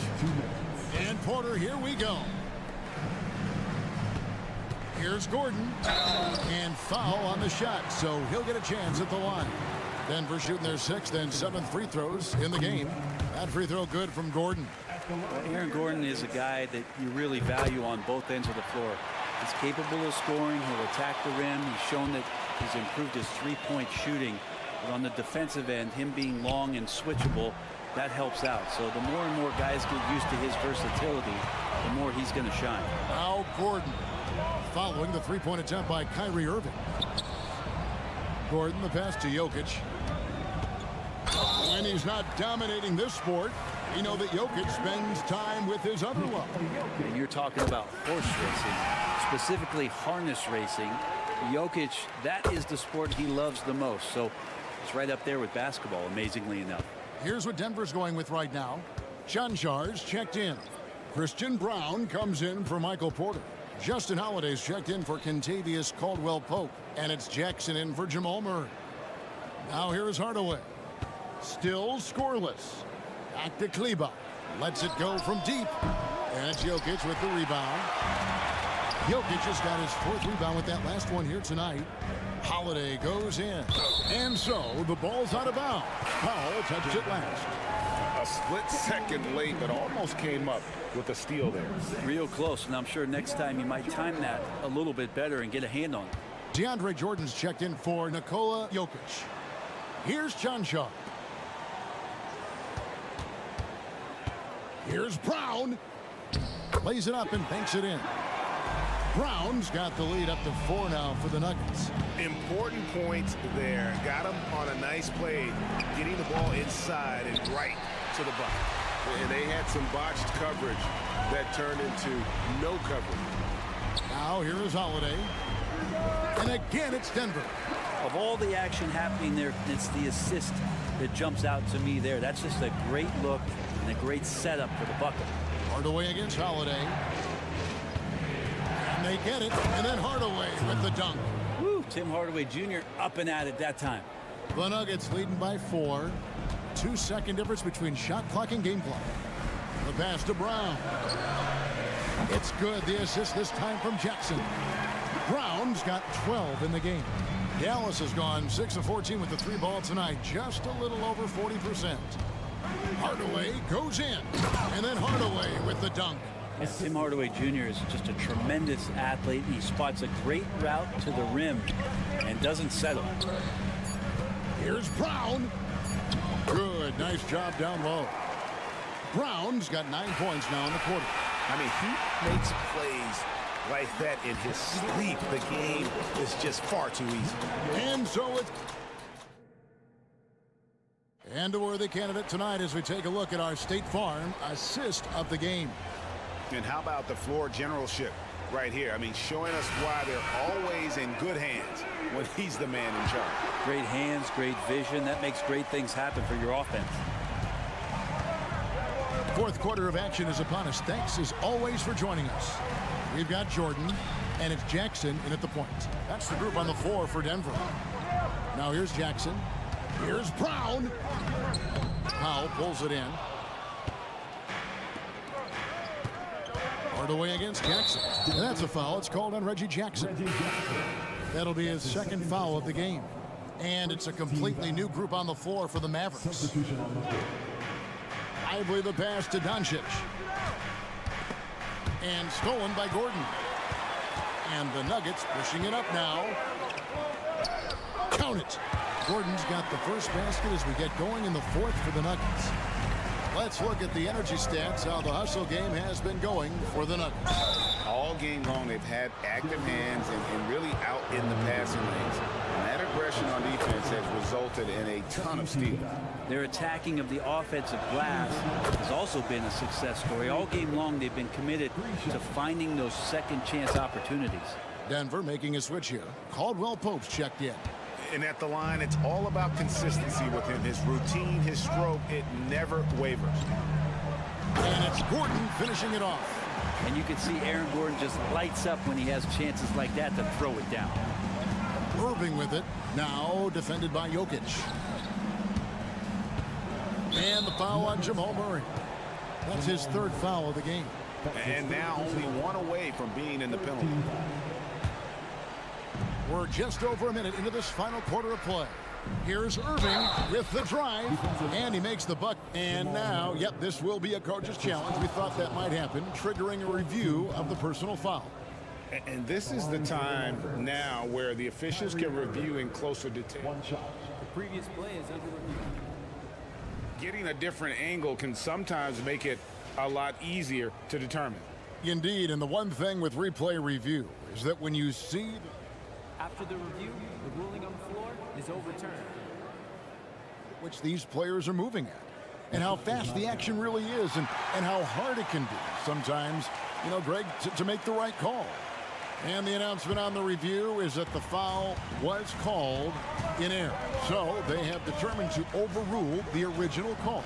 And Porter, here we go. Here's Gordon. And foul on the shot, so he'll get a chance at the line. Denver shooting their 6th and 7th free throws in the game. That free throw good from Gordon. Well, Aaron Gordon is a guy that you really value on both ends of the floor. He's capable of scoring. He'll attack the rim. He's shown that he's improved his three-point shooting. But on the defensive end, him being long and switchable, that helps out. So the more and more guys get used to his versatility, the more he's going to shine. Now Gordon following the three-point attempt by Kyrie Irving. Gordon the pass to Jokic. When he's not dominating this sport, you know that Jokic spends time with his other love. And you're talking about horse racing, specifically harness racing. Jokic, that is the sport he loves the most. So it's right up there with basketball, amazingly enough. Here's what Denver's going with right now. Chanchar's checked in. Christian Brown comes in for Michael Porter. Justin Holiday's checked in for Kentavious Caldwell-Pope. And it's Jackson in for Jamal Murray. Now here's Hardaway. Still scoreless. Back to Kleba. Lets it go from deep. And it's Jokic with the rebound. Jokic has got his 4th rebound with that last one here tonight. Holiday goes in. And so the ball's out of bounds. Powell touched it last. A split second late, but almost came up with a steal there. Real close, and I'm sure next time you might time that a little bit better and get a hand on it. DeAndre Jordan's checked in for Nikola Jokic. Here's Cancar. Here's Brown. Lays it up and banks it in. Brown's got the lead up to 4 now for the Nuggets. Important points there. Got him on a nice play, getting the ball inside and right to the bucket. And they had some botched coverage that turned into no coverage. Now here is Holiday. And again, it's Denver. Of all the action happening there, it's the assist that jumps out to me there. That's just a great look and a great setup for the bucket. Hardaway against Holiday. And they get it. And then Hardaway with the dunk. Woo, Tim Hardaway Jr. up and at it that time. The Nuggets leading by 4. 2-second difference between shot clock and game clock. The pass to Brown. It's good. The assist this time from Jackson. Brown's got 12 in the game. Dallas has gone 6 of 14 with the 3 ball tonight. Just a little over 40%. Hardaway goes in. And then Hardaway with the dunk. Yeah, Tim Hardaway Jr. is just a tremendous athlete. He spots a great route to the rim and doesn't settle. Here's Brown. Good. Nice job down low. Brown's got 9 points now in the quarter. I mean, he makes plays like that in his sleep. The game is just far too easy. And so it's... And a worthy candidate tonight as we take a look at our State Farm assist of the game. And how about the floor generalship right here? I mean, showing us why they're always in good hands when he's the man in charge. Great hands, great vision. That makes great things happen for your offense. Fourth quarter of action is upon us. Thanks as always for joining us. We've got Jordan, and it's Jackson in at the point. That's the group on the floor for Denver. Now here's Jackson. Here's Brown. Powell pulls it in. Hardaway against Jackson. And that's a foul. It's called on Reggie Jackson. That'll be his second foul of the game. And it's a completely new group on the floor for the Mavericks. Lively the pass to Doncic. And stolen by Gordon. And the Nuggets pushing it up now. Count it. Gordon's got the first basket as we get going in the fourth for the Nuggets. Let's look at the energy stats, how the hustle game has been going for the Nuggets. All game long, they've had active hands and really out in the passing lanes. And that aggression on defense has resulted in a ton of steals. Their attacking of the offensive glass has also been a success story. All game long, they've been committed to finding those second chance opportunities. Denver making a switch here. Caldwell Pope's checked in. And at the line, it's all about consistency with him. His routine, his stroke, it never wavers. And it's Gordon finishing it off. And you can see Aaron Gordon just lights up when he has chances like that to throw it down. Irving with it. Now defended by Jokic. And the foul on Jamal Murray. That's his third foul of the game. And now only one away from being in the penalty. We're just over a minute into this final quarter of play. Here's Irving with the drive, and he makes the buck. And now, yep, this will be a coach's challenge. We thought that might happen, triggering a review of the personal foul. And this is the time now where the officials can review in closer detail. The previous play is under review. Getting a different angle can sometimes make it a lot easier to determine. Indeed, and the one thing with replay review is that when you see After the review, the ruling on the floor is overturned. which these players are moving at, and how fast the action really is, and how hard it can be sometimes, you know, Greg, to make the right call. And the announcement on the review is that the foul was called in error. So they have determined to overrule the original call.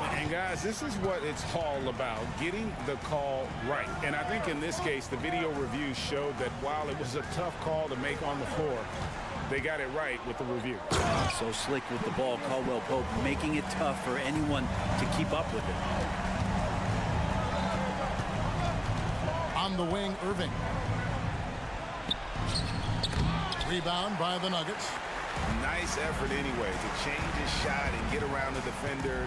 And guys, this is what it's all about, getting the call right. And I think in this case, the video review showed that while it was a tough call to make on the floor, they got it right with the review. So slick with the ball, Caldwell Pope, making it tough for anyone to keep up with it. On the wing, Irving. Rebound by the Nuggets. Nice effort anyway to change his shot and get around the defender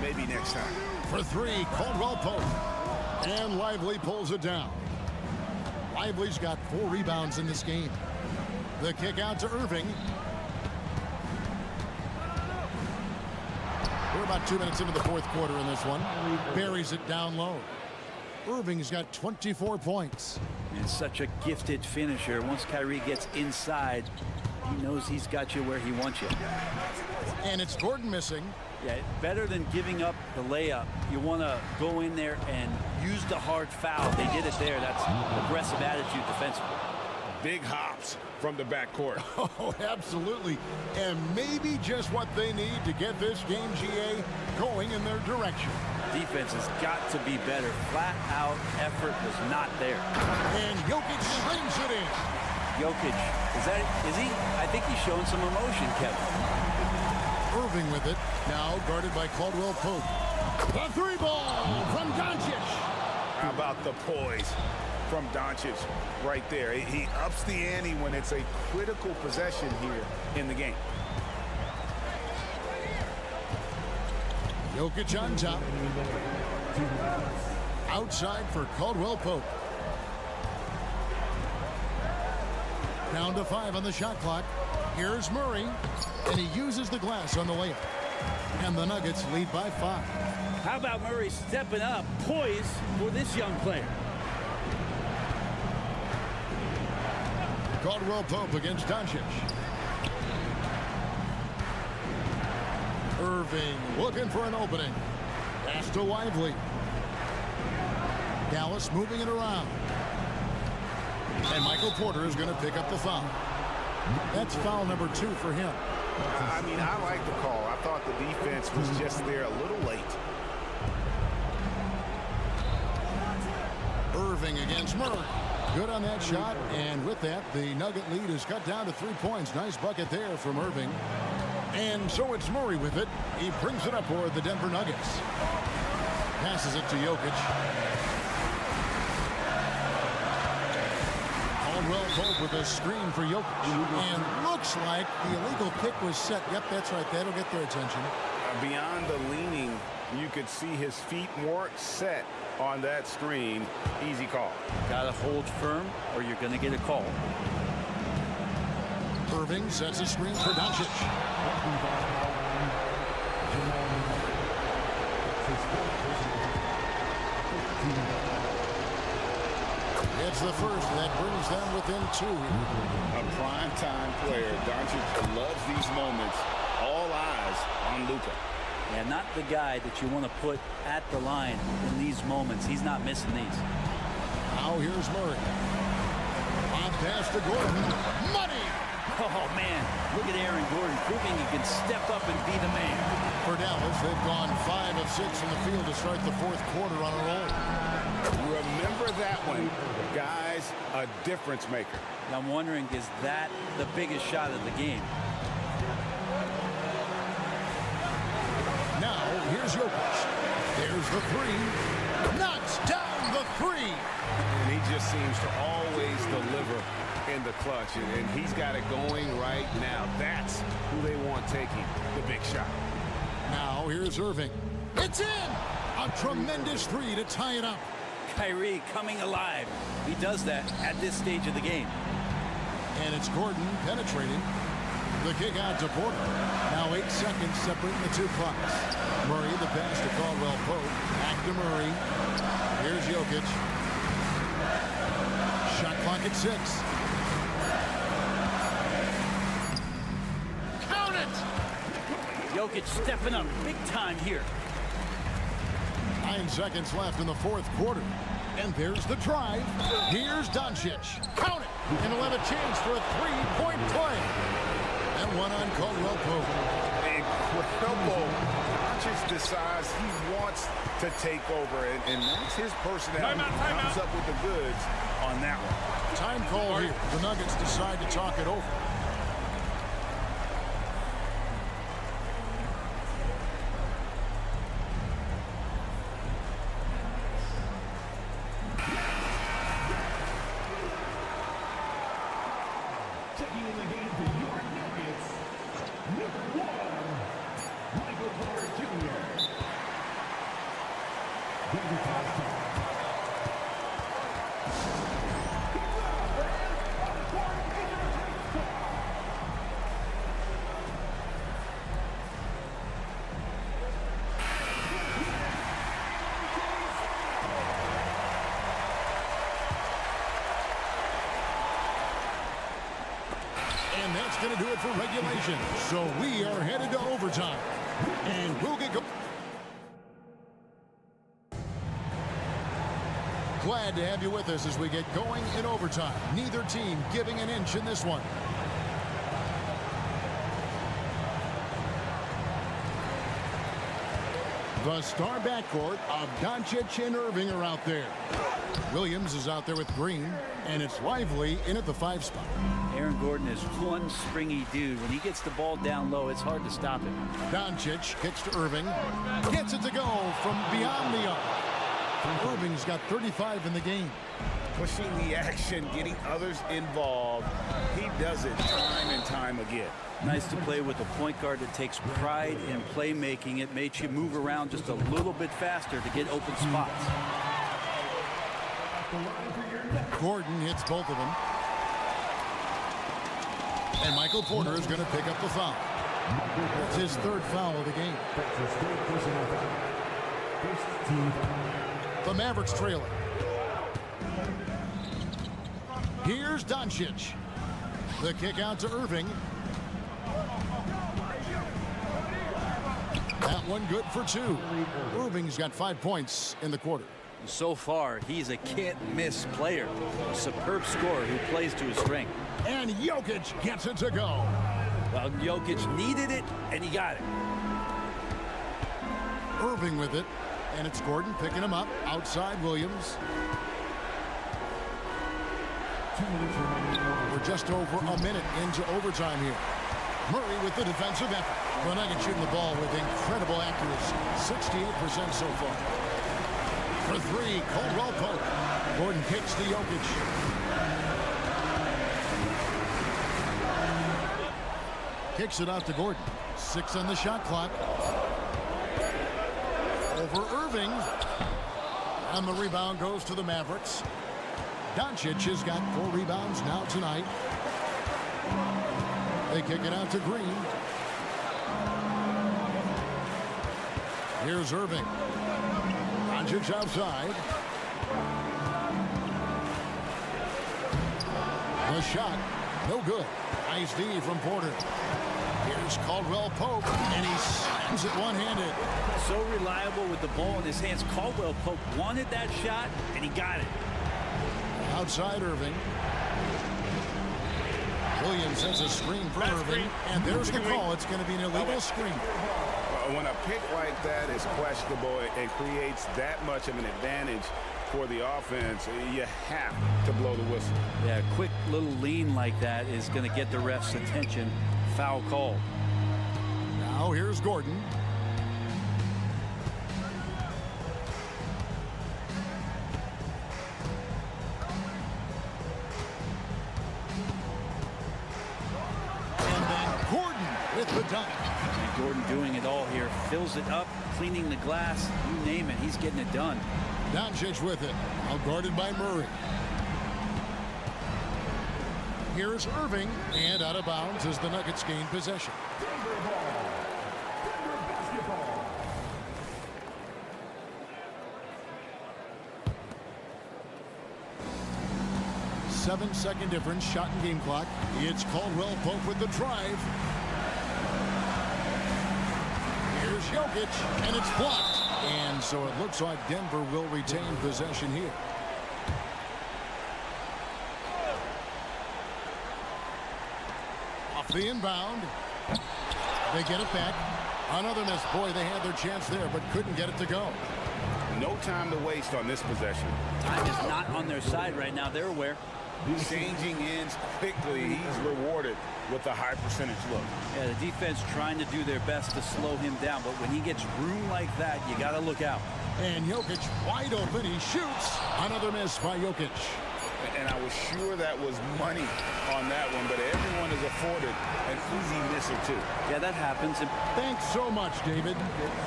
maybe next time. For three, Caldwell Pope. And Lively pulls it down. Lively's got 4 rebounds in this game. The kick out to Irving. We're about 2 minutes into the fourth quarter in this one. Buries it down low. Irving's got 24 points. And such a gifted finisher. Once Kyrie gets inside, he knows he's got you where he wants you. And it's Gordon missing. Yeah, better than giving up the layup. You want to go in there and use the hard foul. They did it there. That's aggressive attitude defensively. Big hops from the backcourt. Oh, absolutely. And maybe just what they need to get this game, GA, going in their direction. Defense has got to be better. Flat out effort was not there. And Jokic slings it in. Jokic, is he? I think he's showing some emotion, Kevin. Irving with it. Now guarded by Caldwell Pope. The three ball from Doncic. How about the poise from Doncic right there? He ups the ante when it's a critical possession here in the game. Jokic on top. Outside for Caldwell Pope. Down to 5 on the shot clock. Here's Murray, and he uses the glass on the layup. And the Nuggets lead by 5. How about Murray stepping up, poised for this young player? Caldwell Pope against Doncic. Irving looking for an opening. Pass to Lively. Dallas moving it around. And Michael Porter is going to pick up the foul. That's foul number 2 for him. I mean, I like the call. I thought the defense was just there a little late. Irving against Murray. Good on that shot, and with that, the Nugget lead is cut down to 3 points. Nice bucket there from Irving. And so it's Murray with it. He brings it up for the Denver Nuggets. Passes it to Jokic. Caldwell Pope with a screen for Jokic. And looks like the illegal kick was set. Yep, that's right. That'll get their attention. Beyond the leaning, you could see his feet weren't set on that screen. Easy call. Gotta hold firm or you're gonna get a call. Irving sets a screen for Doncic. It's the first that brings them within 2. A prime-time player. Doncic loves these moments. All eyes on Luka. Yeah, not the guy that you want to put at the line in these moments. He's not missing these. Now here's Murray. On pass to Gordon. Money! Oh, man. Look at Aaron Gordon proving he can step up and be the man. For Dallas, they've gone 5 of 6 in the field to start the 4th quarter on a roll. Remember that one. Guys, a difference maker. I'm wondering, is that the biggest shot of the game? Now, here's Jokic. There's the 3. Knocks down the 3. And he just seems to always deliver in the clutch. And he's got it going right now. That's who they want taking the big shot. Now, here's Irving. It's in! A tremendous 3 to tie it up. Kyrie coming alive. He does that at this stage of the game. And it's Gordon penetrating. The kick out to Porter. Now 8 seconds separating the 2 clocks. Murray, the pass to Caldwell Pope. Back to Murray. Here's Jokic. Shot clock at 6. Count it! Jokic stepping up big time here. 9 seconds left in the 4th quarter. And there's the drive. Here's Doncic. Count it! And he'll have a chance for a 3-point play. And one on Caldwell Pope. Incredible. Doncic decides he wants to take over, and that's his personality. He comes up with the goods on that one. Time call here. The Nuggets decide to talk it over. Checking in the game for your Nuggets, number 1, Michael Porter Jr. Denver Nuggets. going to do it for regulation. So we are headed to overtime. And we'll get going. Glad to have you with us as we get going in overtime. Neither team giving an inch in this one. The star backcourt of Doncic and Irving are out there. Williams is out there with Green, and it's Lively in at the 5 spot. Aaron Gordon is one springy dude. When he gets the ball down low, it's hard to stop him. Doncic kicks to Irving. Gets it to go from beyond the arc. Irving's got 35 in the game. Pushing the action, getting others involved. He does it time and time again. Nice to play with a point guard that takes pride in playmaking. It makes you move around just a little bit faster to get open spots. Gordon hits both of them. And Michael Porter is going to pick up the foul. That's his 3rd foul of the game. The Mavericks trailing. Here's Doncic. The kick out to Irving. That one good for 2. Irving's got 5 points in the quarter. So far, he's a can't-miss player. A superb scorer who plays to his strength. And Jokic gets it to go. Well, Jokic needed it, and he got it. Irving with it. And it's Gordon picking him up. Outside Williams. We're just over a minute into overtime here. Murray with the defensive effort. The Nuggets shooting the ball with incredible accuracy. 68% so far. For 3, Caldwell Pope. Gordon kicks to Jokic. Kicks it out to Gordon. 6 on the shot clock. Over Irving. And the rebound goes to the Mavericks. Doncic has got 4 rebounds now tonight. They kick it out to Green. Here's Irving. Doncic outside. The shot, no good. Nice D from Porter. Here's Caldwell Pope, and he slams it one-handed. So reliable with the ball in his hands. Caldwell Pope wanted that shot, and he got it. Outside Irving. Williams has a screen for Irving, and there's the call. It's going to be an illegal screen. When a pick like that is questionable and creates that much of an advantage for the offense, you have to blow the whistle. Yeah, a quick little lean like that is going to get the ref's attention. Foul call. Now here's Gordon. And then Gordon with the dunk. And Gordon doing it all here. Fills it up, cleaning the glass. You name it, he's getting it done. Doncic with it. Now guarded by Murray. Here's Irving, and out of bounds as the Nuggets gain possession. 7-second difference, shot and game clock. It's Caldwell Pope with the drive. Here's Jokic, and it's blocked. And so it looks like Denver will retain possession here. Off the inbound. They get it back. Another miss. Boy, they had their chance there, but couldn't get it to go. No time to waste on this possession. Time is not on their side right now. They're aware. Changing ends quickly. He's rewarded with a high percentage look. Yeah, the defense trying to do their best to slow him down, but when he gets room like that, you got to look out. And Jokic wide open. He shoots. Another miss by Jokic. And I was sure that was money on that one, but everyone is afforded an easy miss or two. Yeah, that happens. Thanks so much, David.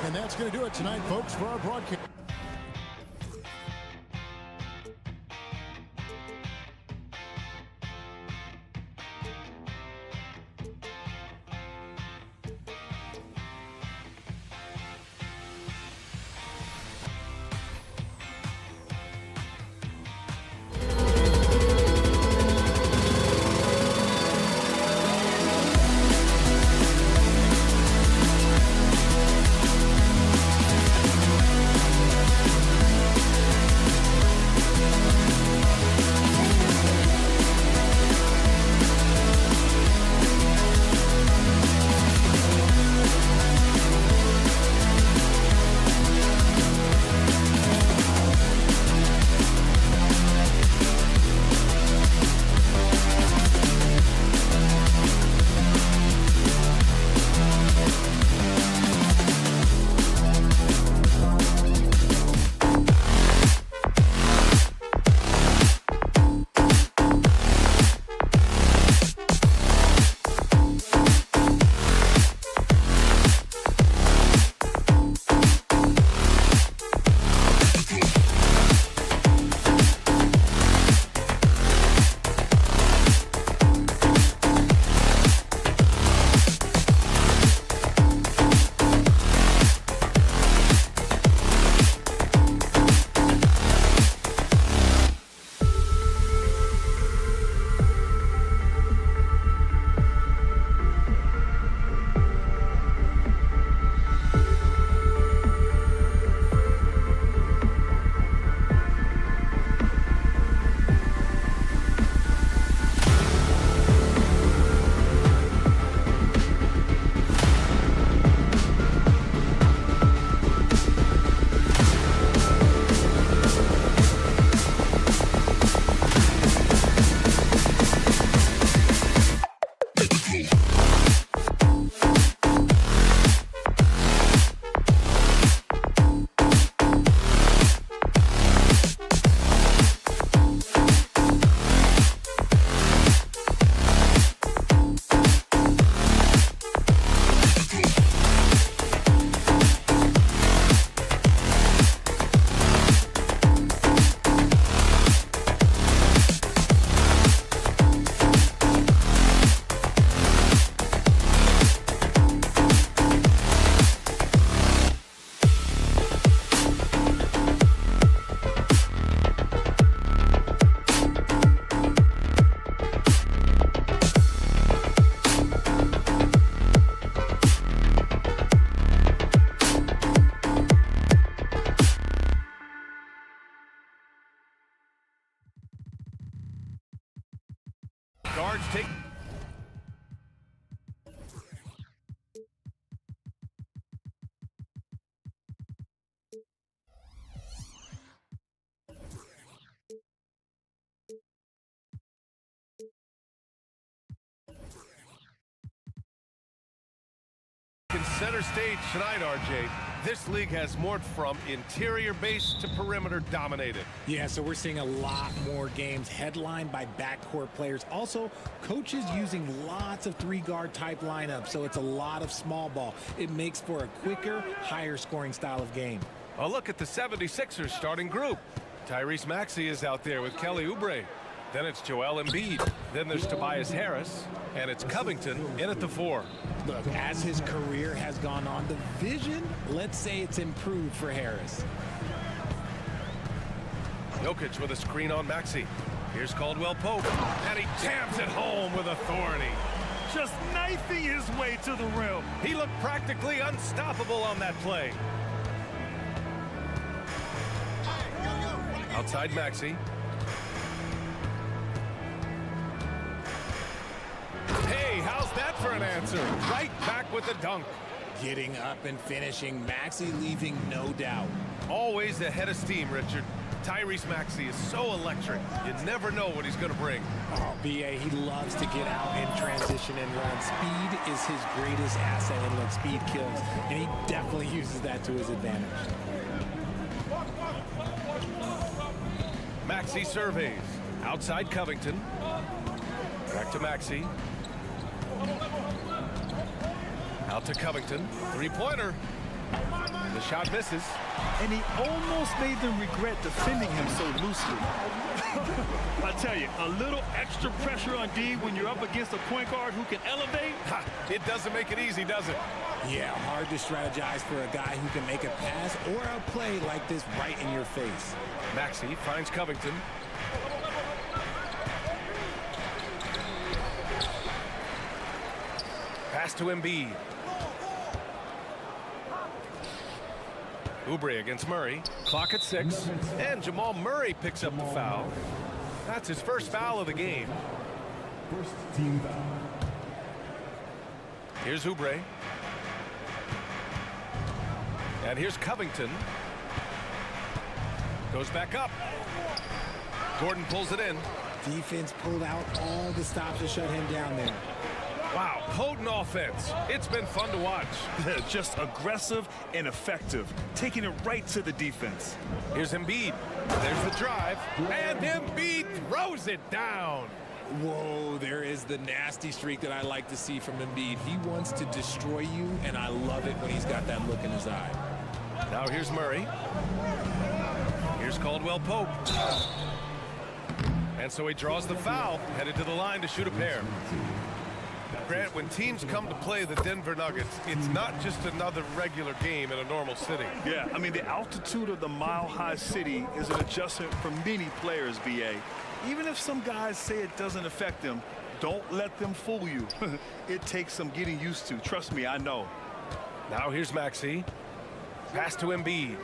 And that's going to do it tonight, folks, for our broadcast. taking center stage tonight, RJ. This league has morphed from interior base to perimeter dominated. Yeah, so we're seeing a lot more games headlined by backcourt players. Also, coaches using lots of three-guard type lineups, so it's a lot of small ball. It makes for a quicker, higher scoring style of game. A look at the 76ers starting group. Tyrese Maxey is out there with Kelly Oubre. Then it's Joel Embiid. Then there's Tobias Harris. And it's Covington in at the 4. Look, as his career has gone on, the vision, let's say it's improved for Harris. Jokic with a screen on Maxey. Here's Caldwell Pope. And he jams it home with authority. Just knifing his way to the rim. He looked practically unstoppable on that play. Outside Maxey. Hey, how's that for an answer? Right back with the dunk. Getting up and finishing, Maxey leaving no doubt. Always ahead of steam, Richard. Tyrese Maxey is so electric. You never know what he's going to bring. Oh, B.A., he loves to get out and transition and run. Speed is his greatest asset, and look, speed kills. And he definitely uses that to his advantage. Maxey surveys. Outside Covington. Back to Maxey. Out to Covington. Three-pointer. The shot misses. And he almost made them regret defending him so loosely. I tell you, a little extra pressure on D when you're up against a point guard who can elevate. It doesn't make it easy, does it? Yeah, hard to strategize for a guy who can make a pass or a play like this right in your face. Maxey finds Covington. Pass to Embiid. Oubre against Murray. Clock at 6. And Jamal Murray picks up the foul. That's his first foul of the game. First team foul. Here's Oubre. And here's Covington. Goes back up. Gordon pulls it in. Defense pulled out all the stops to shut him down there. Wow, potent offense. It's been fun to watch. Just aggressive and effective, taking it right to the defense. Here's Embiid. There's the drive. And Embiid throws it down. Whoa, there is the nasty streak that I like to see from Embiid. He wants to destroy you, and I love it when he's got that look in his eye. Now here's Murray. Here's Caldwell Pope. And so he draws the foul, headed to the line to shoot a pair. Grant, when teams come to play the Denver Nuggets, it's not just another regular game in a normal city. Yeah, I mean, the altitude of the mile-high city is an adjustment for many players, B.A. Even if some guys say it doesn't affect them, don't let them fool you. It takes some getting used to. Trust me, I know. Now here's Maxey. Pass to Embiid.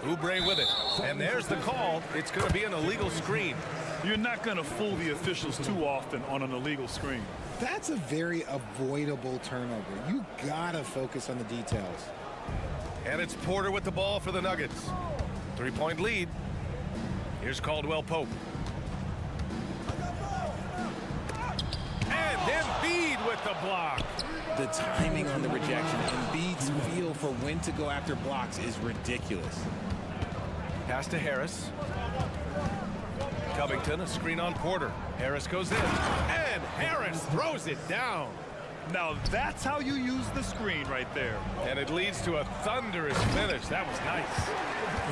Oubre with it. And there's the call. It's going to be an illegal screen. You're not going to fool the officials too often on an illegal screen. That's a very avoidable turnover. You gotta focus on the details. And it's Porter with the ball for the Nuggets. 3-point lead. Here's Caldwell Pope. And Embiid with the block. The timing on the rejection, Embiid's feel for when to go after blocks is ridiculous. Pass to Harris. Covington, a screen on Porter. Harris goes in, and Harris throws it down. Now that's how you use the screen right there. And it leads to a thunderous finish. That was nice.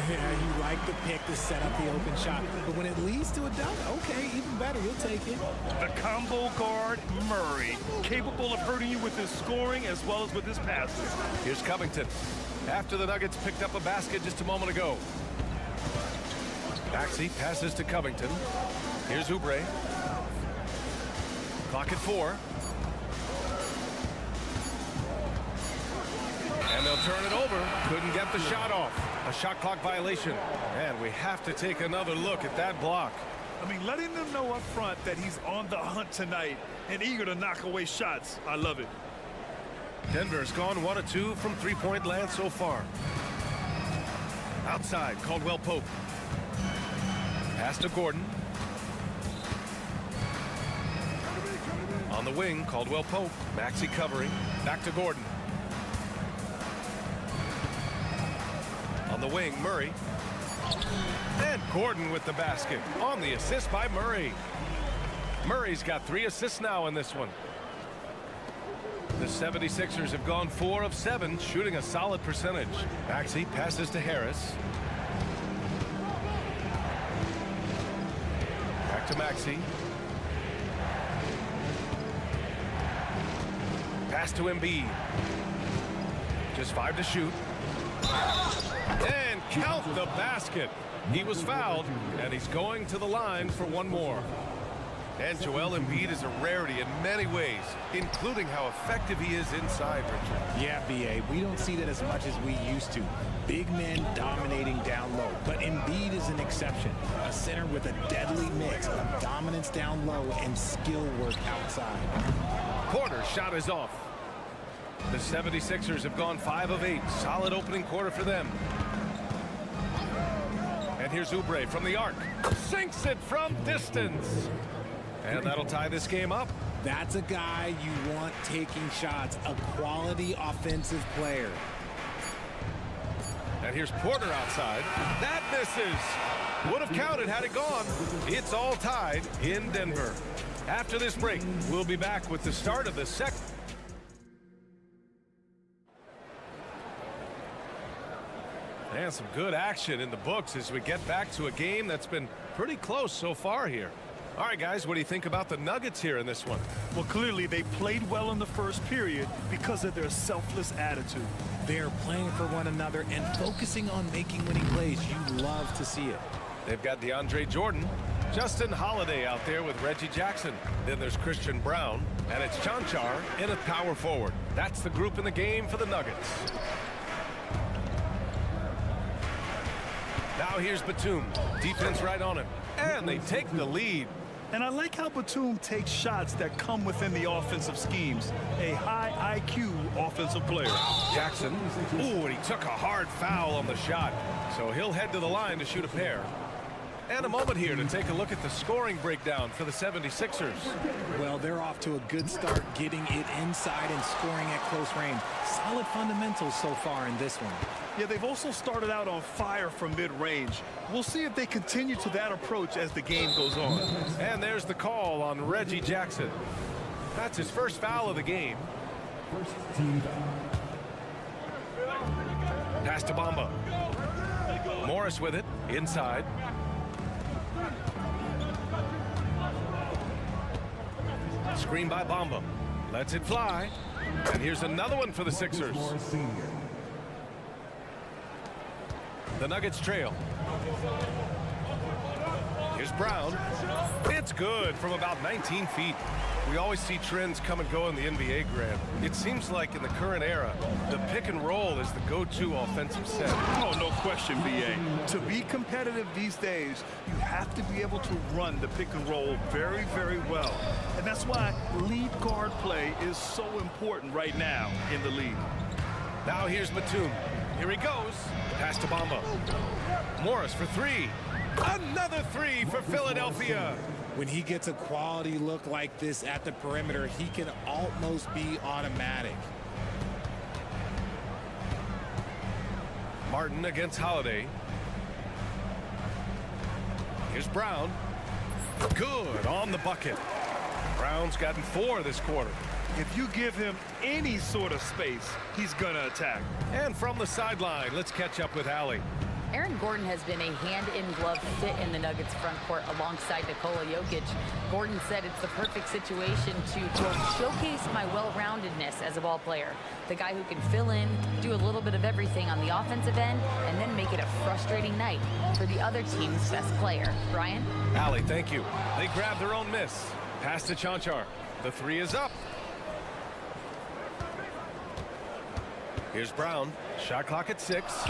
Yeah, you like the pick to set up the open shot, but when it leads to a dunk, okay, even better, you'll take it. The combo guard, Murray, capable of hurting you with his scoring as well as with his passes. Here's Covington. After the Nuggets picked up a basket just a moment ago. Maxey passes to Covington. Here's Oubre. Clock at 4. And they'll turn it over. Couldn't get the shot off. A shot clock violation. And we have to take another look at that block. I mean, letting them know up front that he's on the hunt tonight and eager to knock away shots. I love it. Denver's gone 1 of 2 from three-point land so far. Outside, Caldwell Pope. Pass to Gordon. On the wing, Caldwell Pope. Maxey covering. Back to Gordon. On the wing, Murray. And Gordon with the basket. On the assist by Murray. Murray's got 3 assists now in this one. The 76ers have gone 4 of 7, shooting a solid percentage. Maxey passes to Harris. Back to Maxey. Pass to Embiid. Just 5 to shoot. And count the basket. He was fouled, and he's going to the line for one more. And Joel Embiid is a rarity in many ways, including how effective he is inside, Richard. Yeah, BA, we don't see that as much as we used to. Big men dominating down low, but Embiid is an exception. A center with a deadly mix of dominance down low and skill work outside. Porter's shot is off. The 76ers have gone 5 of 8. Solid opening quarter for them. And here's Oubre from the arc. Sinks it from distance. And that'll tie this game up. That's a guy you want taking shots, a quality offensive player. And here's Porter outside. That misses. Would have counted had it gone. It's all tied in Denver. After this break, we'll be back with the start of the second. And some good action in the books as we get back to a game that's been pretty close so far here. All right, guys, what do you think about the Nuggets here in this one? Well, clearly they played well in the first period because of their selfless attitude. They're playing for one another and focusing on making winning plays. You love to see it. They've got DeAndre Jordan, Justin Holiday out there with Reggie Jackson. Then there's Christian Brown, and it's Chanchar in a power forward. That's the group in the game for the Nuggets. Now here's Batum. Defense right on him. And they take the lead. And I like how Batum takes shots that come within the offensive schemes. A high IQ offensive player. Jackson. Ooh, and he took a hard foul on the shot. So he'll head to the line to shoot a pair. And a moment here to take a look at the scoring breakdown for the 76ers. Well, they're off to a good start getting it inside and scoring at close range. Solid fundamentals so far in this one. Yeah, they've also started out on fire from mid-range. We'll see if they continue to that approach as the game goes on. And there's the call on Reggie Jackson. That's his first foul of the game. Pass to Bamba. Morris with it, inside. Screen by Bamba. Lets it fly. And here's another one for the Sixers. The Nuggets trail. Here's Brown. It's good from about 19 feet. We always see trends come and go in the NBA, Grant. It seems like in the current era, the pick and roll is the go-to offensive set. Oh, no question, BA. To be competitive these days, you have to be able to run the pick and roll very, very well. And that's why lead guard play is so important right now in the league. Now here's Batum. Here he goes. Pass to Bamba. Morris for 3. Another 3 for Philadelphia. When he gets a quality look like this at the perimeter, he can almost be automatic. Martin against Holiday. Here's Brown. Good on the bucket. Brown's gotten 4 this quarter. If you give him any sort of space, he's going to attack. And from the sideline, let's catch up with Allie. Aaron Gordon has been a hand-in-glove fit in the Nuggets front court alongside Nikola Jokic. Gordon said it's the perfect situation to, quote, showcase my well-roundedness as a ball player. The guy who can fill in, do a little bit of everything on the offensive end, and then make it a frustrating night for the other team's best player. Brian? Allie, thank you. They grab their own miss. Pass to Chanchar. The 3 is up. Here's Brown. Shot clock at 6.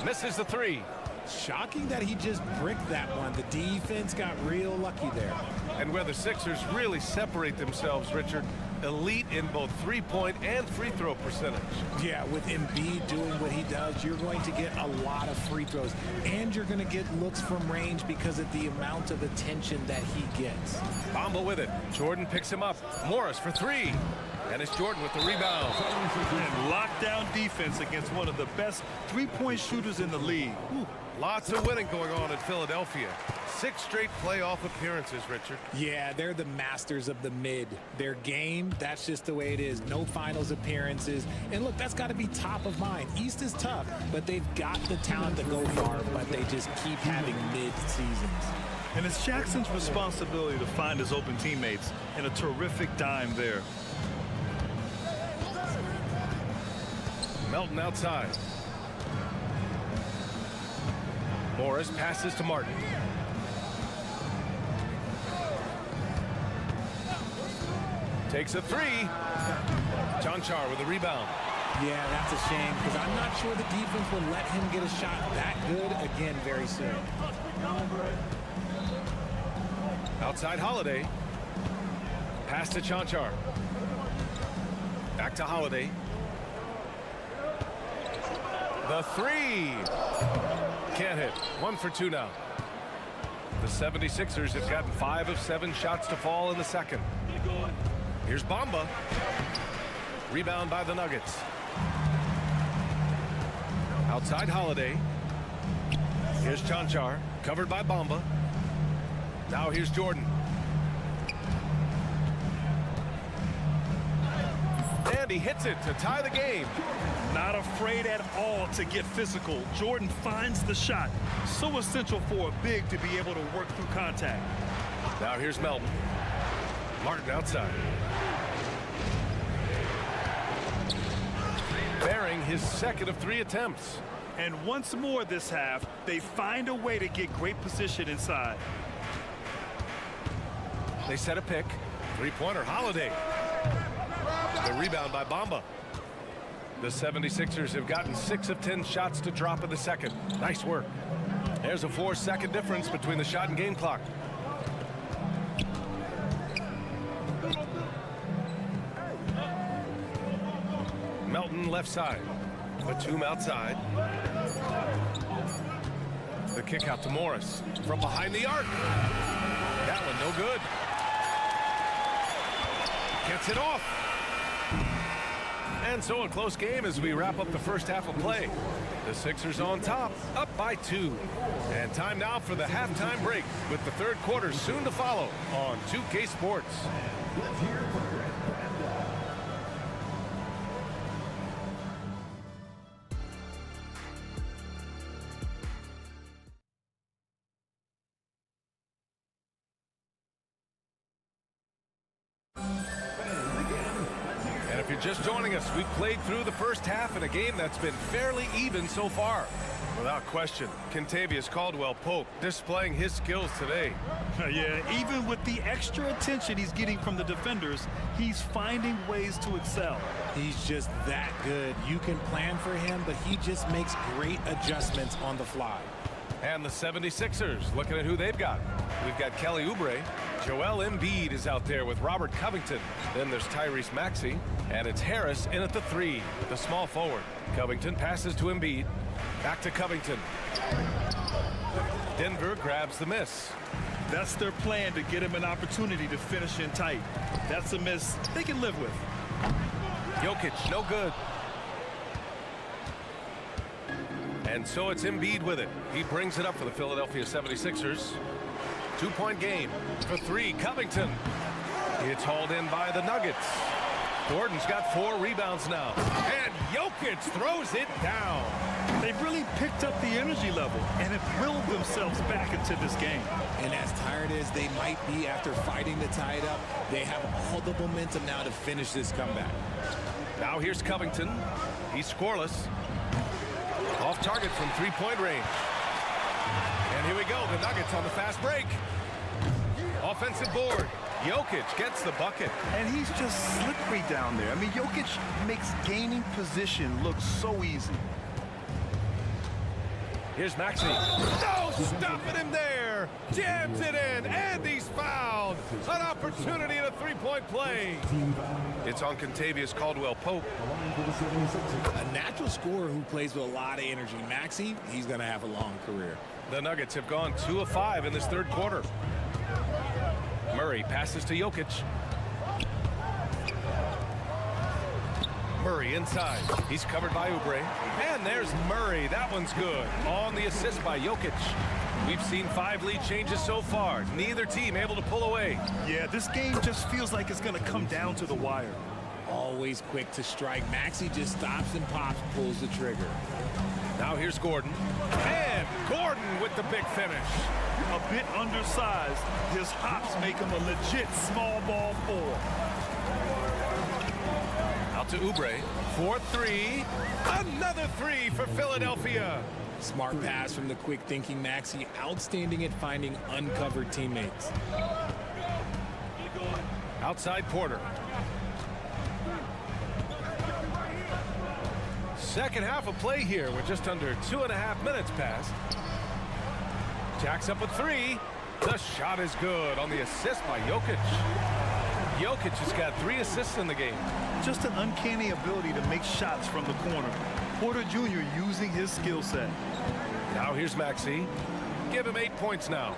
Misses the 3. Shocking that he just bricked that one. The defense got real lucky there. And where the Sixers really separate themselves, Richard, elite in both three-point and free throw percentage. Yeah, with Embiid doing what he does, you're going to get a lot of free throws, and you're going to get looks from range because of the amount of attention that he gets. Bamba with it. Jordan picks him up. Morris for three. And it's Jordan with the rebound. And lockdown defense against one of the best three-point shooters in the league. Ooh, lots of winning going on in Philadelphia. 6 straight playoff appearances, Richard. Yeah, they're the masters of the mid. Their game, that's just the way it is. No finals appearances. And look, that's got to be top of mind. East is tough, but they've got the talent to go far, but they just keep having mid-seasons. And it's Jackson's responsibility to find his open teammates, and a terrific dime there. Melton outside. Morris passes to Martin. Takes a three. Jonchar with the rebound. Yeah, that's a shame because I'm not sure the defense will let him get a shot that good again very soon. Outside Holiday. Pass to Jonchar. Back to Holiday. The three. Can't hit. 1 for 2 now. The 76ers have gotten 5 of 7 shots to fall in the second. Here's Bamba. Rebound by the Nuggets. Outside Holiday. Here's Jonchar. Covered by Bamba. Now here's Jordan. And he hits it to tie the game. Not afraid at all to get physical. Jordan finds the shot. So essential for a big to be able to work through contact. Now here's Melton. Martin outside. Bearing his second of 3 attempts. And once more this half, they find a way to get great position inside. They set a pick. 3-pointer Holiday. The rebound by Bamba. The 76ers have gotten 6 of 10 shots to drop in the second. Nice work. There's a 4-second difference between the shot and game clock. Melton left side. Batum outside. The kick out to Morris from behind the arc. That one no good. Gets it off. And so a close game as we wrap up the first half of play. The Sixers on top, up by 2. And time now for the halftime break with the third quarter soon to follow on 2K Sports. If you're just joining us, we've played through the first half in a game that's been fairly even so far. Without question, Kentavious Caldwell-Pope displaying his skills today. Yeah, even with the extra attention he's getting from the defenders, he's finding ways to excel. He's just that good. You can plan for him, but he just makes great adjustments on the fly. And the 76ers, looking at who they've got. We've got Kelly Oubre. Joel Embiid is out there with Robert Covington. Then there's Tyrese Maxey. And it's Harris in at the 3, the small forward. Covington passes to Embiid. Back to Covington. Denver grabs the miss. That's their plan, to get him an opportunity to finish in tight. That's a miss they can live with. Jokic, no good. And so it's Embiid with it. He brings it up for the Philadelphia 76ers. 2-point game for 3. Covington. It's hauled in by the Nuggets. Gordon's got 4 rebounds now. And Jokic throws it down. They've really picked up the energy level and have willed themselves back into this game. And as tired as they might be after fighting to tie it up, they have all the momentum now to finish this comeback. Now here's Covington. He's scoreless. Off target from 3-point range. And here we go, the Nuggets on the fast break. Offensive board. Jokic gets the bucket. And he's just slippery down there. I mean, Jokic makes gaining position look so easy. Here's Maxey. No, stopping him there. Jams it in, and he's fouled. An opportunity in a three-point play. It's on Contavious Caldwell-Pope. A natural scorer who plays with a lot of energy. Maxey, he's going to have a long career. The Nuggets have gone 2 of 5 in this third quarter. Murray passes to Jokic. Murray inside. He's covered by Oubre. And there's Murray. That one's good. On the assist by Jokic. We've seen 5 lead changes so far. Neither team able to pull away. Yeah, this game just feels like it's going to come down to the wire. Always quick to strike. Maxey just stops and pops, pulls the trigger. Now here's Gordon. And Gordon with the big finish. A bit undersized. His hops make him a legit small ball 4. Out to Oubre. 4-3. Another 3 for Philadelphia. Smart pass from the quick thinking Maxey. Outstanding at finding uncovered teammates. Outside Porter. Second half of play here. We're just under 2.5 minutes past. Jack's up with 3. The shot is good on the assist by Jokic. Jokic has got 3 assists in the game. Just an uncanny ability to make shots from the corner. Porter Jr. using his skill set. Now here's Maxey. Give him 8 points now.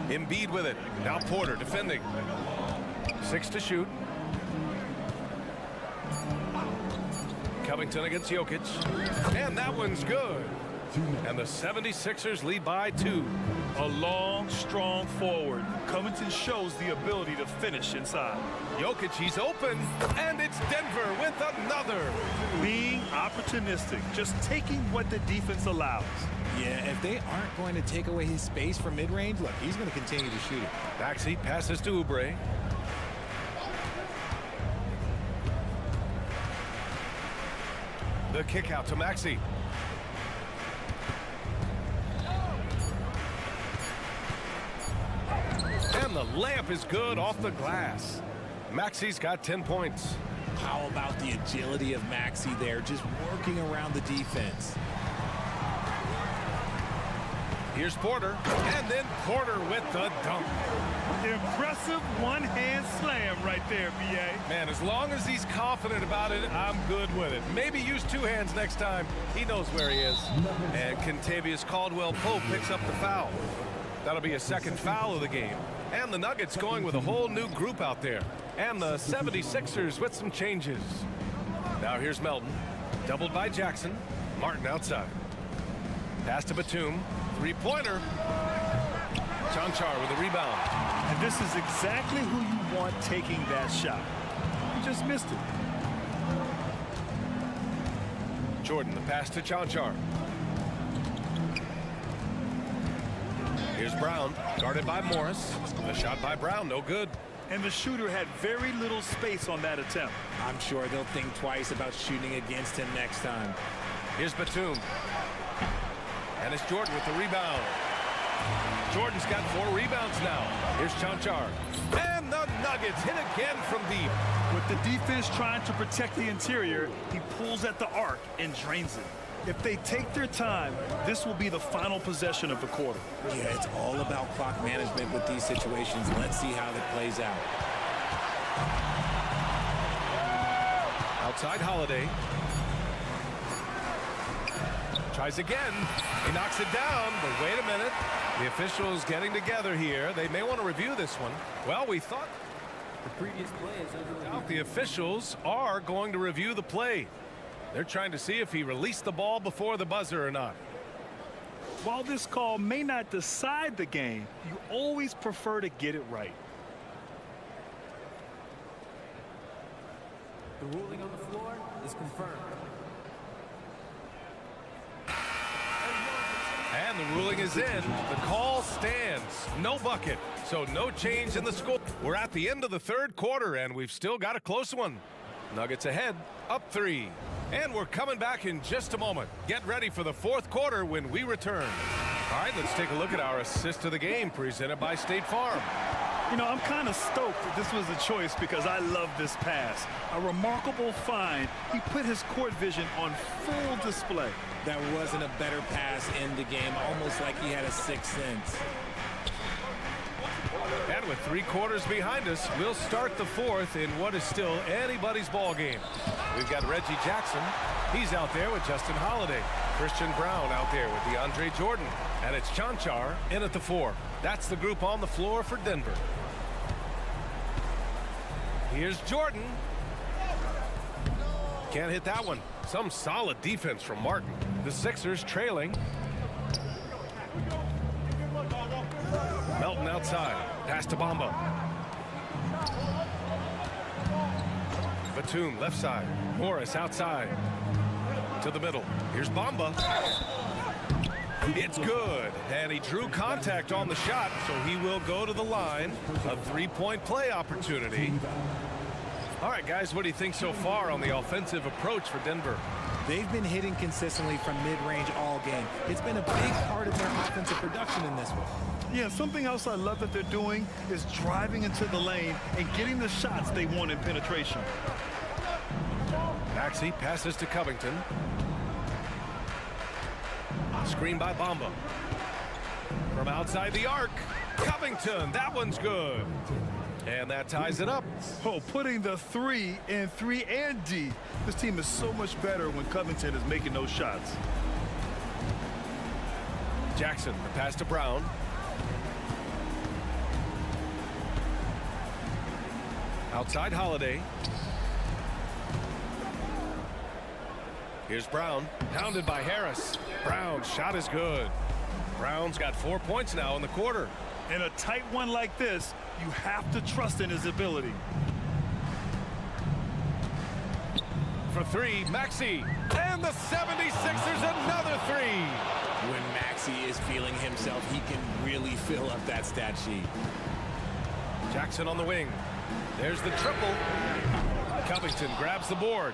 Embiid with it. Now Porter defending. 6 to shoot. Covington against Jokic. And that one's good. And the 76ers lead by 2. A long, strong forward. Covington shows the ability to finish inside. Jokic, he's open. And it's Denver with another. Being opportunistic. Just taking what the defense allows. Yeah, if they aren't going to take away his space from mid-range, look, he's going to continue to shoot it. Maxey passes to Oubre. The kick out to Maxey. And the layup is good off the glass. Maxey's got 10 points. How about the agility of Maxey there, just working around the defense. Here's Porter, and then Porter with the dunk. Impressive one-hand slam right there, B.A. Man, as long as he's confident about it, I'm good with it. Maybe use 2 hands next time. He knows where he is. And Contavious Caldwell-Pope picks up the foul. That'll be a second foul of the game. And the Nuggets going with a whole new group out there. And the 76ers with some changes. Now here's Melton. Doubled by Jackson. Martin outside. Pass to Batum. 3-pointer. Chanchar with a rebound. And this is exactly who you want taking that shot. He just missed it. Jordan, the pass to Chanchar. Here's Brown, guarded by Morris. The shot by Brown, no good. And the shooter had very little space on that attempt. I'm sure they'll think twice about shooting against him next time. Here's Batum. And it's Jordan with the rebound. Jordan's got 4 rebounds now. Here's Chanchar. And the Nuggets hit again from deep. With the defense trying to protect the interior, he pulls at the arc and drains it. If they take their time, this will be the final possession of the quarter. Yeah, it's all about clock management with these situations. Let's see how that plays out. Outside Holiday. Tries again. He knocks it down, but wait a minute. The officials getting together here. They may want to review this one. Well, we thought The previous play is over. the officials are going to review the play. They're trying to see if he released the ball before the buzzer or not. While this call may not decide the game, you always prefer to get it right. The ruling on the floor is confirmed. And the ruling is in. The call stands. No bucket. So no change in the score. We're at the end of the third quarter, and we've still got a close one. Nuggets ahead, up 3. And we're coming back in just a moment. Get ready for the fourth quarter when we return. All right, let's take a look at our assist of the game presented by State Farm. You know, I'm kind of stoked that this was a choice because I love this pass. A remarkable find. He put his court vision on full display. That wasn't a better pass in the game, almost like he had a sixth sense. And with 3 quarters behind us, we'll start the fourth in what is still anybody's ball game. We've got Reggie Jackson. He's out there with Justin Holiday. Christian Brown out there with DeAndre Jordan. And it's Chanchar in at the 4. That's the group on the floor for Denver. Here's Jordan. Can't hit that one. Some solid defense from Martin. The Sixers trailing. Melton outside. Pass to Bamba. Batum left side. Morris outside. To the middle. Here's Bamba. It's good. And he drew contact on the shot, so he will go to the line. A 3-point play opportunity. All right, guys, what do you think so far on the offensive approach for Denver? They've been hitting consistently from mid-range all game. It's been a big part of their offensive production in this one. Yeah, something else I love that they're doing is driving into the lane and getting the shots they want in penetration. Maxey passes to Covington. Screen by Bamba. From outside the arc, Covington, that one's good. And that ties it up. Oh, putting the 3 in 3 and D. This team is so much better when Covington is making those shots. Jackson, the pass to Brown. Outside Holiday. Here's Brown, pounded by Harris. Brown's shot is good. Brown's got 4 points now in the quarter. In a tight one like this, you have to trust in his ability. For 3, Maxey. And the 76ers another 3. When Maxey is feeling himself, he can really fill up that stat sheet. Jackson on the wing. There's the triple. Covington grabs the board.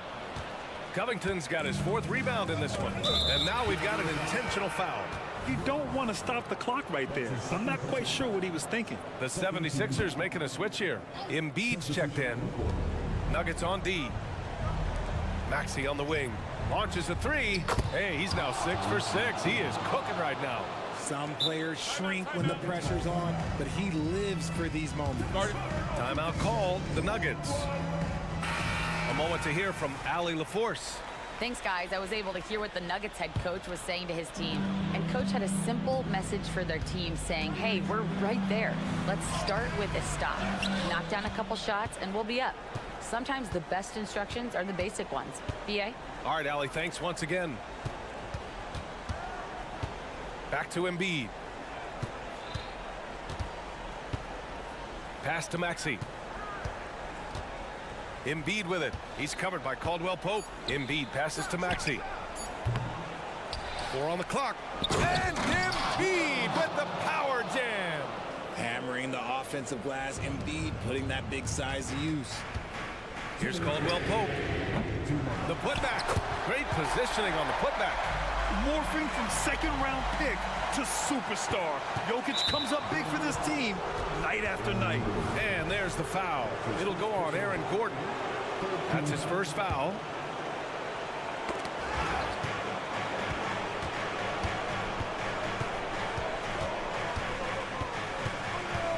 Covington's got his 4th rebound in this one. And now we've got an intentional foul. You don't want to stop the clock right there. I'm not quite sure what he was thinking. The 76ers making a switch here. Embiid's checked in. Nuggets on D. Maxey on the wing. Launches a 3. Hey, he's now 6 for 6. He is cooking right now. Some players shrink when the pressure's on, but he lives for these moments. Timeout called, the Nuggets. A moment to hear from Allie LaForce. Thanks, guys. I was able to hear what the Nuggets head coach was saying to his team. And coach had a simple message for their team saying, hey, we're right there. Let's start with a stop. Knock down a couple shots and we'll be up. Sometimes the best instructions are the basic ones. BA? All right, Allie, thanks once again. Back to Embiid. Pass to Maxey. Embiid with it. He's covered by Caldwell Pope. Embiid passes to Maxey. 4 on the clock. And Embiid with the power jam. Hammering the offensive glass. Embiid putting that big size to use. Here's Caldwell Pope. The putback. Great positioning on the putback. Morphing from second-round pick to superstar. Jokic comes up big for this team night after night. And there's the foul. It'll go on Aaron Gordon. That's his first foul.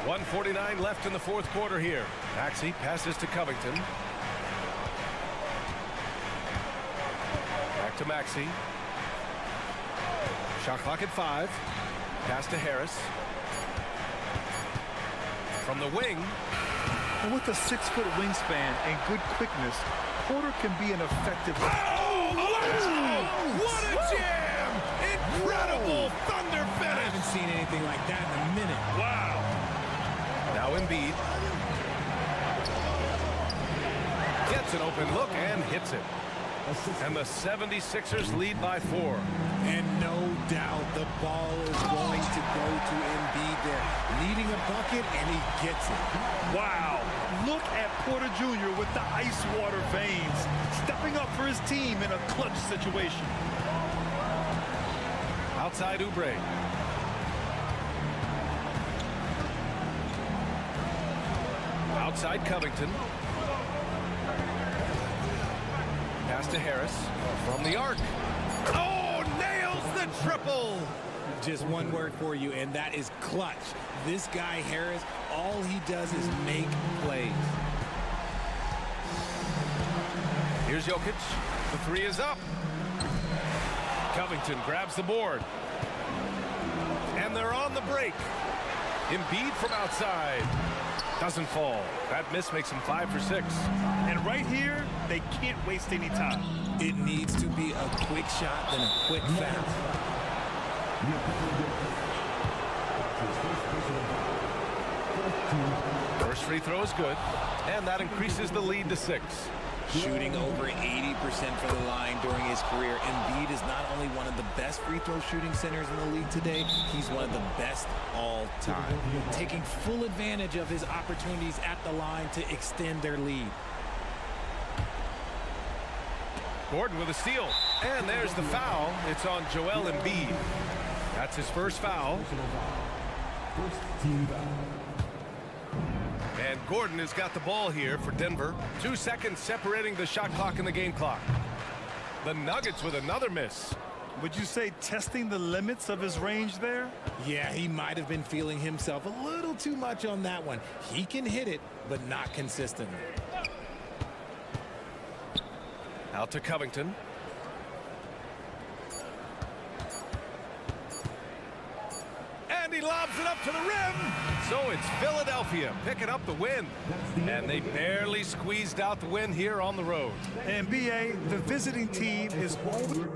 .149 left in the 4th quarter here. Maxey passes to Covington. Back to Maxey. Shot clock at 5. Pass to Harris. From the wing. And with a 6-foot wingspan and good quickness, Porter can be an effective... Oh! What a jam! Incredible thunder finish! I haven't seen anything like that in a minute. Wow! Now Embiid. Gets an open look and hits it. And the 76ers lead by 4. And no doubt the ball is going to go to Embiid there. Needing a bucket, and he gets it. Wow. Look at Porter Jr. with the ice water veins. Stepping up for his team in a clutch situation. Outside Oubre. Outside Covington. Pass to Harris from the arc. Oh, nails the triple. Just one word for you, and that is clutch. This guy, Harris, all he does is make plays. Here's Jokic. The three is up. Covington grabs the board. And they're on the break. Embiid from outside. Doesn't fall. That miss makes him 5 for 6. And right here, they can't waste any time. It needs to be a quick shot, then a quick foul. First free throw is good, and that increases the lead to 6. Shooting over 80% for the line during his career. Embiid is not only one of the best free throw shooting centers in the league today, he's one of the best all time. Taking full advantage of his opportunities at the line to extend their lead. Gordon with a steal, and there's the foul. It's on Joel Embiid. That's his first foul. And Gordon has got the ball here for Denver. 2 seconds separating the shot clock and the game clock. The Nuggets with another miss. Would you say testing the limits of his range there? Yeah, he might have been feeling himself a little too much on that one. He can hit it, but not consistently. Out to Covington. And he lobs it up to the rim. So it's Philadelphia picking up the win. And they barely squeezed out the win here on the road. NBA, the visiting team is over.